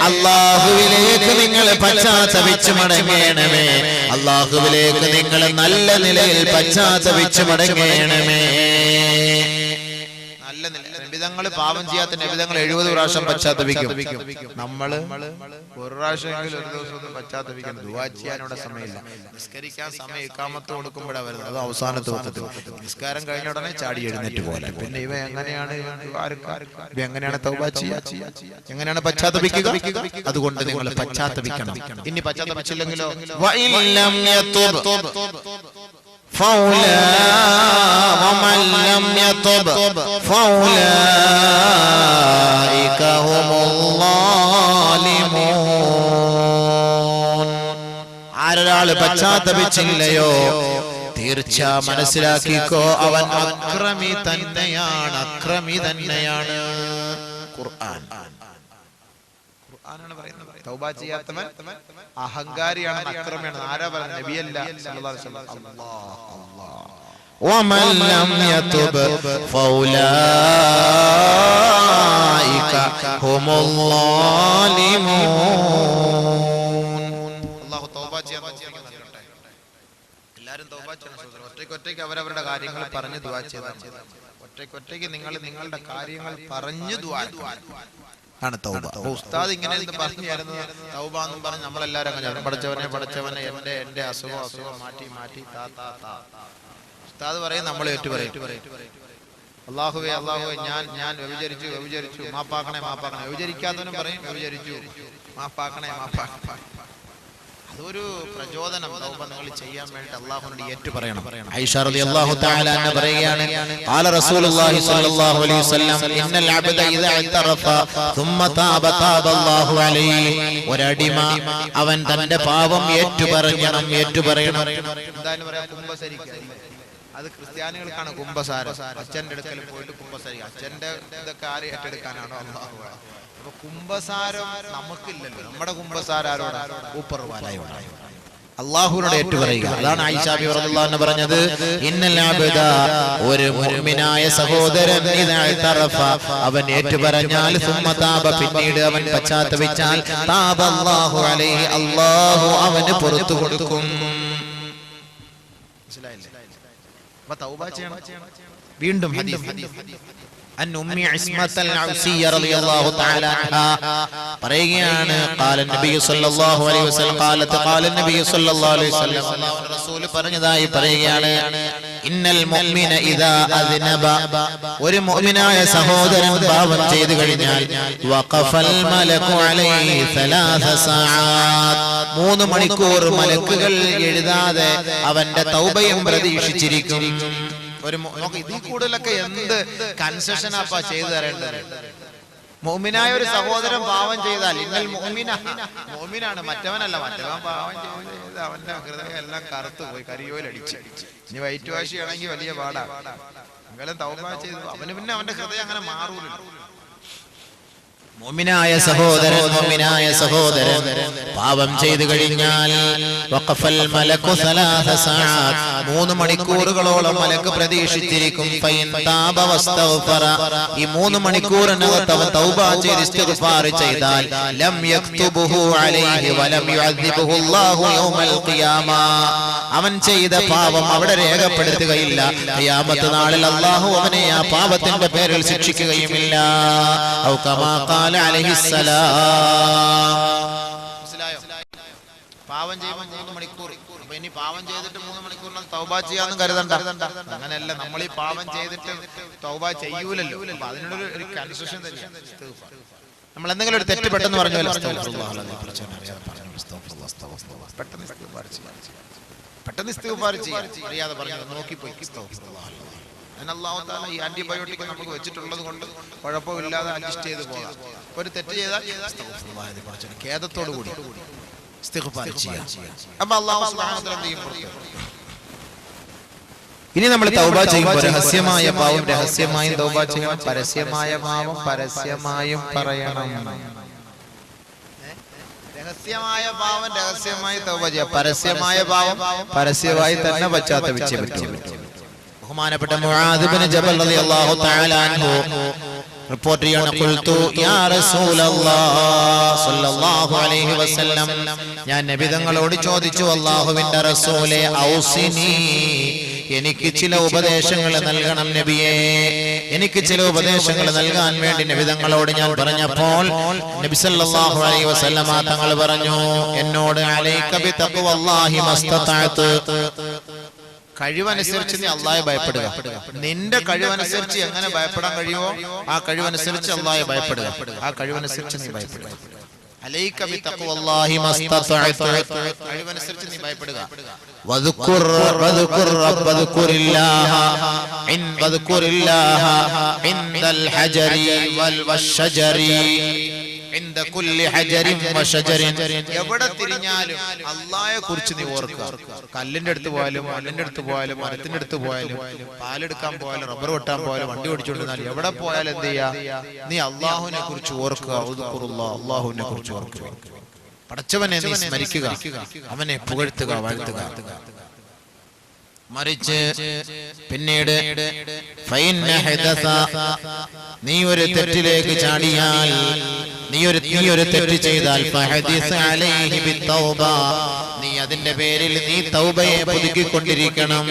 അല്ലാഹുവിലേക്ക് നിങ്ങൾ പശ്ചാത്തപിച്ചു മടങ്ങണമേ. അല്ലാഹുവിലേക്ക് നിങ്ങൾ നല്ല നിലയിൽ പശ്ചാത്തപിച്ചു മടങ്ങണമേ. നല്ല നബിതങ്ങൾ പാപം ചെയ്യാത്ത നബിതങ്ങൾ 70 പ്രാവശ്യം പശ്ചാത്തപിക്കും. നമ്മള് ഒരു പ്രാവശ്യമെങ്കിലും ഒരു ദിവസം ഒന്ന് പശ്ചാത്തപിക്കണം. ദുആ ചെയ്യാനുള്ള സമയമില്ല. നിസ്കരിക്കാൻ സമയം ഇഖാമത്ത് കൊടുക്കുമ്പോഴാണ് വരുന്നത്. അത് അവസാനത്തെ വക്തത്തിൽ. നിസ്കാരം കഴിഞ്ഞ ഉടനെ ചാടി എഴുന്നേറ്റ് പോലെ. പിന്നെ ഇവ എങ്ങനെയാണ് എങ്ങനെയാണ് തൗബ ചെയ്യുക, എങ്ങനെയാണ് പശ്ചാത്തപിക്കുക? അതുകൊണ്ട് നിങ്ങൾ പശ്ചാത്തപിക്കണം. ഇനി പശ്ചാത്തപിച്ചില്ലെങ്കിലോ ومن لم يتب فأولئك هم الظالمون. ആരൊരാൾ പശ്ചാത്തപിച്ചില്ലയോ തീർച്ച മനസ്സിലാക്കിക്കോ, അവൻ അക്രമി തന്നെയാണ്, അക്രമി തന്നെയാണ്. ഖുർആനാണ് പറയുന്നത്. തൗബ ചെയ്യാത്തവൻ അഹങ്കാരിയാണ്, അക്രമിയാണ്. ആരാ പറയുന്നത്? നബിയല്ല സല്ലല്ലാഹു അലൈഹി വസല്ലം. ومن لم يتب فأولئك هم الظالمون. അല്ലാഹു തൗബ ചെയ്യാൻ തൗഫീഖ് നൽകട്ടെ. എല്ലാവരും തൗബ ചെയ്യണം സഹോദരൻ. ഒറ്റയ്ക്ക് അവരവരുടെ കാര്യങ്ങൾ പറഞ്ഞു ദുആ ചെയ്താൽ മതി. ഒറ്റയ്ക്ക് നിങ്ങൾ നിങ്ങളുടെ കാര്യങ്ങൾ പറഞ്ഞു ദുആ ആണ് തൗബ. ഉസ്താദ് ഇങ്ങനെ പറഞ്ഞു തരുന്നത് തൗബ എന്നും പറഞ്ഞ് നമ്മളെല്ലാവരും അങ്ങനെ പഠിച്ചവനെ എന്റെ അസുഖം മാറ്റി ഉസ്താദ് പറയും, നമ്മൾ ഏറ്റു പറയും, അല്ലാഹുവേ ഞാൻ വ്യഭിചരിച്ചു മാപ്പാക്കണേ. വ്യഭിചരിക്കാത്തവനും പറയും വ്യഭിചരിച്ചു മാപ്പാക്കണേ. അതൊരു പ്രചോദനം തൗബ നിങ്ങൾ ചെയ്യാൻ വേണ്ടി അല്ലാഹുവിനോട് ഏറ്റു പറയണം. ആയിഷ റളിയല്ലാഹു തആല അൻഹ പറയുകയാണ്, ഖാല റസൂലുള്ളാഹി സ്വല്ലല്ലാഹു അലൈഹി വസല്ലം ഇന്നൽ അബ്ദ ഇദാ ഇതറഫ ثم താബ അല്ലാഹു അലൈഹി. ഒരടിമ അവൻ തന്റെ പാപം ഏറ്റു പറയണം. എന്താണ് പറയാ? കുംഭസരിക്കുക. അത് ക്രിസ്ത്യാനികൾക്കാണ് കുംഭസാരം. അച്ഛന്റെ അടുക്കൽ പോയിട്ട് കുംഭസരിക്കുക. അച്ഛന്റെ ഇതൊക്കെ ആര് ഏറ്റെടുക്കാനാണോ? അല്ലാഹു. അപ്പൊ കുംഭസാരം നമുക്കില്ലല്ലോ. നമ്മുടെ കുംഭസാരം ആരോടാണ്? ഊപ്പർവാലയോടാണ്. അല്ലാഹുവിനോട് ഏറ്റുപറയുക. അതാണ് ആയിഷ റളിയല്ലാഹു അൻഹ പറഞ്ഞത്, ഇന്നൽ അബ്ദ, ഒരു മുഅ്മിനായ സഹോദരൻ ഇദാ തറഫ, അവൻ ഏറ്റുപറഞ്ഞാൽ സുമ്മ താബ, പിന്നീട് അവൻ പശ്ചാത്തപിച്ചാൽ താബ അല്ലാഹു അലൈഹി, അല്ലാഹു അവന് പുറത്തു കൊടുക്കും. മനസ്സിലായില്ലേ? അപ്പൊ തൗബ ചെയ്യണം. വീണ്ടും ഹദീസ് അൻ ഉമ്മി ഇസ്മത്തുൽ ഔസിയ്യ റളിയല്ലാഹു തആല അൻഹാ പറയുകയാണ്, ഖാല നബി സല്ലല്ലാഹു അലൈഹി വസല്ലം ഖാല നബി സല്ലല്ലാഹു അലൈഹി വസല്ലം, അല്ലാഹുവിന്റെ റസൂൽ പറഞ്ഞതായി പറയുകയാണ്, ഇന്നൽ മുഅ്മിന ഇദാ അദ്നബ, ഒരു മുഅ്മിനായ സഹോദരൻ പാപം ചെയ്തു കഴിഞ്ഞാൽ വഖഫൽ മലകു അലൈഹി 3 സഅാത്ത്, 3 മണിക്കൂർ മലക്കുകൾ എഴുതാതെ അവന്റെ തൗബയും പ്രതീക്ഷിച്ചിരിക്കും. ഇതിൽ കൂടുതലൊക്കെ എന്ത് കൺസെഷൻ അപ്പാ ചെയ്തു തരേണ്ടത്? മുഅ്മിനായ ഒരു സഹോദരൻ പാവം ചെയ്താൽ, ഇന്നൽ മുഅ്മിനാണ്, മറ്റവനല്ല. മറ്റവൻ പാവം ചെയ്ത് അവന്റെ ഹൃദയം എല്ലാം കറുത്തു പോയി, കരിയോലടിച്ച്. ഇനി വൈറ്റ് വാഷ് ചെയ്യണമെങ്കിൽ വലിയ പാടാ. അങ്ങനെ തൗബ ചെയ്തു അവന് പിന്നെ അവന്റെ ഹൃദയം അങ്ങനെ മാറൂലല്ലോ. മുഅ്മിനായ സഹോദരൻ പാപം ചെയ്തു കഴിഞ്ഞാൽ വഖഫൽ മലകു 3 സഅാത്ത്, 3 മണിക്കൂറുകളോളം മലക്ക് പ്രതീക്ഷിച്ചിരിക്കും. ഫൈൻ താബ വസ്തഗ്ഫറ, ഈ 3 മണിക്കൂറിനകത്ത് അവൻ തൗബ ചെയ്ത് ഇസ്തിഗ്ഫാർ ചെയ്താൽ ലം യക്തുബുഹു അലൈഹി വലം യുഅദ്ദിബുഹു അല്ലാഹു യൗമൽ ഖിയാമ, അവൻ ചെയ്ത പാപം അവിടെ രേഖപ്പെടുത്തുകയില്ല. ഖിയാമത്ത് നാളിൽ അല്ലാഹു അവനെ ആ പാപത്തിന്റെ പേരിൽ ശിക്ഷിക്കുകയുമില്ല. ഔ കമാ പാവം ചെയ്യുമ്പോൾ 3 മണിക്കൂർ. അപ്പൊ ഇനി പാവം ചെയ്തിട്ട് 3 മണിക്കൂറിനകം തൗബ ചെയ്യാന്നും കരുതണ്ട. അങ്ങനെയല്ല, നമ്മൾ ഈ പാവം ചെയ്തിട്ട് തൗബ ചെയ്യൂലല്ലോ. അപ്പൊ അതിനൊരു കൺസെഷൻ തന്നെയാണ്. നമ്മൾ എന്തെങ്കിലും ഒരു തെറ്റ് പെട്ടെന്ന് പറഞ്ഞല്ലോ, പെട്ടെന്ന് ഇസ്തിഗ്ഫാർ ചെയ്യാം. അറിയാതെ പറഞ്ഞു നോക്കിപ്പോയി. അല്ലാഹു തആല ഈ ആന്റിബയോട്ടിക് നമുക്ക് വെച്ചിട്ടുള്ളത് കൊണ്ട് കുഴപ്പമില്ലാതെ അഡ്ജസ്റ്റ് ചെയ്ത് പോകാം. ഒരു തെറ്റ് ചെയ്താൽ ഖേദത്തോടു കൂടി ഇസ്തിഗ്ഫാർ ചെയ്യാം. അപ്പോൾ അല്ലാഹു സുബ്ഹാനഹു വ തആല എന്ത് ചെയ്യും? ഇനി നമ്മൾ തൗബ ചെയ്യുമ്പോൾ രഹസ്യമായ പാവം രഹസ്യമായും തൗബ ചെയ്യണം, പരസ്യമായ പാവം പരസ്യമായും പറയണം. രഹസ്യമായ പാവം രഹസ്യമായി തൗബ ചെയ്യാം, പരസ്യമായ പാവം പരസ്യമായി തന്നെ പശ്ചാത്തപിച്ചേ പറ്റും. ബഹുമാനപ്പെട്ട മുആദ് ഇബ്നു ജബൽ റളിയല്ലാഹു തആല അൻഹു റിപ്പോർട്ട് ചെയ്യാണ്, ഖുൽതു യാ റസൂലല്ലാഹ് സ്വല്ലല്ലാഹു അലൈഹി വസല്ലം, ഞാൻ നബി തങ്ങളോട് ചോദിച്ചു, അല്ലാഹുവിന്റെ റസൂലേ ഔസിനി, എനിക്ക് ചില ഉപദേശങ്ങൾ നൽകണം നബിയേ, എനിക്ക് ചില ഉപദേശങ്ങൾ നൽകാൻ വേണ്ടി നബി തങ്ങളോട് ഞാൻ പറഞ്ഞപ്പോൾ നബി സല്ലല്ലാഹു അലൈഹി വസല്ലം തങ്ങൾ പറഞ്ഞു എന്നോട്, അലൈക ബിതഖ്വല്ലാഹി മസ്തതഅത്, കഴിവനുസരിച്ച് നീ അല്ലാഹയെ ഭയപ്പെടുക. നിന്റെ കഴിവനുസരിച്ച് എങ്ങനെ ഭയപ്പെടാൻ കഴിയുമോ ആ കഴിവനുസരിച്ച് അല്ലാഹയെ ഭയപ്പെടുക. ആ കഴിവനുസരിച്ച് നീ ഭയപ്പെടുക. അലൈക ബിതഖ്വല്ലാഹി മസ്തതഅത്, കഴിവനുസരിച്ച് നീ ഭയപ്പെടുക. വദ്കുർ റബ്ബദ്കുരില്ലാഹ ഇൻദൽ ഹജരി വൽ വശജരി ഇൻദ കുല്ലി ഹജരിൻ വശജരിൻ, എവിടെ തിരിഞ്ഞാലും അല്ലാഹയെ കുറിച്ച് നീ ഓർക്കുക. കല്ലിന്റെ അടുത്ത് പോയാലും മണ്ണിന്റെ അടുത്ത് പോയാലും മരത്തിന്റെ അടുത്ത് പോയാലും പാലെടുക്കാൻ പോയാലും റബ്ബർ വെട്ടാൻ പോയാലും വണ്ടി ഓടിച്ചുകൊണ്ടിരുന്നാലും എവിടെ പോയാലും എന്ത് ചെയ്യാ, നീ അല്ലാഹുവിനെ കുറിച്ച് ഓർക്കുക. അല്ലാഹുവിനെ കുറിച്ച് ഓർക്കുക. പടച്ചവനെ നീ സ്മരിക്കുക, അവനെ പുകഴ്ത്തുക, വാഴ്ത്തുക. മറിച്ച് പിന്നീട് നീ ഒരു തെറ്റിലേക്ക് ചാടിയാൽ, നീ ഒരു തെറ്റ് ചെയ്താൽ നീ അതിന്റെ പേരിൽ നീ തൗബയെ പുതുക്കിക്കൊണ്ടിരിക്കണം.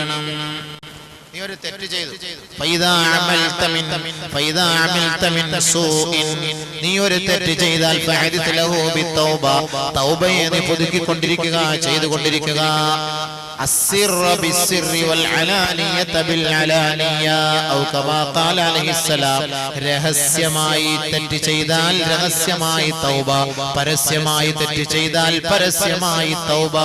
നീ ഒരു തെറ്റ് ചെയ്തു, നീ ഒരു തെറ്റ് ചെയ്താൽ തൗബയെ നീ പുതുക്കിക്കൊണ്ടിരിക്കുക, ചെയ്തുകൊണ്ടിരിക്കുക. രഹസ്യമായി തെറ്റ് ചെയ്താൽ രഹസ്യമായി തൗബ, പരസ്യമായി തെറ്റ് ചെയ്താൽ പരസ്യമായി തൗബ.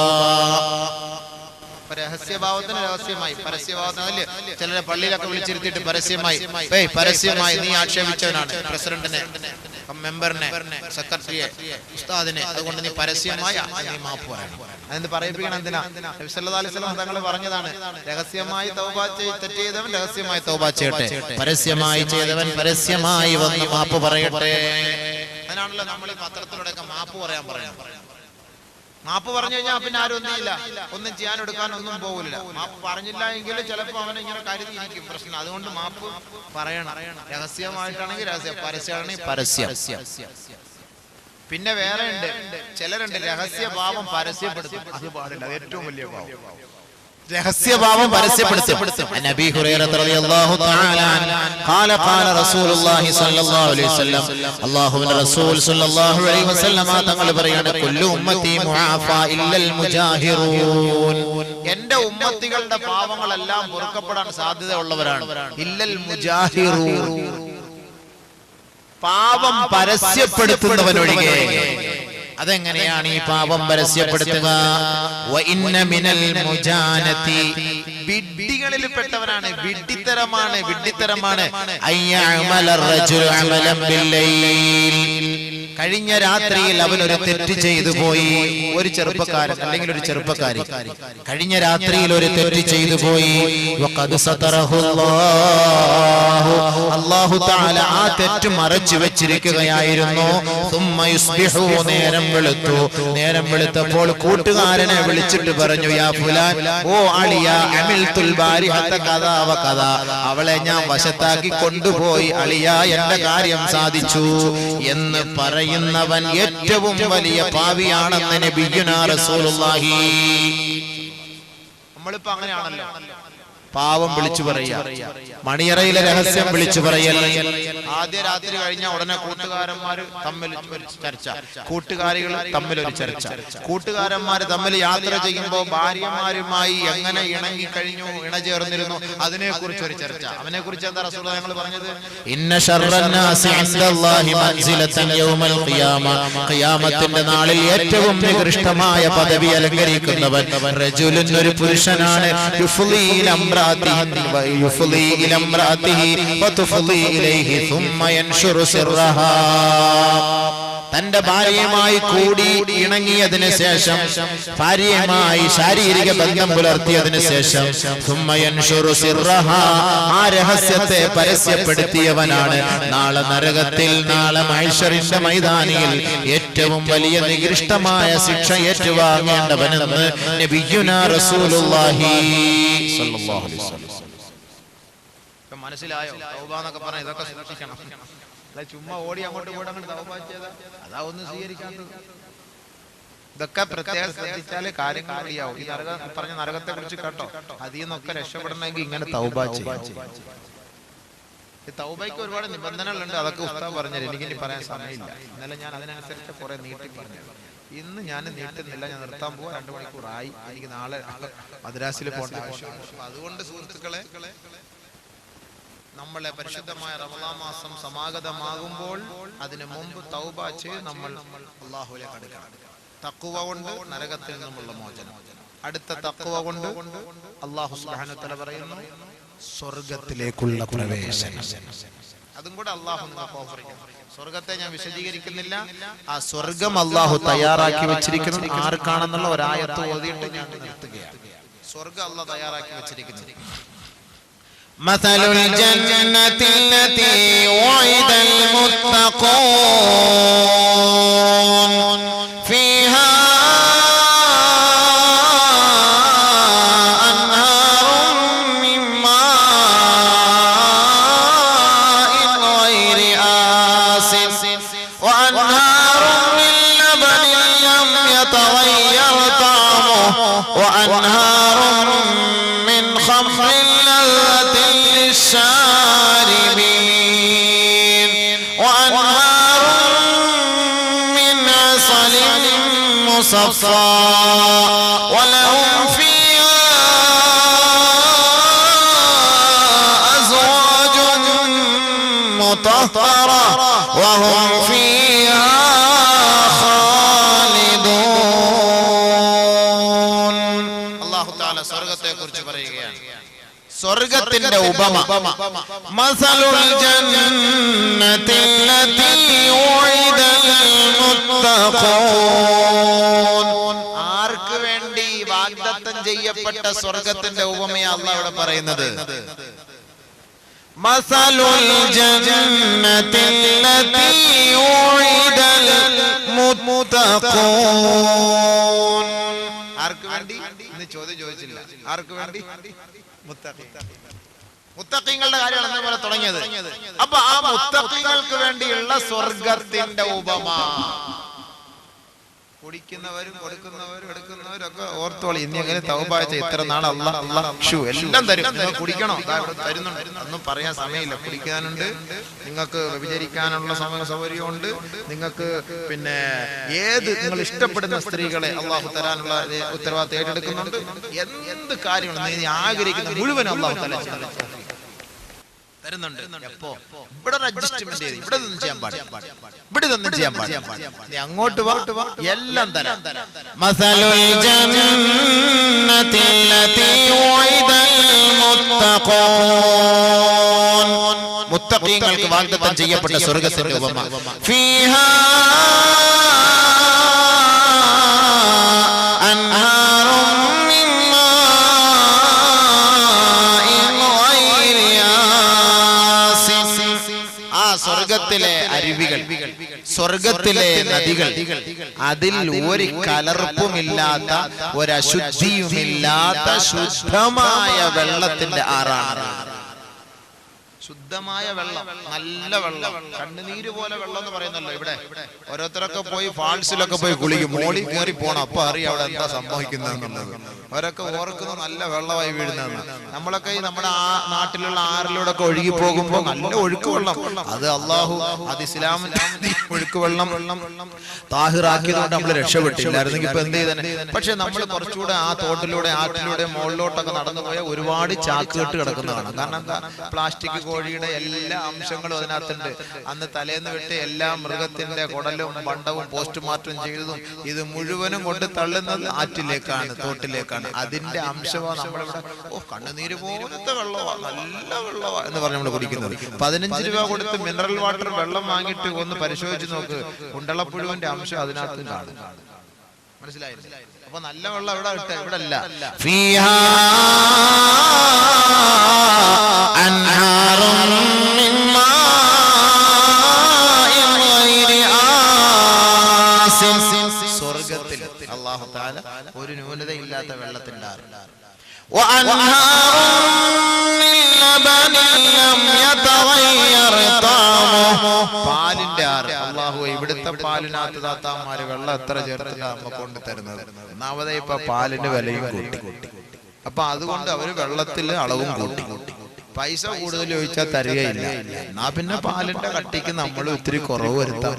രഹസ്യഭാവത്തിന് രഹസ്യമായി, പരസ്യഭാവത്തിന് ചിലരെ പള്ളിയിലൊക്കെ വിളിച്ചിരുത്തിയിട്ട് പരസ്യമായി നീ ആക്ഷേപിച്ചവനാണ് പ്രസിഡന്റിനെ, മെമ്പറിനെ, സെക്രട്ടറിയെ, ഉസ്താദിനെ, അതുകൊണ്ട് നീ പരസ്യമായി നീ മാപ്പ് പറയണം. അതെന്ത് പറയിപ്പിക്കണം? എന്തിനാ? നബി സല്ലല്ലാഹു അലൈഹി വസല്ലം തങ്ങൾ പറഞ്ഞതാണ്, രഹസ്യമായി തൗബ തെറ്റ് ചെയ്തവൻ രഹസ്യമായി തൗബ ചെയ്യട്ടെ, പരസ്യമായി ചെയ്തവൻ പരസ്യമായി വന്ന് മാപ്പ് പറയട്ടെ. അതിനാണല്ലോ നമ്മൾ ഈ പത്രത്തിലൂടെയൊക്കെ മാപ്പ് പറയാൻ പറയാം. മാപ്പ് പറഞ്ഞു കഴിഞ്ഞാൽ പിന്നെ ആരും ഒന്നും ചെയ്യാനെടുക്കാൻ ഒന്നും പോകില്ല. മാപ്പ് പറഞ്ഞില്ല എങ്കിൽ ചിലപ്പോൾ അവനെ ഇങ്ങനെ കരുതിയിരിക്കും പ്രശ്നം. അതുകൊണ്ട് മാപ്പ് പറയണം. രഹസ്യമായിട്ടാണെങ്കിൽ രഹസ്യം, പരസ്യമാണെങ്കിൽ പരസ്യം. പിന്നെ വേറെ ഉണ്ട്, ചിലരുണ്ട് രഹസ്യഭാവം പരസ്യപ്പെടുത്തും. അത് പാടില്ല, അത് ഏറ്റവും വലിയ പാവം. രഹസ്യഭാവം പരസ്യപ്പെടുത്തും. നബി ഹുറൈറ റളിയല്ലാഹു തആല ഖാല ഖാല റസൂലുള്ളാഹി സ്വല്ലല്ലാഹു അലൈഹി വസല്ലം, അല്ലാഹുവിന്റെ റസൂൽ സ്വല്ലല്ലാഹു അലൈഹി വസല്ലം തങ്ങൾ പറയാണ്, കുല്ലു ഉമ്മത്തി മുആഫാ ഇല്ലൽ മുജാഹിറൂൻ. എന്റെ ഉമ്മത്തികളുടെ പാവങ്ങളെല്ലാം പൊറുക്കപ്പെടാൻ സാധ്യതയുള്ളവരാണ്. ഇല്ലൽ മുജാഹിറൂൻ, പാപം പരസ്യപ്പെടുത്തുന്നവനൊഴികെ. അതെങ്ങനെയാണ് ഈ പാപം പരസ്യപ്പെടുത്തുക? വിഡ്ഢികളിൽ പെട്ടവനാണ്, വിഡ്ഢിത്തരമാണ്. കഴിഞ്ഞ രാത്രിയിൽ അവൻ ഒരു തെറ്റ് ചെയ്തു പോയി. ഒരു ചെറുപ്പക്കാരൻ അല്ലെങ്കിൽ ഒരു ചെറുപ്പക്കാരി കഴിഞ്ഞ രാത്രിയിൽ ഒരു തെറ്റ് ചെയ്തു പോയി. അല്ലാഹു തആല ആ തെറ്റ് മറച്ചു വെച്ചിരിക്കുകയായിരുന്നു. നേരം വെളുത്തപ്പോൾ കൂട്ടുകാരനെ വിളിച്ചിട്ട് പറഞ്ഞു, യാ ഫുലാൻ, ഓ അളിയ, അമിൽതുൽ ബാരിഹത കദാ വ കദാ, അവളെ ഞാൻ വശത്താക്കി കൊണ്ടുപോയി അളിയ, എന്റെ കാര്യം സാധിച്ചു എന്ന് പറയുന്നവൻ ഏറ്റവും വലിയ പാപിയാണെന്ന് നബിയുനാ റസൂലുള്ളാഹി. നമ്മളിപ്പോ അങ്ങനെയാണല്ലോ, പാവം വിളിച്ചു പറയുക, മണിയറയിലെ രഹസ്യം വിളിച്ചു പറയൽ. ആദ്യ രാത്രി കഴിഞ്ഞ ഉടനെ കൂട്ടുകാരന്മാർ തമ്മിൽ ചർച്ച, കൂട്ടുകാരികൾ തമ്മിൽ ഒരു ചർച്ച, കൂട്ടുകാരന്മാർ തമ്മിൽ യാത്ര ചെയ്യുമ്പോൾ ഭാര്യമാരുമായി എങ്ങനെ ഇണങ്ങിക്കഴിഞ്ഞു, ഇണചേർന്നിരുന്നു, അതിനെ കുറിച്ച് ഒരു ചർച്ച. അവനെ കുറിച്ച് എന്താ റസൂലുള്ളാഹി ഞങ്ങൾ പറഞ്ഞത്? ഇന്ന ശർറന്നാസി ഇൻദല്ലാഹി മൻസിലതൻ യൗമൽ ഖിയാമ, ഖിയാമത്തിന്റെ നാളിൽ ഏറ്റവും നികൃഷ്ടമായ പദവി അലങ്കരിക്കുന്നവൻ റജുലുൻ, ഒരു പുരുഷനാണ്. യുഫ്ളി ഇല ഇംറാഅതിഹി വതുഫ്ളി ഇലൈഹി ثم ينشر سرها, തന്റെ ഭാര്യയുമായി കൂടി ഇണങ്ങിയതിന് ശേഷം, ഭാര്യയുമായി ശാരീരിക ബന്ധം പുലർത്തിയതിന് ശേഷം, ثم ينشر سرها, ആ രഹസ്യത്തെ പരസ്യപ്പെടുത്തിയവനാണ് നാളെ നരകത്തിൽ, നാളെ മഹ്ശറിന്റെ മൈതാനിയിൽ ഏറ്റവും വലിയ നികൃഷ്ടമായ ശിക്ഷ ഏറ്റുവാങ്ങേണ്ടവനെന്ന് നബിയുനാ റസൂലുള്ളാഹി സ്വല്ലല്ലാഹു അലൈഹി വസല്ലം. മനസ്സിലായോ? തൗബ എന്നൊക്കെ പറഞ്ഞാൽ ഇതൊക്കെ സൂക്ഷിക്കണം. അല്ല ചുമ്മാ ഓടി അങ്ങോട്ട് പോയിട്ട് അങ്ങോട്ട് തൗബ ചെയ്താൽ അതാ ഒന്നും സ്വീകരിക്കാത്തത്. ഇതൊക്കെ പ്രത്യേകം ശ്രദ്ധിച്ചാലേ കാര്യങ്ങൾ അറിയാവൂ. ഈ പറഞ്ഞ നരകത്തെ കുറിച്ച് കേട്ടോ, അതിൽ നിന്നൊക്കെ രക്ഷപ്പെടണമെങ്കിൽ ഇങ്ങനെ തൗബ ചെയ്യാം. തൗബയ്ക്ക് ഒരുപാട് നിബന്ധനകളുണ്ട്, അതൊക്കെ ഉസ്താദ് പറഞ്ഞത് എനിക്കിനി പറയാൻ സമയമില്ല. ഇന്നലെ ഞാൻ അതിനനുസരിച്ച് കുറെ നീട്ടി പറഞ്ഞു. ഇന്ന് ഞാൻ നീട്ടുന്നില്ല, ഞാൻ നിർത്താൻ പോവാ. 2 മണിക്കൂറായി. എനിക്ക് നാളെ മദ്രാസിൽ പോകേണ്ട ആവശ്യമാണ്. അതുകൊണ്ട് സുഹൃത്തുക്കളെ, നമ്മളെ പരിശുദ്ധമായ റമളാൻ മാസം സമാഗതമാകുമ്പോൾ അതിനു മുമ്പ് തൗബ ചെയ്ത് നമ്മൾ അല്ലാഹുവിലേക്ക് അടുക്കണം. തഖ്വ കൊണ്ട് നരകത്തിൽ നിന്നുള്ള മോചനം, അടുത്ത തഖ്വ കൊണ്ട് അല്ലാഹു സുബ്ഹാനഹു വ തആല പറയുന്നു സ്വർഗ്ഗത്തിലേക്കുള്ള പ്രവേശനം. അതും കൂടെ അല്ലാഹു നമുക്ക് ഓഫർ ചെയ്യും. സ്വർഗ്ഗത്തെ ഞാൻ വിശദീകരിക്കുന്നില്ല. ആ സ്വർഗ്ഗം അല്ലാഹു തയ്യാറാക്കി വെച്ചിരിക്കുന്നത് ആർക്കാണെന്നുള്ള ഒരായത്ത് ഓതിയിട്ട് ഞാൻ നിർത്തുകയാണ്. സ്വർഗ്ഗം അല്ലാഹു തയ്യാറാക്കി വെച്ചിരിക്കുന്നത്. مثل الجنة التي وعد المتقون فيها أنهار خمر لذة للشاربين وأنهار من عسل مصفى ولهم فيها أزواج مطهرة وهم فيها خالدون. അല്ലാഹു തആല സ്വർഗ്ഗത്തെ കുറിച്ച് പറയുകയാണ്. സ്വർഗ്ഗത്തിന്റെ ഉപമ മസലുൽ ജന്നത്തില്ലതി ഉഇദൽ മുത്തഖൂൻ. ആർക്ക് വേണ്ടി വാഗ്ദത്തം ചെയ്യപ്പെട്ട സ്വർഗ്ഗത്തിന്റെ ഉപമയാണ് അല്ലാഹു ഇവിടെ പറയുന്നത്. മസലുൽ ജന്നത്തില്ലതി ഉഇദൽ മുത്തഖൂൻ. ആർക്ക് വേണ്ടി ഇന്ന് ചോദ്യം ചോദിച്ചില്ല. ആർക്ക് വേണ്ടി? മുത്തഖീങ്ങളുടെ കാര്യമാണ് എന്നപോലെ തുടങ്ങിയത്. അപ്പൊ ആ മുത്തഖീങ്ങൾക്ക് വേണ്ടിയുള്ള സ്വർഗത്തിന്റെ ഉപമ കുടിക്കുന്നവരും കൊടുക്കുന്നവരും എടുക്കുന്നവരും ഒക്കെ ഓർത്തോളി. ഇനി എങ്ങനെ തൗബ ചെയ്ത് ഇത്ര നാൾ അല്ലാഹു എല്ലാം തരും. നിങ്ങൾ കുടിക്കണോ? തരുന്നുണ്ട്. ഒന്നും പറയാൻ സമയമില്ല. കുടിക്കാനുണ്ട്, നിങ്ങൾക്ക് വ്യഭിചരിക്കാനുള്ള സൗകര്യമുണ്ട്, നിങ്ങൾക്ക് പിന്നെ ഏത് നിങ്ങൾ ഇഷ്ടപ്പെടുന്ന സ്ത്രീകളെ അള്ളാഹു തരാനുള്ള ഉത്തരവാദിത്തം ഏറ്റെടുക്കുന്നുണ്ട്. എന്ത് കാര്യമാണ് നീ ആഗ്രഹിക്കുന്ന മുഴുവൻ അള്ളാഹു തരുന്നുണ്ട്. എപ്പോ ഇവിടെ അഡ്ജസ്റ്റ്മെന്റ് ചെയ്ത് ഇവിടെ ഒന്നും ചെയ്യാൻ പാടില്ല, ഇവിടെ ഒന്നും ചെയ്യാൻ പാടില്ല. നീ അങ്ങോട്ട് വാ, എല്ലാം തരാം. മസലുൽ ജന്നത്തില്ലതി ഉഇദൽ മുത്തഖൂൻ. മുത്തഖീങ്ങൾക്ക് വാഗ്ദത്തം ചെയ്യപ്പെട്ട സ്വർഗ്ഗത്തിന്റെ ഉപമ. ഫീഹാ അൻഹാറും മിൻ മാഇൻ ഗൈരി ആസിൻ. ആ സ്വർഗ്ഗത്തിലെ അരുവികൾ, സ്വർഗ്ഗത്തിലെ നദികൾ, അതിൽ ഒരു കലർപ്പുമില്ലാത്ത ഒരശുദ്ധിയുമില്ലാത്ത ശുദ്ധമായ വെള്ളത്തിന്റെ ആറാണ്. ശുദ്ധമായ വെള്ളം, നല്ല വെള്ളം, കണ്ണുനീര് പോലെ വെള്ളം എന്ന് പറയുന്നല്ലോ. ഇവിടെ ഓരോരുത്തരൊക്കെ പോയി ഫാൾസിലൊക്കെ പോയി കുളിക്കും. മോളിൽ കയറി പോണം, അപ്പൊ അറിയാം അവിടെ എന്താ സംഭവിക്കുന്നതെന്നുള്ളത്. അവരൊക്കെ ഓർക്കുന്ന നല്ല വെള്ളമായി വീഴുന്നതെന്ന്. നമ്മളൊക്കെ ഈ നമ്മുടെ ആ നാട്ടിലുള്ള ആറിലൂടെ ഒക്കെ ഒഴുകി പോകുമ്പോൾ നല്ല ഒഴുക്ക് വെള്ളം, അത് അള്ളാഹു അത് ഇസ്ലാമിന്റെ ഒഴുക്ക് വെള്ളം താഹിറാക്കിയതുകൊണ്ട് നമ്മൾ രക്ഷപ്പെട്ടില്ലായിരുന്നെങ്കിൽ ഇപ്പൊ എന്ത് ചെയ്തന്നെ. പക്ഷെ നമ്മൾ കുറച്ചുകൂടെ ആ തോട്ടിലൂടെ ആറ്റിലൂടെ മുകളിലോട്ടൊക്കെ നടന്നു പോയാൽ ഒരുപാട് ചാക്കുകെട്ട് കിടക്കുന്നതാണ്. കാരണം എന്താ? പ്ലാസ്റ്റിക്, കോഴിയുടെ എല്ലാ അംശങ്ങളും അതിനകത്തുണ്ട്. അന്ന് തലേന്ന് വിട്ട് എല്ലാ മൃഗത്തിന്റെ കുടലും ബണ്ടവും പോസ്റ്റ്മോർട്ടം ചെയ്തതും ഇത് മുഴുവനും കൊണ്ട് തള്ളുന്നത് ആറ്റിലേക്കാണ്, തോട്ടിലേക്കാണ്. അതിന്റെ അംശമാണ് നമ്മളിവിടെ കണ്ണുനീര് പോലത്തെ വെള്ളമാ, നല്ല വെള്ളമാ എന്ന് പറഞ്ഞ് നമ്മൾ കുടിക്കുന്നത്. 15 രൂപ കൊടുത്ത് മിനറൽ വാട്ടർ വെള്ളം വാങ്ങിയിട്ട് ഒന്ന് പരിശോധിച്ച് നോക്ക്, കുണ്ടളപ്പുഴുവിന്റെ അംശം അതിനകത്തും കാണും. മനസ്സിലായില്ല? അപ്പൊ നല്ല വെള്ളം ഇവിടെ ഇട്ട ഇവിടെ അല്ല. ഫീഹാ അൻഹാറും മിൻ മാഇൻ ഗൈരി ആസിൻ. സ്വർഗ്ഗത്തിൽ അല്ലാഹു തആല ഒരു ന്യൂനതയില്ലാത്ത വെള്ളത്തിന്റെ ആറ്. വഅൻഹാറും മിൻ ലബനിൻ ലം യതഗയ്യർ തഅമുഹു. പാലിന്റെ ആറ്. അല്ലാഹു ഇവിടുത്തെ പാലിനകത്ത് താത്താമാര് വെള്ളം എത്ര ചേർത്തിട്ടാ നമുക്ക് കൊണ്ട് തരുന്നത്. ഒന്നാമതേ ഇപ്പൊ പാലിന് വിലയും കൂട്ടി. അപ്പൊ അതുകൊണ്ട് അവര് വെള്ളത്തിൽ അളവും കൂട്ടി. പൈസ കൂടുതൽ ചോദിച്ചാൽ തരികയില്ല. എന്നാ പിന്നെ പാലിന്റെ കട്ടിക്ക് നമ്മൾ ഒത്തിരി കുറവ് വരുത്താം.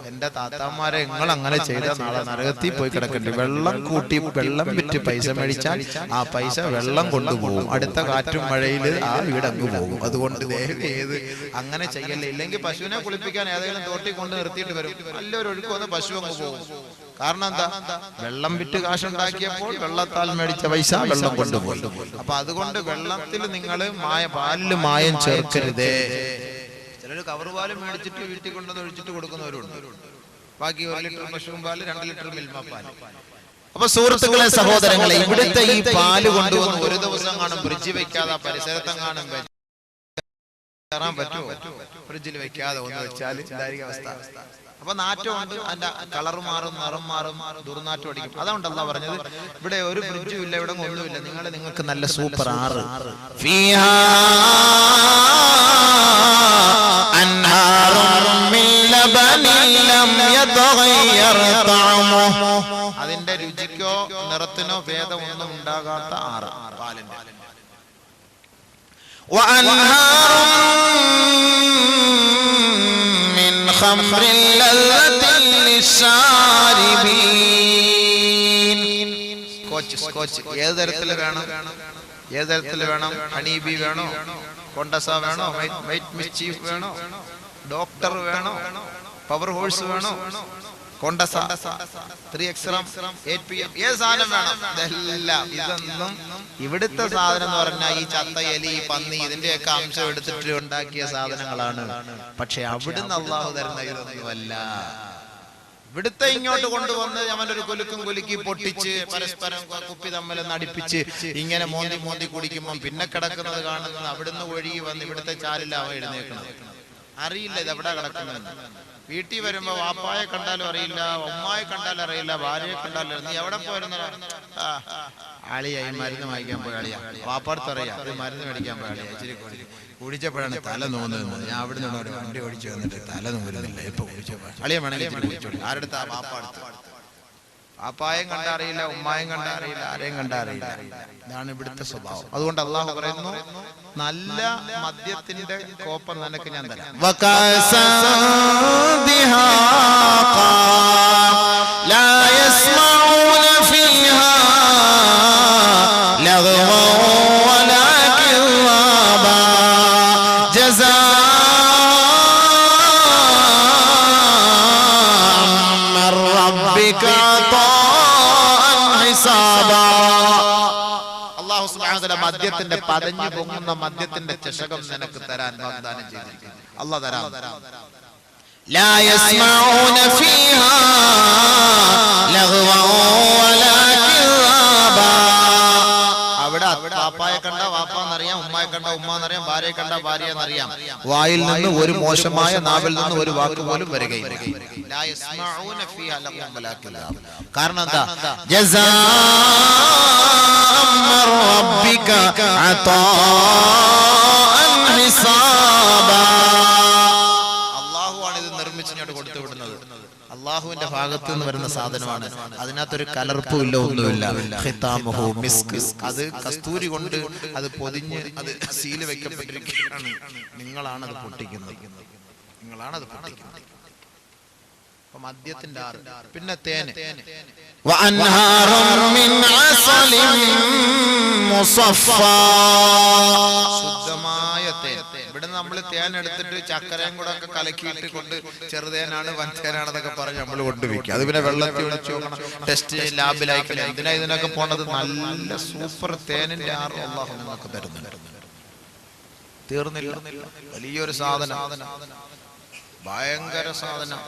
എന്റെ താത്താമാരെ നിങ്ങൾ അങ്ങനെ ചെയ്താൽ നാളെ നരകത്തിൽ പോയി കിടക്കണ്ടേ. വെള്ളം കൂട്ടി വെള്ളം വിറ്റ് പൈസ മേടിച്ചാൽ ആ പൈസ വെള്ളം കൊണ്ടുപോകും. അടുത്ത കാറ്റും മഴയിൽ ആ വീടങ്ങ് പോകും. അതുകൊണ്ട് ഏത് അങ്ങനെ ചെയ്യല്ലേ. ഇല്ലെങ്കിൽ പശുവിനെ കുളിപ്പിക്കാൻ ഏതെങ്കിലും തോട്ടി കൊണ്ട് നിർത്തിയിട്ട് വരും, നല്ലൊരു ഒഴുക്ക് വന്ന് പശു അങ്ങ് പോകും. കാരണം എന്താ? വെള്ളം വിറ്റ് കാശുണ്ടാക്കിയപ്പോൾ വെള്ളത്താൽ മേടിച്ച പൈസ വെള്ളം കൊണ്ടുപോയി. അപ്പൊ അതുകൊണ്ട് വെള്ളത്തിൽ നിങ്ങൾ പാലില് മായം ചേർക്കരുതേ. ചിലർ കവർ പാല് മേടിച്ചിട്ട് വീട്ടിൽ കൊണ്ടുവന്ന് ഒഴിച്ചിട്ട് കൊടുക്കുന്നവരുണ്ട്. ബാക്കി 1 ലിറ്റർ പശുവും പാല്, 2 ലിറ്റർ മിൽമ പാല്. അപ്പൊ സുഹൃത്തുക്കളെ, സഹോദരങ്ങളെ, ഇവിടുത്തെ ഈ പാല് കൊണ്ടുവന്ന് ഒരു ദിവസം കാണും ഫ്രിഡ്ജ് വെക്കാതെ പരിസരത്തും കാണും കയറാൻ പറ്റുമോ? ഫ്രിഡ്ജിൽ വെക്കാതെ ഒന്ന് വെച്ചാൽ ഇതായിരിക്കും അവസ്ഥ. അപ്പൊ നാറ്റമുണ്ട്, അതിന്റെ കളർ മാറും, നിറം മാറും, ദുർനാറ്റം അടിക്കും. അതുകൊണ്ടല്ല പറഞ്ഞത് ഇവിടെ ഒരു ഫ്രിഡ്ജും ഇല്ല, ഇവിടെ ഒന്നുമില്ല. നിങ്ങൾക്ക് നല്ല സൂപ്പർ ആറ്. അതിന്റെ രുചിക്കോ നിറത്തിനോ ഭേദമൊന്നും ഉണ്ടാകാത്ത ആറ് പാലിന്റെ. وأنهار من خمر لذة للشاربين. സ്കോച്ച് ഏത് തരത്തിൽ വേണം? ഹണീബി വേണോ, കൊണ്ടസ വേണോ, വൈറ്റ് മിസ്ചീഫ് വേണോ, ഡോക്ടർ വേണോ, പവർ ഹോഴ്സ് വേണോ, കൊണ്ടസ 3XM 8PM ഏത് സാധനം വേണം? ഇതൊന്നും ഇവിടുത്തെ സാധനം എന്ന് പറഞ്ഞാൽ ഈ ചത്ത എലി, പന്നി ഇതിന്റെയൊക്കെ അംശം എടുത്തിട്ട് ഉണ്ടാക്കിയ സാധനങ്ങളാണ്. പക്ഷെ അവിടുന്ന് അള്ളാഹു തരുന്ന ഇതൊന്നുമല്ല. ഇവിടുത്തെ ഇങ്ങോട്ട് കൊണ്ടുവന്ന് അവനൊരു കുലുക്കി പൊട്ടിച്ച് പരസ്പരം കുപ്പി തമ്മിൽ നടിപ്പിച്ച് ഇങ്ങനെ മോന്തി കുടിക്കുമ്പോൾ പിന്നെ കിടക്കുന്നത് കാണുന്നത് അവിടുന്ന് ഒഴുകി വന്ന് ഇവിടുത്തെ ചാലില്ല അവൻ എഴുന്നേക്കുന്നത്. അറിയില്ല ഇതെവിടെ കിടക്കുന്നത്. വീട്ടിൽ വരുമ്പോ വാപ്പായെ കണ്ടാലും അറിയില്ല, ഉമ്മായെ കണ്ടാലും അറിയില്ല, ഭാര്യയെ കണ്ടാലും അറിയില്ല. നീ എവിടെ പോയിരുന്ന ആളിയായി മരുന്ന് വാങ്ങിക്കാൻ പോയ ആളിയാ, വാപ്പാടത്തറിയാം അത് മരുന്ന് മേടിക്കാൻ പോയ ആളിയാ. ഇച്ചിരി കുടിച്ചപ്പോഴാണ് തല നോക്കുന്നത്. ഞാൻ അവിടെ നിന്ന് ഒരു വണ്ടി ഓടിച്ചു വന്നിട്ട് തല നോക്കുന്നില്ല. ഇപ്പൊ കുടിച്ചപ്പോ അളിയ വേണമെങ്കിൽ ആരെടുത്താ? വാപ്പാടത്ത്. വാപ്പായും കണ്ടറിയില്ല, ഉമ്മായും കണ്ടറിയില്ല, ആരെയും കണ്ടറിയില്ല. ഇതാണ് ഇവിടുത്തെ സ്വഭാവം. അതുകൊണ്ട് അള്ളാഹു പറയുന്നു, നല്ല മദ്യത്തിന്റെ കോപ്പം നിനക്ക് ഞാൻ തരാം. മദ്യത്തിന്റെ പതഞ്ഞു പൊങ്ങുന്ന മദ്യത്തിന്റെ ചഷകം നിനക്ക് തരാൻ വാഗ്ദാനം ചെയ്തിരിക്കുന്നു. അല്ലാഹു തരാം. ലാ യസ്മഊന ഫീഹാ ലഗ്വൻ വലാ കിറാബാ. അവിടെ വാപ്പായെ കണ്ട വാപ്പാന്നറിയാം, ഉമ്മായെ കണ്ട ഉമ്മാന്നറിയാം, ഭാര്യയെ കണ്ട ഭാര്യയെന്നറിയാം. വായിൽ നിന്ന് ഒരു മോശമായ, നാവിൽ നിന്ന് ഒരു വാക്ക് പോലും വരികയില്ല. ലാ യസ്മഊന ഫീഹാ ലഗ്വൻ വലാ കിറാബ. കാരണം എന്താ? ربك عطاء حسابا. അല്ലാഹുവാണ് ഇത് നിർമ്മിച്ച് ഇങ്ങോട്ട് കൊടുത്തു വിടുന്നത്. അല്ലാഹുവിന്റെ ഭാഗത്ത് നിന്ന് വരുന്ന സാധനമാണ്. അതിനകത്തൊരു കലർപ്പും ഇല്ല, ഒന്നുമില്ല. ഖിതാമുഹു മിസ്ക്. അത് കസ്തൂരി കൊണ്ട് അത് പൊതിഞ്ഞ് അത് സീല് വെക്കപ്പെട്ടിരിക്കുകയാണ്. നിങ്ങളാണത് പൊട്ടിക്കുന്നത്. മദ്യത്തിന്റെ ആറ്. പിന്നെ തേന്. ശുദ്ധമായ തേൻ. ഇവിടെ നമ്മൾ തേൻ എടുത്തിട്ട് ചക്കരയും കൂടെ ഒക്കെ കലക്കിയിട്ട് കൊണ്ട് ചെറുതേനാണ് വൻതേനാണെന്നൊക്കെ പറഞ്ഞ് നമ്മൾ കൊണ്ടുവയ്ക്കുക. അത് പിന്നെ വെള്ളത്തിൽ ഒഴിച്ച് നോക്കണം, ടെസ്റ്റ് ലാബിലായിക്കണം. ഇതിനൊക്കെ പോണത് നല്ല സൂപ്പർ തേനിന്റെ ആറ് അല്ലാഹു നമുക്ക് തരുന്നുണ്ട്. തീർന്നില്ല. വലിയൊരു സാധനം, ഭയങ്കര സാധനം,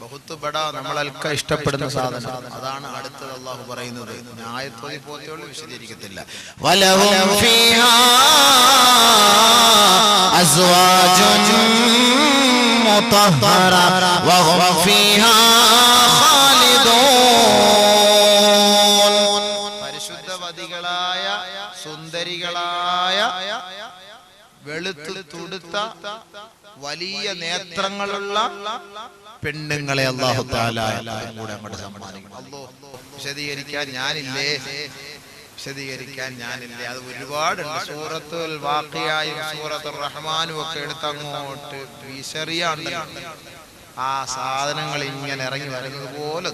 ബഹുത്ത് ബടാ, നമ്മളൊക്കെ ഇഷ്ടപ്പെടുന്ന സാധനം. അതാണ് അടുത്തത് അല്ലാഹു പറയുന്നത്. ആയത്തോതി പോലെയുള്ള വിശദീകരിക്കത്തില്ല. വലഹും ഫീഹാ അസ്വാജുൻ മുതഹ്ഹറ വഹും ഫീഹാ ഖാലിദൂൻ. പരിശുദ്ധവതികളായ സുന്ദരികളായ വെളുത്തു തുടുത്ത വലിയ നേത്രങ്ങളുള്ള പെണ്ണുങ്ങളെ അല്ലാഹു തആല കൂടെ അങ്ങോട്ട് സമ്മാനിക്കും. വിശദീകരിക്കാൻ ഞാനില്ലേ. അത് ഒരുപാടുണ്ട്. സൂറത്തുൽ വാഖിയയും സൂറത്തുർ റഹ്മാനും ഒക്കെ എടുത്ത് അങ്ങോട്ട് വിശറിയാണ്. ആ സാധനങ്ങൾ ഇങ്ങനെ ഇറങ്ങി വരുന്നത് പോലെ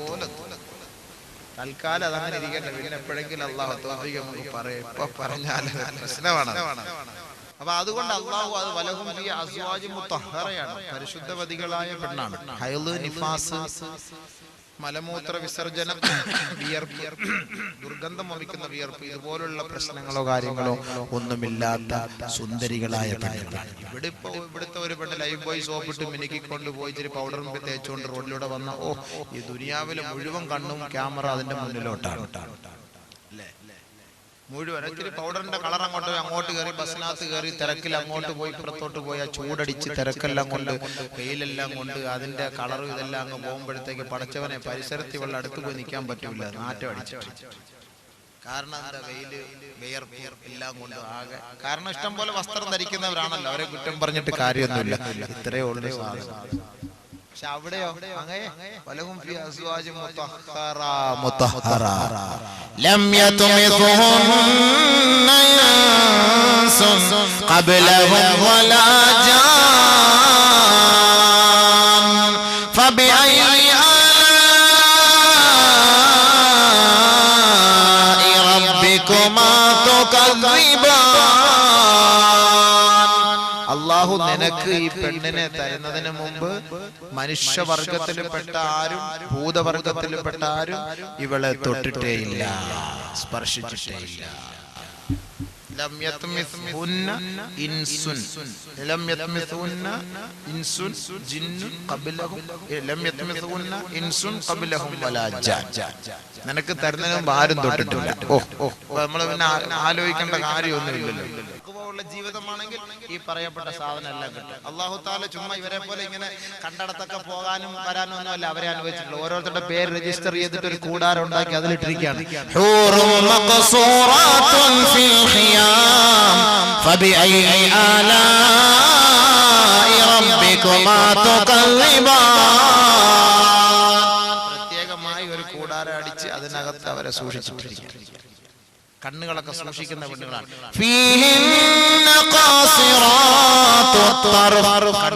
തൽക്കാലം അതങ്ങനെ ഇരിക്കട്ടെ. പിന്നെ എപ്പോഴെങ്കിലും അല്ലാഹു തൗഫീഖ് നമുക്ക് പറയാം. ഇപ്പൊ പറഞ്ഞാൽ പ്രശ്നമാണ്. അപ്പൊ അതുകൊണ്ട് അല്ലാഹു അത് വലഹും ഫീ അസ്വാജുൻ മുതഹ്ഹറയാണ്, പരിശുദ്ധവതികളായ പെണ്ണാണ്. ഹൈള്, നിഫാസ്, മലമൂത്ര വിസർജനം, വിയർപ്പ്, ദുർഗന്ധം വമിക്കുന്ന വിയർപ്പ്, ഇതുപോലുള്ള പ്രശ്നങ്ങളോ കാര്യങ്ങളോ ഒന്നുമില്ലാത്ത സുന്ദരികളായ പെണ്ണുങ്ങളാണ്. ഇവിടുത്തെ ഒരു പെണ്ണ് ലൈഫ് ബോയ് സോപ്പിട്ട് മിനുക്കിക്കൊണ്ട് പോയി ഇച്ചിരി പൗഡറും തേച്ചുകൊണ്ട് റോഡിലൂടെ വന്ന ഈ ദുനിയാവിലെ മുഴുവൻ കണ്ണും ക്യാമറ അതിന്റെ മുന്നിലോട്ടാണ്. മുഴുവൻ ഇച്ചിരി പൗഡറിന്റെ കളർ അങ്ങോട്ട് കയറി, ബസ്സിനകത്ത് കയറി, തിരക്കിൽ അങ്ങോട്ട് പോയി ഇപ്പുറത്തോട്ട് പോയി ആ ചൂടടിച്ച് തിരക്കെല്ലാം കൊണ്ട് വെയിലെല്ലാം കൊണ്ട് അതിന്റെ കളറും ഇതെല്ലാം അങ്ങ് പോകുമ്പോഴത്തേക്ക് പടച്ചവനെ പരിസരത്തിൽ വെള്ളം അടുത്ത് പോയി നിൽക്കാൻ പറ്റൂല, നാറ്റം അടിച്ചിട്ട്. കാരണം എന്താ? വെയില്, വിയർപ്പ് എല്ലാം കൊണ്ട് ആകെ. കാരണം ഇഷ്ടം പോലെ വസ്ത്രം ധരിക്കുന്നവരാണല്ലോ, അവരെ കുറ്റം പറഞ്ഞിട്ട് കാര്യമൊന്നുമില്ല. ഇത്രയേ ഉള്ളൂ സാധനം. പക്ഷെ അവിടെയോ വലഹും ഫീ അസ്വാജുൻ മുതഹ്ഹറ ലം യത്മിസുഹുന്ന ഇൻസുൻ قبلهم ولا جان فبأي آلاء ربكما تكذبان അല്ലാഹു നിനക്ക് ഈ പെണ്ണിനെ തരുന്നതിന് മുമ്പ് മനുഷ്യവർഗത്തിൽപ്പെട്ട ആരും ഭൂതവർഗത്തിൽപ്പെട്ട ആരും ഇവളെ തൊട്ടിട്ടേയില്ല, സ്പർശിച്ചിട്ടേയില്ല. ലം യത്മിസുന്ന ഇൻസുൻ ലം യത്മിസുന്ന ഇൻസുൻ ജിന്നും ഖബലഹും ലം യത്മിസുന്ന ഇൻസുൻ ഖബലഹും വലാ ജാൻ. നിനക്ക് തരുന്നതിന് മുമ്പ് ആരും തൊട്ടിട്ടില്ല. നമ്മൾ പിന്നെ ആലോചിക്കേണ്ട കാര്യമൊന്നുമില്ലല്ലോ. ജീവിതമാണെങ്കിൽ ഈ പറയപ്പെട്ട സാധനം എല്ലാം കിട്ടും. അല്ലാഹു തആല ചുമ്മാ ഇവരെ പോലെ ഇങ്ങനെ കണ്ടടത്തൊക്കെ പോകാനും വരാനും ഒന്നും അല്ല അവരെ അനുവദിച്ചിട്ടുള്ളൂ. ഓരോരുത്തരുടെ പേര് രജിസ്റ്റർ ചെയ്തിട്ട് ഒരു കൂടാരം ഉണ്ടാക്കി അതിലിട്ടിരിക്കുകയാണ്. ഹൂറും മഖ്സൂറാത്തുൻ ഫിൽ ഖിയാം ഫബിഅയി ആലാഇ റബ്ബികുമാ തുകല്ലിബാൻ. പ്രത്യേകമായി ഒരു കൂടാരം അടിച്ച് അതിനകത്ത് അവരെ സൂക്ഷിച്ചിട്ടിരിക്കുകയാണ്. കണ്ണുകളൊക്കെ സൂക്ഷിക്കുന്ന പെണ്ണുകളാണ്.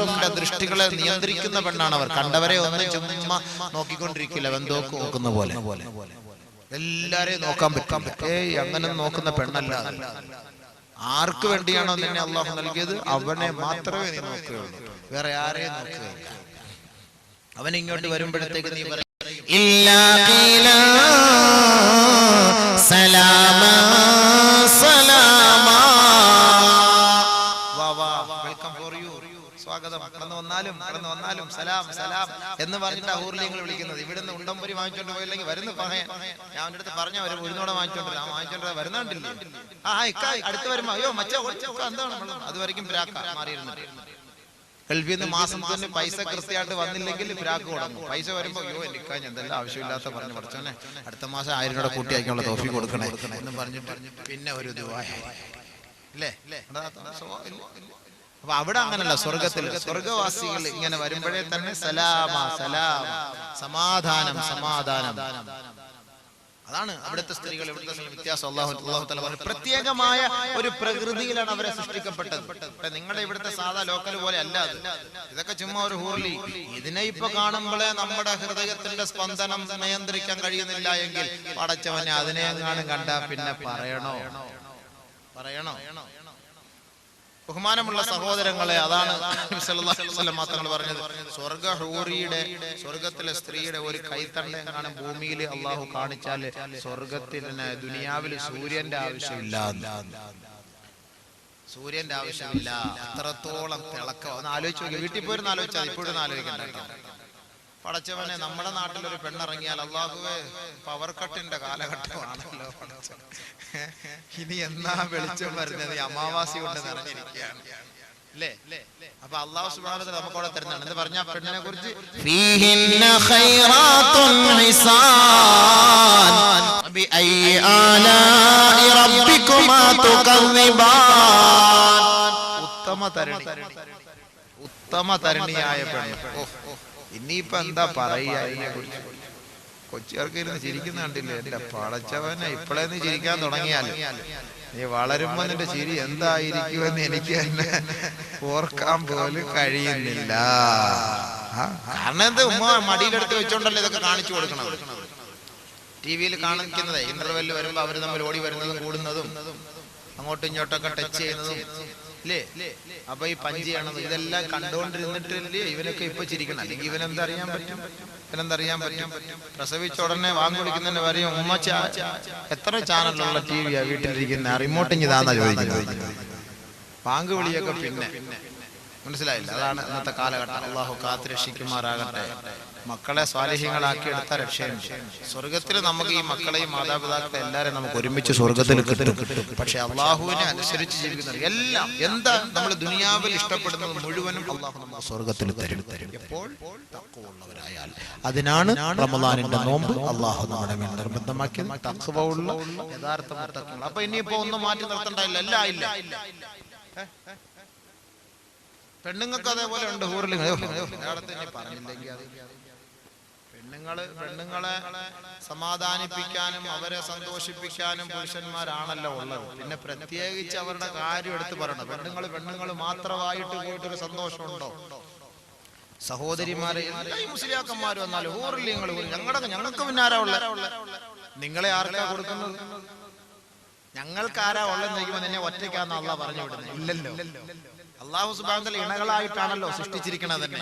കണ്ട ദൃഷ്ടികളെ നിയന്ത്രിക്കുന്ന പെണ്ണാണ് അവർ. കണ്ടവരെ ഒന്നും ചുമ്മാ നോക്കിക്കൊണ്ടിരിക്കില്ല, വെന്തോക്ക് നോക്കുന്ന പോലെ. എല്ലാരെയും നോക്കാൻ പറ്റും. അങ്ങനെ നോക്കുന്ന പെണ്ണല്ല. ആർക്ക് വേണ്ടിയാണോ നിന്നെ അല്ലാഹു നൽകിയത് അവനെ മാത്രമേ നീ നോക്കുകയുള്ളൂ, വേറെ ആരെയും നോക്കുകയില്ല. അവൻ ഇങ്ങോട്ട് വരുമ്പോഴത്തേക്ക് നീ പറയും ഇല്ലാ ഖീലാ സലാമാ സലാമാ വാ വാ വെൽക്കം ഫോർ യു, സ്വാഗതം, കടന്നു വന്നാലും സലാം സലാം എന്ന് പറഞ്ഞിട്ട് ഹൂറിലിങ്ങൾ വിളിക്കുന്നത്. ഇവിടുന്ന് ഉണ്ടംപൊരി വാങ്ങിച്ചോണ്ട് പോയില്ലെങ്കിൽ വരുന്ന പറയാൻ ഞാൻ അവന്റെ അടുത്ത് പറഞ്ഞ ഒരു ഉഴുന്നോടെ വാങ്ങിച്ചോണ്ടില്ല, വാങ്ങിച്ചോണ്ട് വരുന്നുണ്ടില്ലേ, അടുത്ത് വരുമ്പോ അയ്യോ മച്ച എന്താണ് അതുവരെയും മാറിയിരുന്നിട്ട് ഗൾഫിൽ നിന്ന് മാസം തന്നെ പൈസ കൃത്യമായിട്ട് വന്നില്ലെങ്കിൽ പിരാക്ക് തുടങ്ങും. പൈസ വരുമ്പോ അയ്യോ എനിക്ക് എന്തെല്ലാം ആവശ്യമില്ലാത്ത പറഞ്ഞു പഠിച്ചോനെ അടുത്ത മാസം 1000 രൂപ കൂട്ടി അയക്കാനുള്ള തോഫി കൊടുക്കണേ എന്ന് പറഞ്ഞിട്ട് പിന്നെ ഒരു അല്ലേ. അപ്പൊ അവിടെ അങ്ങനല്ല. സ്വർഗവാസികൾ ഇങ്ങനെ വരുമ്പോഴേ തന്നെ സലാമ സലാം, സമാധാനം സമാധാനം. അതാണ് അവിടുത്തെ സ്ത്രീകൾ ഇവിടുത്തെ വ്യത്യാസം. അല്ലാഹു തആല പറഞ്ഞു പ്രത്യേകമായ ഒരു പ്രകൃതിയിലാണ് അവരെ സൃഷ്ടിക്കപ്പെട്ടത്. നിങ്ങളുടെ ഇവിടുത്തെ സാധാ ലോക്കൽ പോലെ അല്ല അത്. ഇതൊക്കെ ചുമ്മാ ഒരു ഹൂർലി. ഇതിനെ ഇപ്പൊ കാണുമ്പോഴേ നമ്മുടെ ഹൃദയത്തിന്റെ സ്പന്ദനം നിയന്ത്രിക്കാൻ കഴിയുന്നില്ല എങ്കിൽ പടച്ചവനെ അതിനെ എങ്ങാനും കണ്ടാ പിന്നെ പറയണോ? ബഹുമാനമുള്ള സഹോദരങ്ങളെ, അതാണ് തങ്ങൾ പറഞ്ഞത്. സ്വർഗത്തിലെ സ്ത്രീയുടെ ഒരു കൈത്തണ്ട എങ്ങാനും ഭൂമിയിൽ അള്ളാഹു കാണിച്ചാല് സ്വർഗത്തിന് ദുനിയാവിൽ സൂര്യന്റെ ആവശ്യമില്ല. അത്രത്തോളം തിളക്കം. ഒന്ന് ആലോചിച്ച് നോക്കി, വീട്ടിൽ പോയിരുന്ന് ആലോചിച്ചാൽ ഇപ്പോഴൊന്നും ആലോചിക്കണ്ട. പടച്ചവനെ, നമ്മുടെ നാട്ടിൽ ഒരു പെണ്ണിറങ്ങിയാൽ അള്ളാഹുവേ പവർ കട്ടിന്റെ കാലഘട്ടമാണല്ലോ. ഇനി എന്നാ വെളിച്ചം വരുന്നത്? അമാവാസി കൊണ്ട് നിറഞ്ഞിരിക്കുകയാണ് അല്ലേ? അപ്പൊ അല്ലാഹു സുബ്ഹാനഹു വ തആല നമുക്കവിടെ തരുന്നതാണ്. എന്ന് പറഞ്ഞ പെണ്ണിനെ കുറിച്ച് ഫീഹിന്ന ഖൈറാത്തുൻ ഹിസാൻ ബിഅയി ആലാഇ റബ്ബികുമാ തുകല്ലിബാൻ. ഉത്തമ തരണിയായ പെണ്ണ്. ഇനിയിപ്പൊ എന്താ പറയാ ഇതിനെ കുറിച്ച്? കൊച്ചുകാർക്ക് ഇരുന്ന് ചിരിക്കുന്ന കണ്ടില്ലേ? എന്റെ പടച്ചവനെ, ഇപ്പോഴേന്ന് ചിരിക്കാൻ തുടങ്ങിയാൽ നീ വളരുമ്പോ നിന്റെ ചിരി എന്തായിരിക്കുമെന്ന് എനിക്ക് തന്നെ ഓർക്കാൻ പോലും കഴിയുന്നില്ല. കാരണം എന്ത്, ഉമ്മ മടിയിലെടുത്ത് വെച്ചോണ്ടല്ലേ ഇതൊക്കെ കാണിച്ചു കൊടുക്കണം. ടിവിയിൽ കാണിക്കുന്നത് ഇന്റർവെല്ല് വരുമ്പോ അവര് തമ്മിൽ ഓടി വരുന്നതും കൂടുന്നതും അങ്ങോട്ടും ഇങ്ങോട്ടൊക്കെ ടച്ച് ചെയ്യുന്നതും ഇല്ലേ? അപ്പൊ ഈ പഞ്ച് ചെയ്യണത് ഇതെല്ലാം കണ്ടുകൊണ്ടിരുന്നിട്ടില്ലേ ഇവനൊക്കെ ഇപ്പൊ ചിരിക്കണം. അല്ലെങ്കിൽ ഇവനെന്തറിയാൻ പറ്റും? പ്രസവിച്ച ഉടനെ വാങ്ങിക്കൊടുക്കുന്നതിന് പറയും ഉമ്മച്ച എത്ര ചാനലുള്ള ടിവിയാ വീട്ടിലിരിക്കുന്ന, റിമോട്ടിങ് ഇതാന്നാ ചോദിക്കുന്നത്. പാങ്ക് വിളിയൊക്കെ പിന്നെ മനസ്സിലായില്ല. അതാണ് ഇന്നത്തെ കാലഘട്ടം. അള്ളാഹു കാത്ത് രക്ഷിക്കുമാറാകട്ടെ. മക്കളെ സ്വാലിഹ്യങ്ങളാക്കി എടുത്ത രക്ഷയുണ്ട്. സ്വർഗത്തിൽ നമുക്ക് ഈ മക്കളെയും മാതാപിതാക്കളെ എല്ലാവരും നമുക്ക് ഒരുമിച്ച് സ്വർഗത്തിൽ കിട്ടും. പക്ഷെ അള്ളാഹുവിനെ അനുസരിച്ച് ജീവിക്കുന്ന എല്ലാം എന്താ നമ്മൾ ദുനിയാവിൽ ഇഷ്ടപ്പെടുന്നത് മുഴുവനും അള്ളാഹു നമുക്ക് സ്വർഗത്തിൽ തരും. എപ്പോൾ തഖ്വയുള്ളവരായാൽ. അതിനാണ് റമളാനിന്റെ നോമ്പ് അള്ളാഹു നമ്മുടെ മേൽ നിർബന്ധമാക്കിയത്. തഖ്വയുള്ള യഥാർത്ഥ മുത്തഖീങ്ങൾ. അപ്പൊ ഇനിയിപ്പോ ഒന്നും മാറ്റി നിർത്തണ്ടായില്ല, എല്ലാം ഇല്ല. പെണ്ണുങ്ങൾക്ക് അതേപോലെ ഉണ്ട്. പറഞ്ഞില്ലെങ്കിൽ പെണ്ണുങ്ങളെ സമാധാനിപ്പിക്കാനും അവരെ സന്തോഷിപ്പിക്കാനും പുരുഷന്മാരാണല്ലോ ഉള്ളത്. പിന്നെ പ്രത്യേകിച്ച് അവരുടെ കാര്യം എടുത്ത് പറയണം. പെണ്ണുങ്ങൾ മാത്രമായിട്ട് പോയിട്ടൊരു സന്തോഷമുണ്ടോ? സഹോദരിമാരെ മുസ്ലിയാക്കന്മാര് വന്നാലും ഹൂറിലിങ്ങൾ ഞങ്ങൾക്ക് പിന്നാരാ ഉള്ള? നിങ്ങളെ ആർക്കാ കൊടുക്കുന്നത്? ഞങ്ങൾക്ക് ആരാ ഉള്ളെന്ന് ചോദിക്കുമ്പോൾ നിന്നെ ഒറ്റയ്ക്കാന്ന് അള്ളാഹ് പറഞ്ഞു വിടുന്നത്? ഇല്ലല്ലോ. അല്ലാഹു സുബ്ഹാനഹു വ തആല ഇണകളായിട്ടാണല്ലോ സൃഷ്ടിച്ചിരിക്കുന്നത് തന്നെ.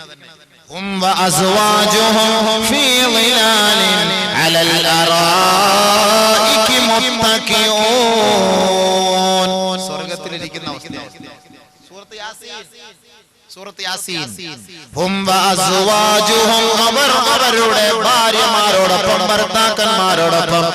സ്വർഗ്ഗത്തിലിരിക്കുന്ന സൂറത്ത് യാസീൻ. അവരുടെ ഭാര്യമാരോടൊപ്പം ഭർത്താക്കന്മാരോടൊപ്പം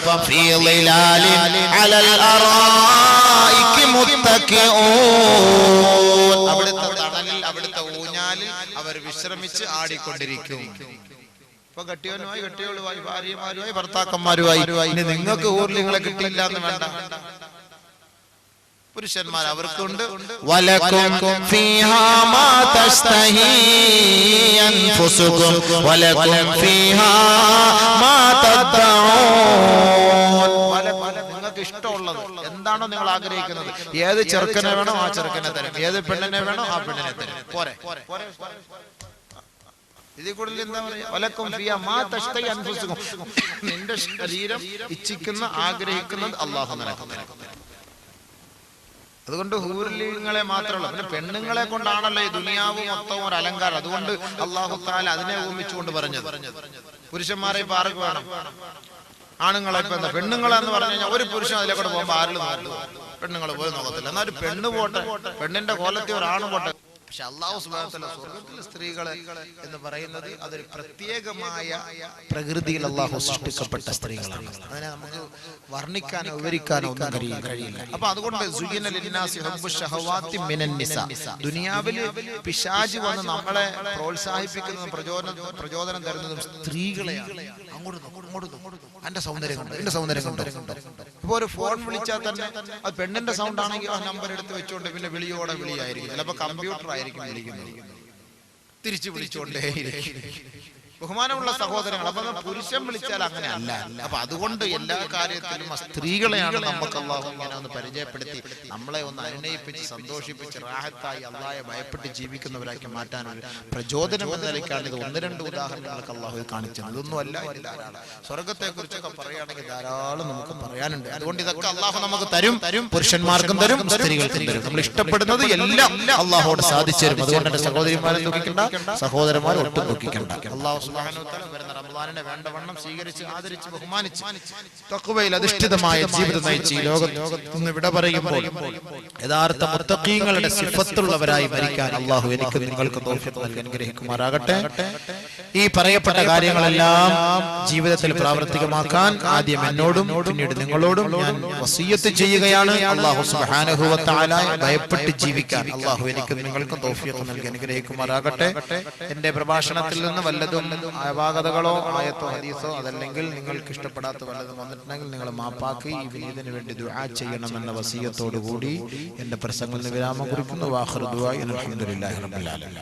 അവിടുത്തെ തണലിൽ അവിടുത്തെ ഊഞ്ഞാലിൽ അവർ വിശ്രമിച്ച് ആടിക്കൊണ്ടിരിക്കും. ഇപ്പൊ കെട്ടിയോളുമായി ഭാര്യമാരുമായി ഭർത്താക്കന്മാരുമായി. ഇനി നിങ്ങൾക്ക് ഊർലിങ്ങളെ കിട്ടിയില്ല എന്ന് വേണ്ട. പുരുഷന്മാർ അവർക്കുണ്ട്. വലക്കും ഫീഹാ മാ തസ്തഹി അൻഫുസുകും വലക്കും ഫീഹാ മാ തദ്ദഊൻ. നിങ്ങൾക്ക് ഇഷ്ടമുള്ളത് എന്താണോ നിങ്ങൾ ആഗ്രഹിക്കുന്നത്, ഏത് ചെറുക്കനെ വേണോ ആ ചെറുക്കനെ തരും, ഏത് പെണ്ണിനെ വേണോ ആ പെണ്ണിനെ തരും. പോരെ? ഇതിൽ കൂടുതൽ എന്താ പറയാ? വലക്കും ഫീഹാ മാ തസ്തഹി അൻഫുസുകും. നിന്റെ ശരീരം ഇച്ഛിക്കുന്ന ആഗ്രഹിക്കുന്നത് അല്ലാഹു നിനക്ക് തരും. അതുകൊണ്ട് ഹൂറിലിങ്ങളെ മാത്രമല്ല, പിന്നെ പെണ്ണുങ്ങളെ കൊണ്ടാണല്ലോ ഈ ദുനിയാവ് മൊത്തവും ഒരു അലങ്കാരം. അതുകൊണ്ട് അല്ലാഹു തആല അതിനെ ഉപമിച്ചുകൊണ്ട് പറഞ്ഞത്. പുരുഷന്മാരെ ഇപ്പൊ ആർക്ക് വേണം? ആണുങ്ങളെ ഇപ്പൊ എന്താ? പെണ്ണുങ്ങളെന്ന് പറഞ്ഞു കഴിഞ്ഞാൽ ഒരു പുരുഷൻ അതിലേക്കൂടെ പോകുമ്പോ ആരിലും നോക്കും? പെണ്ണുങ്ങൾ പോലും നോക്കത്തില്ല. എന്നാൽ ഒരു പെണ്ണ് പോട്ടെ, പെണ്ണിന്റെ കോലത്തിൽ ഒരാണ് പോട്ടെ. പക്ഷെ അല്ലാഹു സുബ്ഹാനഹു വ തആല സ്വർഗ്ഗത്തിലെ സ്ത്രീകളെ എന്ന് പറയുന്നത് അതൊരു പ്രത്യേകമായ പ്രകൃതിയിൽ അല്ലാഹു സൃഷ്ടിക്കപ്പെട്ട സ്ത്രീകളാണ്. അതിനെ നമുക്ക് വർണ്ണിക്കാനോ വിവരിക്കാനോ ഒന്നും കഴിയില്ല. അപ്പൊ അതുകൊണ്ട് ദുനിയാവിൽ പിശാച് വന്ന് നമ്മളെ പ്രോത്സാഹിപ്പിക്കുന്നതും പ്രചോദനം തരുന്നതും സ്ത്രീകളെയാണ്. അങ്ങോട്ട് എന്റെ സൗന്ദര്യം കണ്ടോ. ഇപ്പൊ ഒരു ഫോൺ വിളിച്ചാൽ തന്നെ അത് പെണ്ണിന്റെ സൗണ്ട് ആണെങ്കിൽ ആ നമ്പർ എടുത്ത് വെച്ചോണ്ട് പിന്നെ വിളിയോടെ വിളിയായിരിക്കും. ചിലപ്പോ കമ്പ്യൂട്ടർ ആയിരിക്കും വിളിക്കുന്നത്, തിരിച്ചു വിളിച്ചോണ്ടേയിരിക്കും. ബഹുമാനമുള്ള സഹോദരങ്ങൾ, അപ്പൊ പുരുഷൻ വിളിച്ചാൽ അങ്ങനെ അല്ല. അപ്പൊ അതുകൊണ്ട് എല്ലാ കാര്യത്തിലും സ്ത്രീകളെയാണ് നമുക്ക് അല്ലാഹു ഇങ്ങനെ ഒന്ന് പരിചയപ്പെടുത്തി നമ്മളെ ഒന്ന് അനുനയിപ്പിച്ച് സന്തോഷിപ്പിച്ച് റാഹത്തായി അല്ലാഹയെ ഭയപ്പെട്ട് ജീവിക്കുന്നവരാക്കി മാറ്റാനൊരു പ്രചോദനം എന്ന നിലയ്ക്കാണ് ഇത്. ഒന്ന് രണ്ട് ഉദാഹരണങ്ങളൊക്കെ അല്ലാഹു കാണിച്ചത്. ഇതൊന്നും അല്ല, സ്വർഗത്തെ കുറിച്ചൊക്കെ പറയുകയാണെങ്കിൽ ധാരാളം നമുക്ക് പറയാനുണ്ട്. അതുകൊണ്ട് ഇതൊക്കെ അല്ലാഹു നമുക്ക് തരും. പുരുഷന്മാർക്കും തരും, സ്ത്രീകൾക്കും തരും. നമ്മൾ ഇഷ്ടപ്പെടുന്നത് എല്ലാം അല്ലാഹുവോട് സാധിച്ചു തരും. അതുകൊണ്ട് എന്റെ സഹോദരിമാരെ ദുഃഖിക്കണ്ട, സഹോദരന്മാരെ ഒട്ടും ദുഃഖിക്കണ്ട. അല്ലാഹു സുബ്ഹാനഹു വ തആല വരുന്ന റമളാനിനെ വേണ്ടവണ്ണം സ്വീകരിച്ച് ആദരിച്ച് ബഹുമാനിച്ച് തഖ്വയിൽ അധിഷ്ഠിതമായ ജീവിതം നയിച്ച് ഈ ലോകത്ത് നിന്ന് വിട പറയുമ്പോൾ യഥാർത്ഥ മുത്തഖീങ്ങളുടെ സിഫത്തുള്ളവരായി മരിക്കാൻ അല്ലാഹു എനിക്ക് നിങ്ങൾക്ക് തൗഫീഖ് നൽകി അനുഗ്രഹിക്കുമാറാകട്ടെ. ഈ പറയപ്പെട്ട കാര്യങ്ങളെല്ലാം ജീവിതത്തിൽ പ്രാവർത്തികമാക്കാൻ ആദ്യം എന്നോടും പിന്നീട് നിങ്ങളോടും ഞാൻ വസിയ്യത്ത് ചെയ്യുകയാണ്. അല്ലാഹു സുബ്ഹാനഹു വ തആലയെ ഭയപ്പെട്ട് ജീവിക്കാൻ അല്ലാഹു എനിക്ക് നിങ്ങൾക്ക് തൗഫീഖ് നൽകി അനുഗ്രഹിക്കുമാറാകട്ടെ. എന്റെ പ്രഭാഷണത്തിൽ നിന്ന് വല്ലതും അപാകതകളോ ആയത്തോ ഹദീസോ അതല്ലെങ്കിൽ നിങ്ങൾക്ക് ഇഷ്ടപ്പെടാത്ത വല്ലതും വന്നിട്ടുണ്ടെങ്കിൽ നിങ്ങൾ മാപ്പാക്കി ഈ വിനീതിന് വേണ്ടി ദുആ ചെയ്യണമെന്ന വസിയ്യത്തോടു കൂടി എന്റെ പ്രസംഗത്തിന് വിരാമം കുറിക്കുന്നു. വാഖിറു ദുആഇ അൽഹംദുലില്ലാഹി റബ്ബിൽ ആലമീൻ.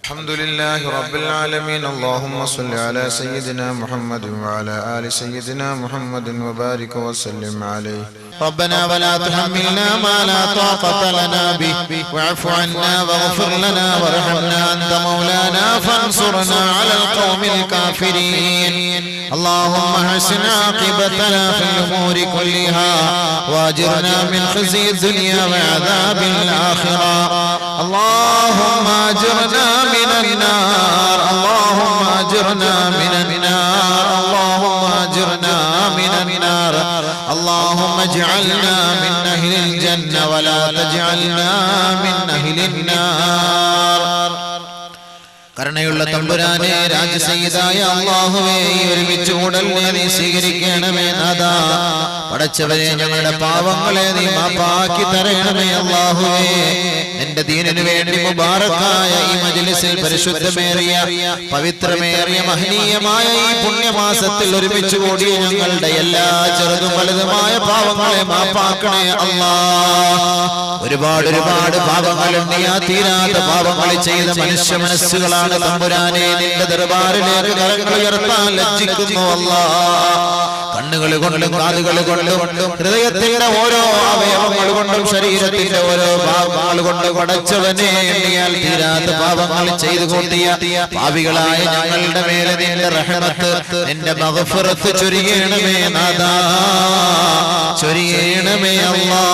അൽഹംദുലില്ലാഹി റബ്ബിൽ ആലമീൻ. അല്ലാഹുമ്മ സ്വല്ലി അലാ സയ്യിദിനാ മുഹമ്മദിൻ വഅലാ ആലി സയ്യിദിനാ മുഹമ്മദിൻ വബാരിക വസല്ലിം അലൈഹി. ربنا ولا تحملنا ما لا طاقة لنا به واعف عنا واغفر لنا وارحمنا أنت مولانا فانصرنا على القوم الكافرين. اللهم احسن عاقبتنا في الأمور كلها واجرنا من خزي الدنيا وعذاب الآخرة. اللهم اجرنا من النار، اللهم اجرنا من النار، اللهم اجرنا من النار. اللهم اجعلنا من أهل الجنة ولا تجعلنا من أهل النار. കരുണയുള്ള തമ്പുരാനെ, രാജസയ്യിദായ അല്ലാഹുവേ, ഒരുമിച്ച് കൂടലിനെ നീ സ്വീകരിക്കണമേ നാഥാ. പടച്ചവനെ, ഞങ്ങളുടെ പാവങ്ങളെ നീ മാപ്പാക്കി തരണമേ അല്ലാഹുവേ. നിന്റെ ദീനിനു വേണ്ടി മുബാറക്കായ ഈ മജ്ലിസിൽ പരിശുദ്ധമേറിയ പവിത്രമേറിയ മഹനീയമായ ഈ പുണ്യമാസത്തിൽ ഒരുമിച്ച് കൂടിയ ഞങ്ങളുടെ എല്ലാ ചെറുതും വലുതുമായ പാവങ്ങളെ മാപ്പാക്കണേ അല്ലാഹ്. ഒരുപാട് പാപങ്ങൾ എണ്ണിയാ തീരാത്ത പാപങ്ങൾ ചെയ്ത മനുഷ്യ മനസ്സുകളാണ് തമ്പുരാനെ നിന്റെ ദർബാറിലേക്ക് കരങ്ങൾ ഉയർത്താൻ ലജ്ജിക്കുന്നു അല്ലാഹ്. കണ്ണുകൾ കൊണ്ടും കാതുകൾ കൊണ്ടും ഹൃദയത്തിന്റെ ഓരോ അവയവങ്ങൾ കൊണ്ടും ശരീരത്തിന്റെ ഓരോ ഭാഗങ്ങൾ കൊണ്ട് പടച്ചവനെ എണ്ണിയാൽ തീരാത്ത പാപങ്ങൾ ചെയ്തു കൂട്ടിയ പാപികളായ ഞങ്ങളുടെ മേലെ നിന്റെ റഹ്മത്ത് നിന്റെ മഗ്ഫിറത്ത് ചൊരിയണമേ നാഥാ, ചൊരിയണമേ അല്ലാഹ്.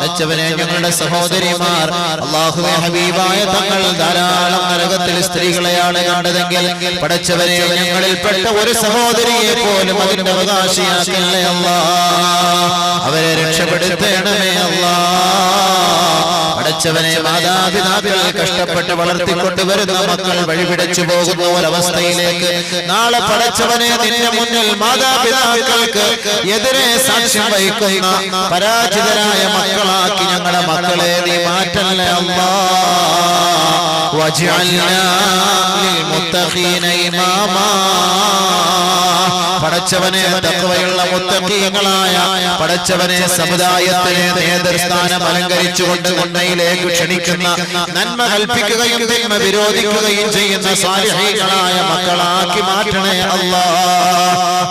പടച്ചവനെ ഞങ്ങളുടെ സഹോദരിമാർ അല്ലാഹുവേ ഹബീബായ തങ്ങൾ ധാരാളം നരകത്തിൽ സ്ത്രീകളെയാണ് കണ്ടതെങ്കിൽ പടച്ചവനെ ഞങ്ങളിൽപ്പെട്ട ഒരു സഹോദരിയെ പോലും അതിന്റെ അവകാശിയാക്കല്ലേ അല്ലാഹ്. അവരെ രക്ഷപ്പെടുത്തണമേ അല്ലാഹ്. പടച്ചവനെ മാതാപിതാക്കൾ കഷ്ടപ്പെട്ട് വളർത്തിക്കൊണ്ടുവരുന്ന മക്കൾ വഴിപിടച്ചു പോകുന്ന ഒരവസ്ഥയിലേക്ക് നാളെ പടച്ചവനെ നിന്റെ മുന്നിൽ മാതാപിതാക്കൾക്ക് എതിരെ സാക്ഷ്യം വഹിക്കുന്ന പരാജിതരായ മക്കളാക്കി ഞങ്ങളുടെ മക്കളെ നീ മാറ്റല്ലേ അല്ലാഹ്. വജ്അൽനാ ലിൽമുത്തഖീന ഇമാമാ. പടച്ചവനെ തഖ്വയുള്ള മുത്തഖീങ്ങളായ പടച്ചവനെ സമുദായത്തിലെ നേതൃസ്ഥാനം അലങ്കരിച്ചുകൊണ്ട് നന്മയിലേക്ക് ക്ഷണിക്കുന്ന, നന്മ കൽപ്പിക്കുകയും തിന്മ വിരോധിക്കുകയും ചെയ്യുന്ന സാലിഹീങ്ങളായ മക്കളാക്കി മാറ്റണേ അല്ലാഹ്.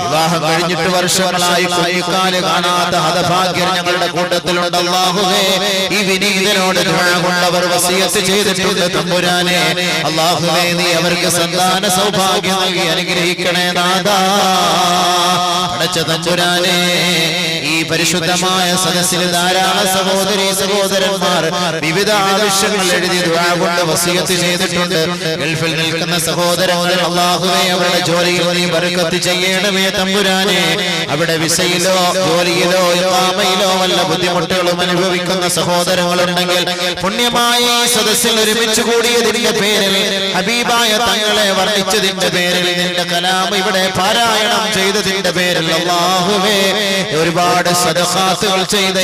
വിവാഹം കഴിഞ്ഞിട്ട് വർഷങ്ങളായി കുഞ്ഞിക്കാല് കാണാത്ത ഹതഭാഗ്യർ ഞങ്ങളുടെ കൂട്ടത്തിലുണ്ട് അല്ലാഹുവേ. ഈ വിനീതനോട് ദുആ കൊണ്ടവർ വസിയത്ത് ചെയ്തിട്ടുണ്ട് തമ്പുരാനെ. അല്ലാഹുവേ നീ അവർക്ക് സന്താന സൗഭാഗ്യം നൽകി അനുഗ്രഹിക്കണേ നാഥാ. പടച്ച തമ്പുരാനെ ഈ പരിശുദ്ധമായ സദസ്സിൽ ധാരാളം സഹോദരീ സഹോദരന്മാർ വിവിധ ആവശ്യങ്ങൾ എഴുതി ദുആ കൊണ്ട് വസിയത്ത് ചെയ്തിട്ടുണ്ട്. ഗൾഫിൽ നിൽക്കുന്ന സഹോദരങ്ങൾ അല്ലാഹുവേ അവരുടെ ജോലിയിൽ നീ ബർക്കത്ത് ചെയ്യണമേ തമ്പുരാനെ. അവിടെ വിസയിലോ ജോലിയിലോ ഇഖാമയിലോ വല്ല ബുദ്ധിമുട്ടുകളും അനുഭവിക്കുന്ന സഹോദരങ്ങളുണ്ടെങ്കിൽ പുണ്യമായ ഈ സദസ്സിൽ ഒരുമിച്ച് കൂടിയതിന്റെ പേരിൽ ഹബീബായ തങ്ങളെ വർണ്ണിച്ചതിന്റെ പേരിൽ നിന്റെ കലാം ഇവിടെ പാരായണം ചെയ്തതിന്റെ പേരിൽ അല്ലാഹുവേ ഒരുപാട് സദഖാത്തുകൾ ചെയ്ത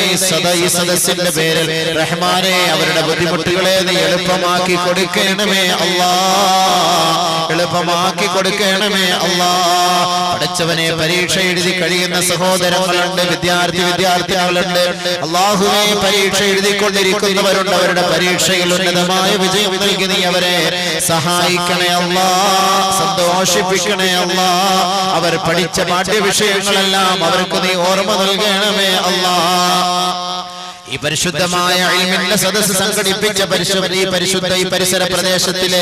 ഈ സദസ്സിന്റെ പേരിൽ റഹ്മാനെ അവരുടെ ബുദ്ധിമുട്ടുകളെ നീ എളുപ്പമാക്കി കൊടുക്കണമേ അല്ലാഹ്, എളുപ്പമാക്കി കൊടുക്കണമേ അല്ലാഹ്. പടച്ചവനെ പരീക്ഷ എഴുതി കഴിയുന്ന സഹോദരങ്ങളുണ്ട്, വിദ്യാർത്ഥികളുണ്ട്. അല്ലാഹുവേ പരീക്ഷ എഴുതിക്കൊണ്ടിരിക്കുന്നവരുണ്ട്. അവരുടെ പരീക്ഷയിൽ ഉന്നതമായ വിജയം നൽകി നീ അവരെ സഹായിക്കണേ അല്ലാഹ്, സന്തോഷിപ്പിക്കണേ അല്ലാഹ്. അവർ പഠിച്ച പാഠ്യവിഷയങ്ങളെല്ലാം അവർക്ക് നീ ഓർമ്മ നൽകണമേ അല്ലാഹ്. ഈ പരിശുദ്ധമായ ഇൽമിന്റെ സദസ്സ് സംഘടിപ്പിച്ച ഈ പരിസര പ്രദേശത്തിലെ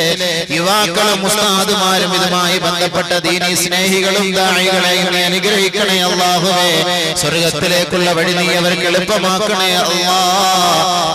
യുവാക്കളും ഉസ്താദുമാരും ഇതുമായി ബന്ധപ്പെട്ട ദീനീ സ്നേഹികളും ദാഇകളെയും നീ അനുഗ്രഹിക്കണേ അല്ലാഹുവേ. സ്വർഗ്ഗത്തിലേക്കുള്ള വഴി നീ അവർക്ക് എളുപ്പമാക്കണേ അല്ലാഹ്.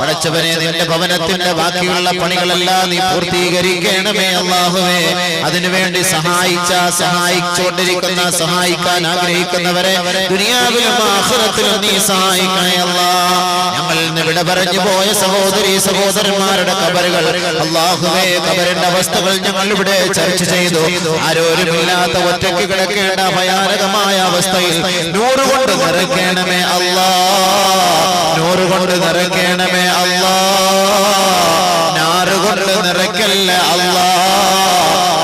പടച്ചവനെ നിന്റെ ഭവനത്തിന്റെ ബാക്കിയുള്ള പണികളെല്ലാം നീ പൂർത്തീകരിക്കണമേ അല്ലാഹുവേ. അതിനുവേണ്ടി സഹായിച്ചുകൊണ്ടിരിക്കുന്ന, സഹായിക്കാൻ ആഗ്രഹിക്കുന്നവരെ ദുനിയാവിലും ആഖിറത്തിലും നീ സഹായിക്കണേ അല്ലാഹ്. ഞങ്ങളിൽ നിന്ന് വിട പറഞ്ഞു പോയ സഹോദരീ സഹോദരന്മാരുടെ ഖബറുകൾ അല്ലാഹുവേ, ഖബറിന്റെ അവസ്ഥകൾ ഞങ്ങൾ ഇവിടെ ചർച്ച ചെയ്തു. ആരോരുമില്ലാത്ത ഒറ്റയ്ക്ക് കിടക്കേണ്ട ഭയാനകമായ അവസ്ഥയിൽ നൂറ് കൊണ്ട് നിറയ്ക്കണമേ അല്ലാഹ്, നൂറ് കൊണ്ട് നിറയ്ക്കണമേ അല്ലാഹ്, നാറ് കൊണ്ട് നിറയ്ക്കല്ല അല്ലാഹ്,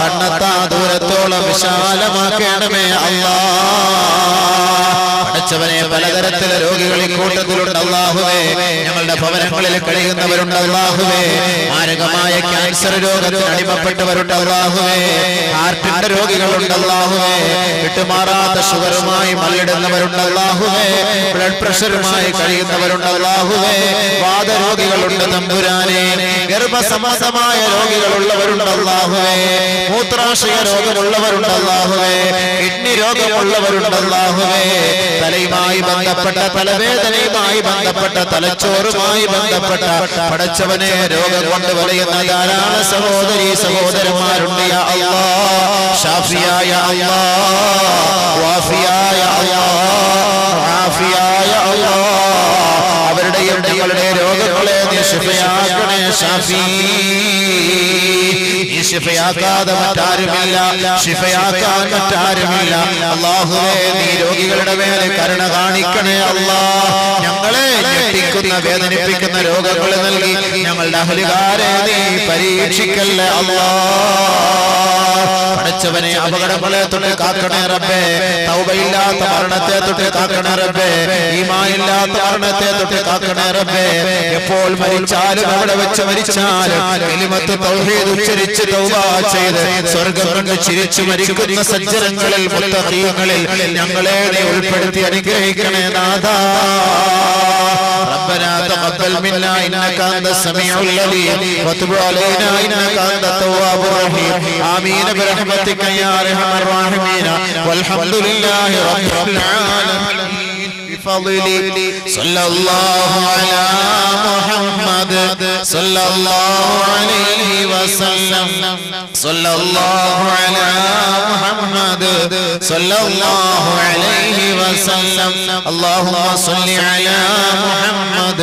കണ്ണെത്താ ദൂരത്തോളം വിശാലമാക്കണമേ അല്ലാഹ്. പടച്ചവനെ പലതരത്തിലെ രോഗികളിൽ കൂട്ടത്തിലുണ്ട് അല്ലാഹുവേ. ഞങ്ങളുടെ ഭവനങ്ങളിൽ കഴിയുന്നവരുണ്ട് അല്ലാഹുവേ. മാരകമായ ക്യാൻസർ രോഗത്തിന് അടിമപ്പെട്ടവരുണ്ട് അല്ലാഹുവേ. ഹാർട്ടിന്റെ രോഗികളുണ്ട് അല്ലാഹുവേ. വിട്ടുമാറാത്ത ഷുഗറുമായി മല്ലിടുന്നവരുണ്ട് അല്ലാഹുവേ. ബ്ലഡ് പ്രഷറുമായി കഴിയുന്നവരുണ്ട് അല്ലാഹുവേ. വാതരോഗികളുണ്ട് തമ്പുരാനെ. ഗർഭസംബന്ധമായ രോഗികളുള്ളവരുണ്ട് അല്ലാഹുവേ. മൂത്രാശയ രോഗമുള്ളവരുണ്ട് അല്ലാഹുവേ. കിഡ്നി രോഗമുള്ളവരുണ്ട് അല്ലാഹുവേ. തലയുമായി ബന്ധപ്പെട്ട, തലവേദനയുമായി ബന്ധപ്പെട്ട, തലച്ചോറുമായി ബന്ധപ്പെട്ട പടച്ചവനെ രോഗം കൊണ്ട് വലയുന്ന ധാരാളം സഹോദരീ സഹോദരന്മാരുണ്ട് യാ അല്ലാഹ്. ഷാഫിയായ അല്ലാഹ്, വാഫിയായ അല്ലാഹ്, ആഫിയായ അല്ലാഹ്, അവരുടെയും ഞങ്ങളുടെ രോഗങ്ങളെ നീ ശിഫയാക്കണേ ഷാഫി. ഈ ശിഫയാക്കാതെ മറ്റാരുമില്ല, ശിഫയാക്കാൻ മറ്റാരുമില്ല. അല്ലാഹുവേ നീ രോഗികളുടെ മേലെ കരുണ കാണിക്കണേ അല്ലാഹ്. ഞങ്ങളെ ഞെട്ടിക്കുന്ന, വേദനിപ്പിക്കുന്ന രോഗങ്ങൾ നൽകി ഞങ്ങളുടെ അഹ്ലുകാരെ നീ പരീക്ഷിക്കല്ലേ അല്ലാഹ്. പടച്ചവനെ അപകടങ്ങളെ തൊട്ട് കാക്കണേ റബ്ബേ. തൗബയില്ലാത്ത മരണത്തെ തൊട്ട് കാക്കണേ റബ്ബേ. ഈമാനില്ലാത്ത മരണത്തെ തൊട്ട് കാക്കണേ കാക്കണേ റബ്ബേ. എപ്പോൾ മരിച്ചാലും അവിടെ വെച്ച് മരിച്ചാലും കലിമത്ത് തൗഹീദ് ഉച്ചരിച്ച് തൗബ ചെയ്ത് സ്വർഗ്ഗം കണ്ട് ചിരിച്ചു മരിക്കുന്ന സജ്ജനങ്ങളിൽ മുത്തഖീങ്ങളിൽ ഞങ്ങളെ നീ ഉൾപ്പെടുത്തി അനുഗ്രഹിക്കണേ നാഥാ. ربنا تقبل منا إنك أنت السميع العليم وتب علينا إنك أنت التواب الرحيم آمين برحمتك يا أرحم الراحمين والحمد لله رب العالمين بفضلك صلى الله على محمد صلى الله عليه وسلم صلى الله على محمد صلى الله عليه وسلم اللهم صل على محمد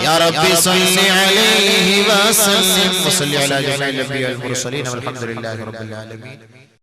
يا ربي صل عليه وسلم وصل على جميع الأنبياء والمرسلين والحمد لله رب العالمين.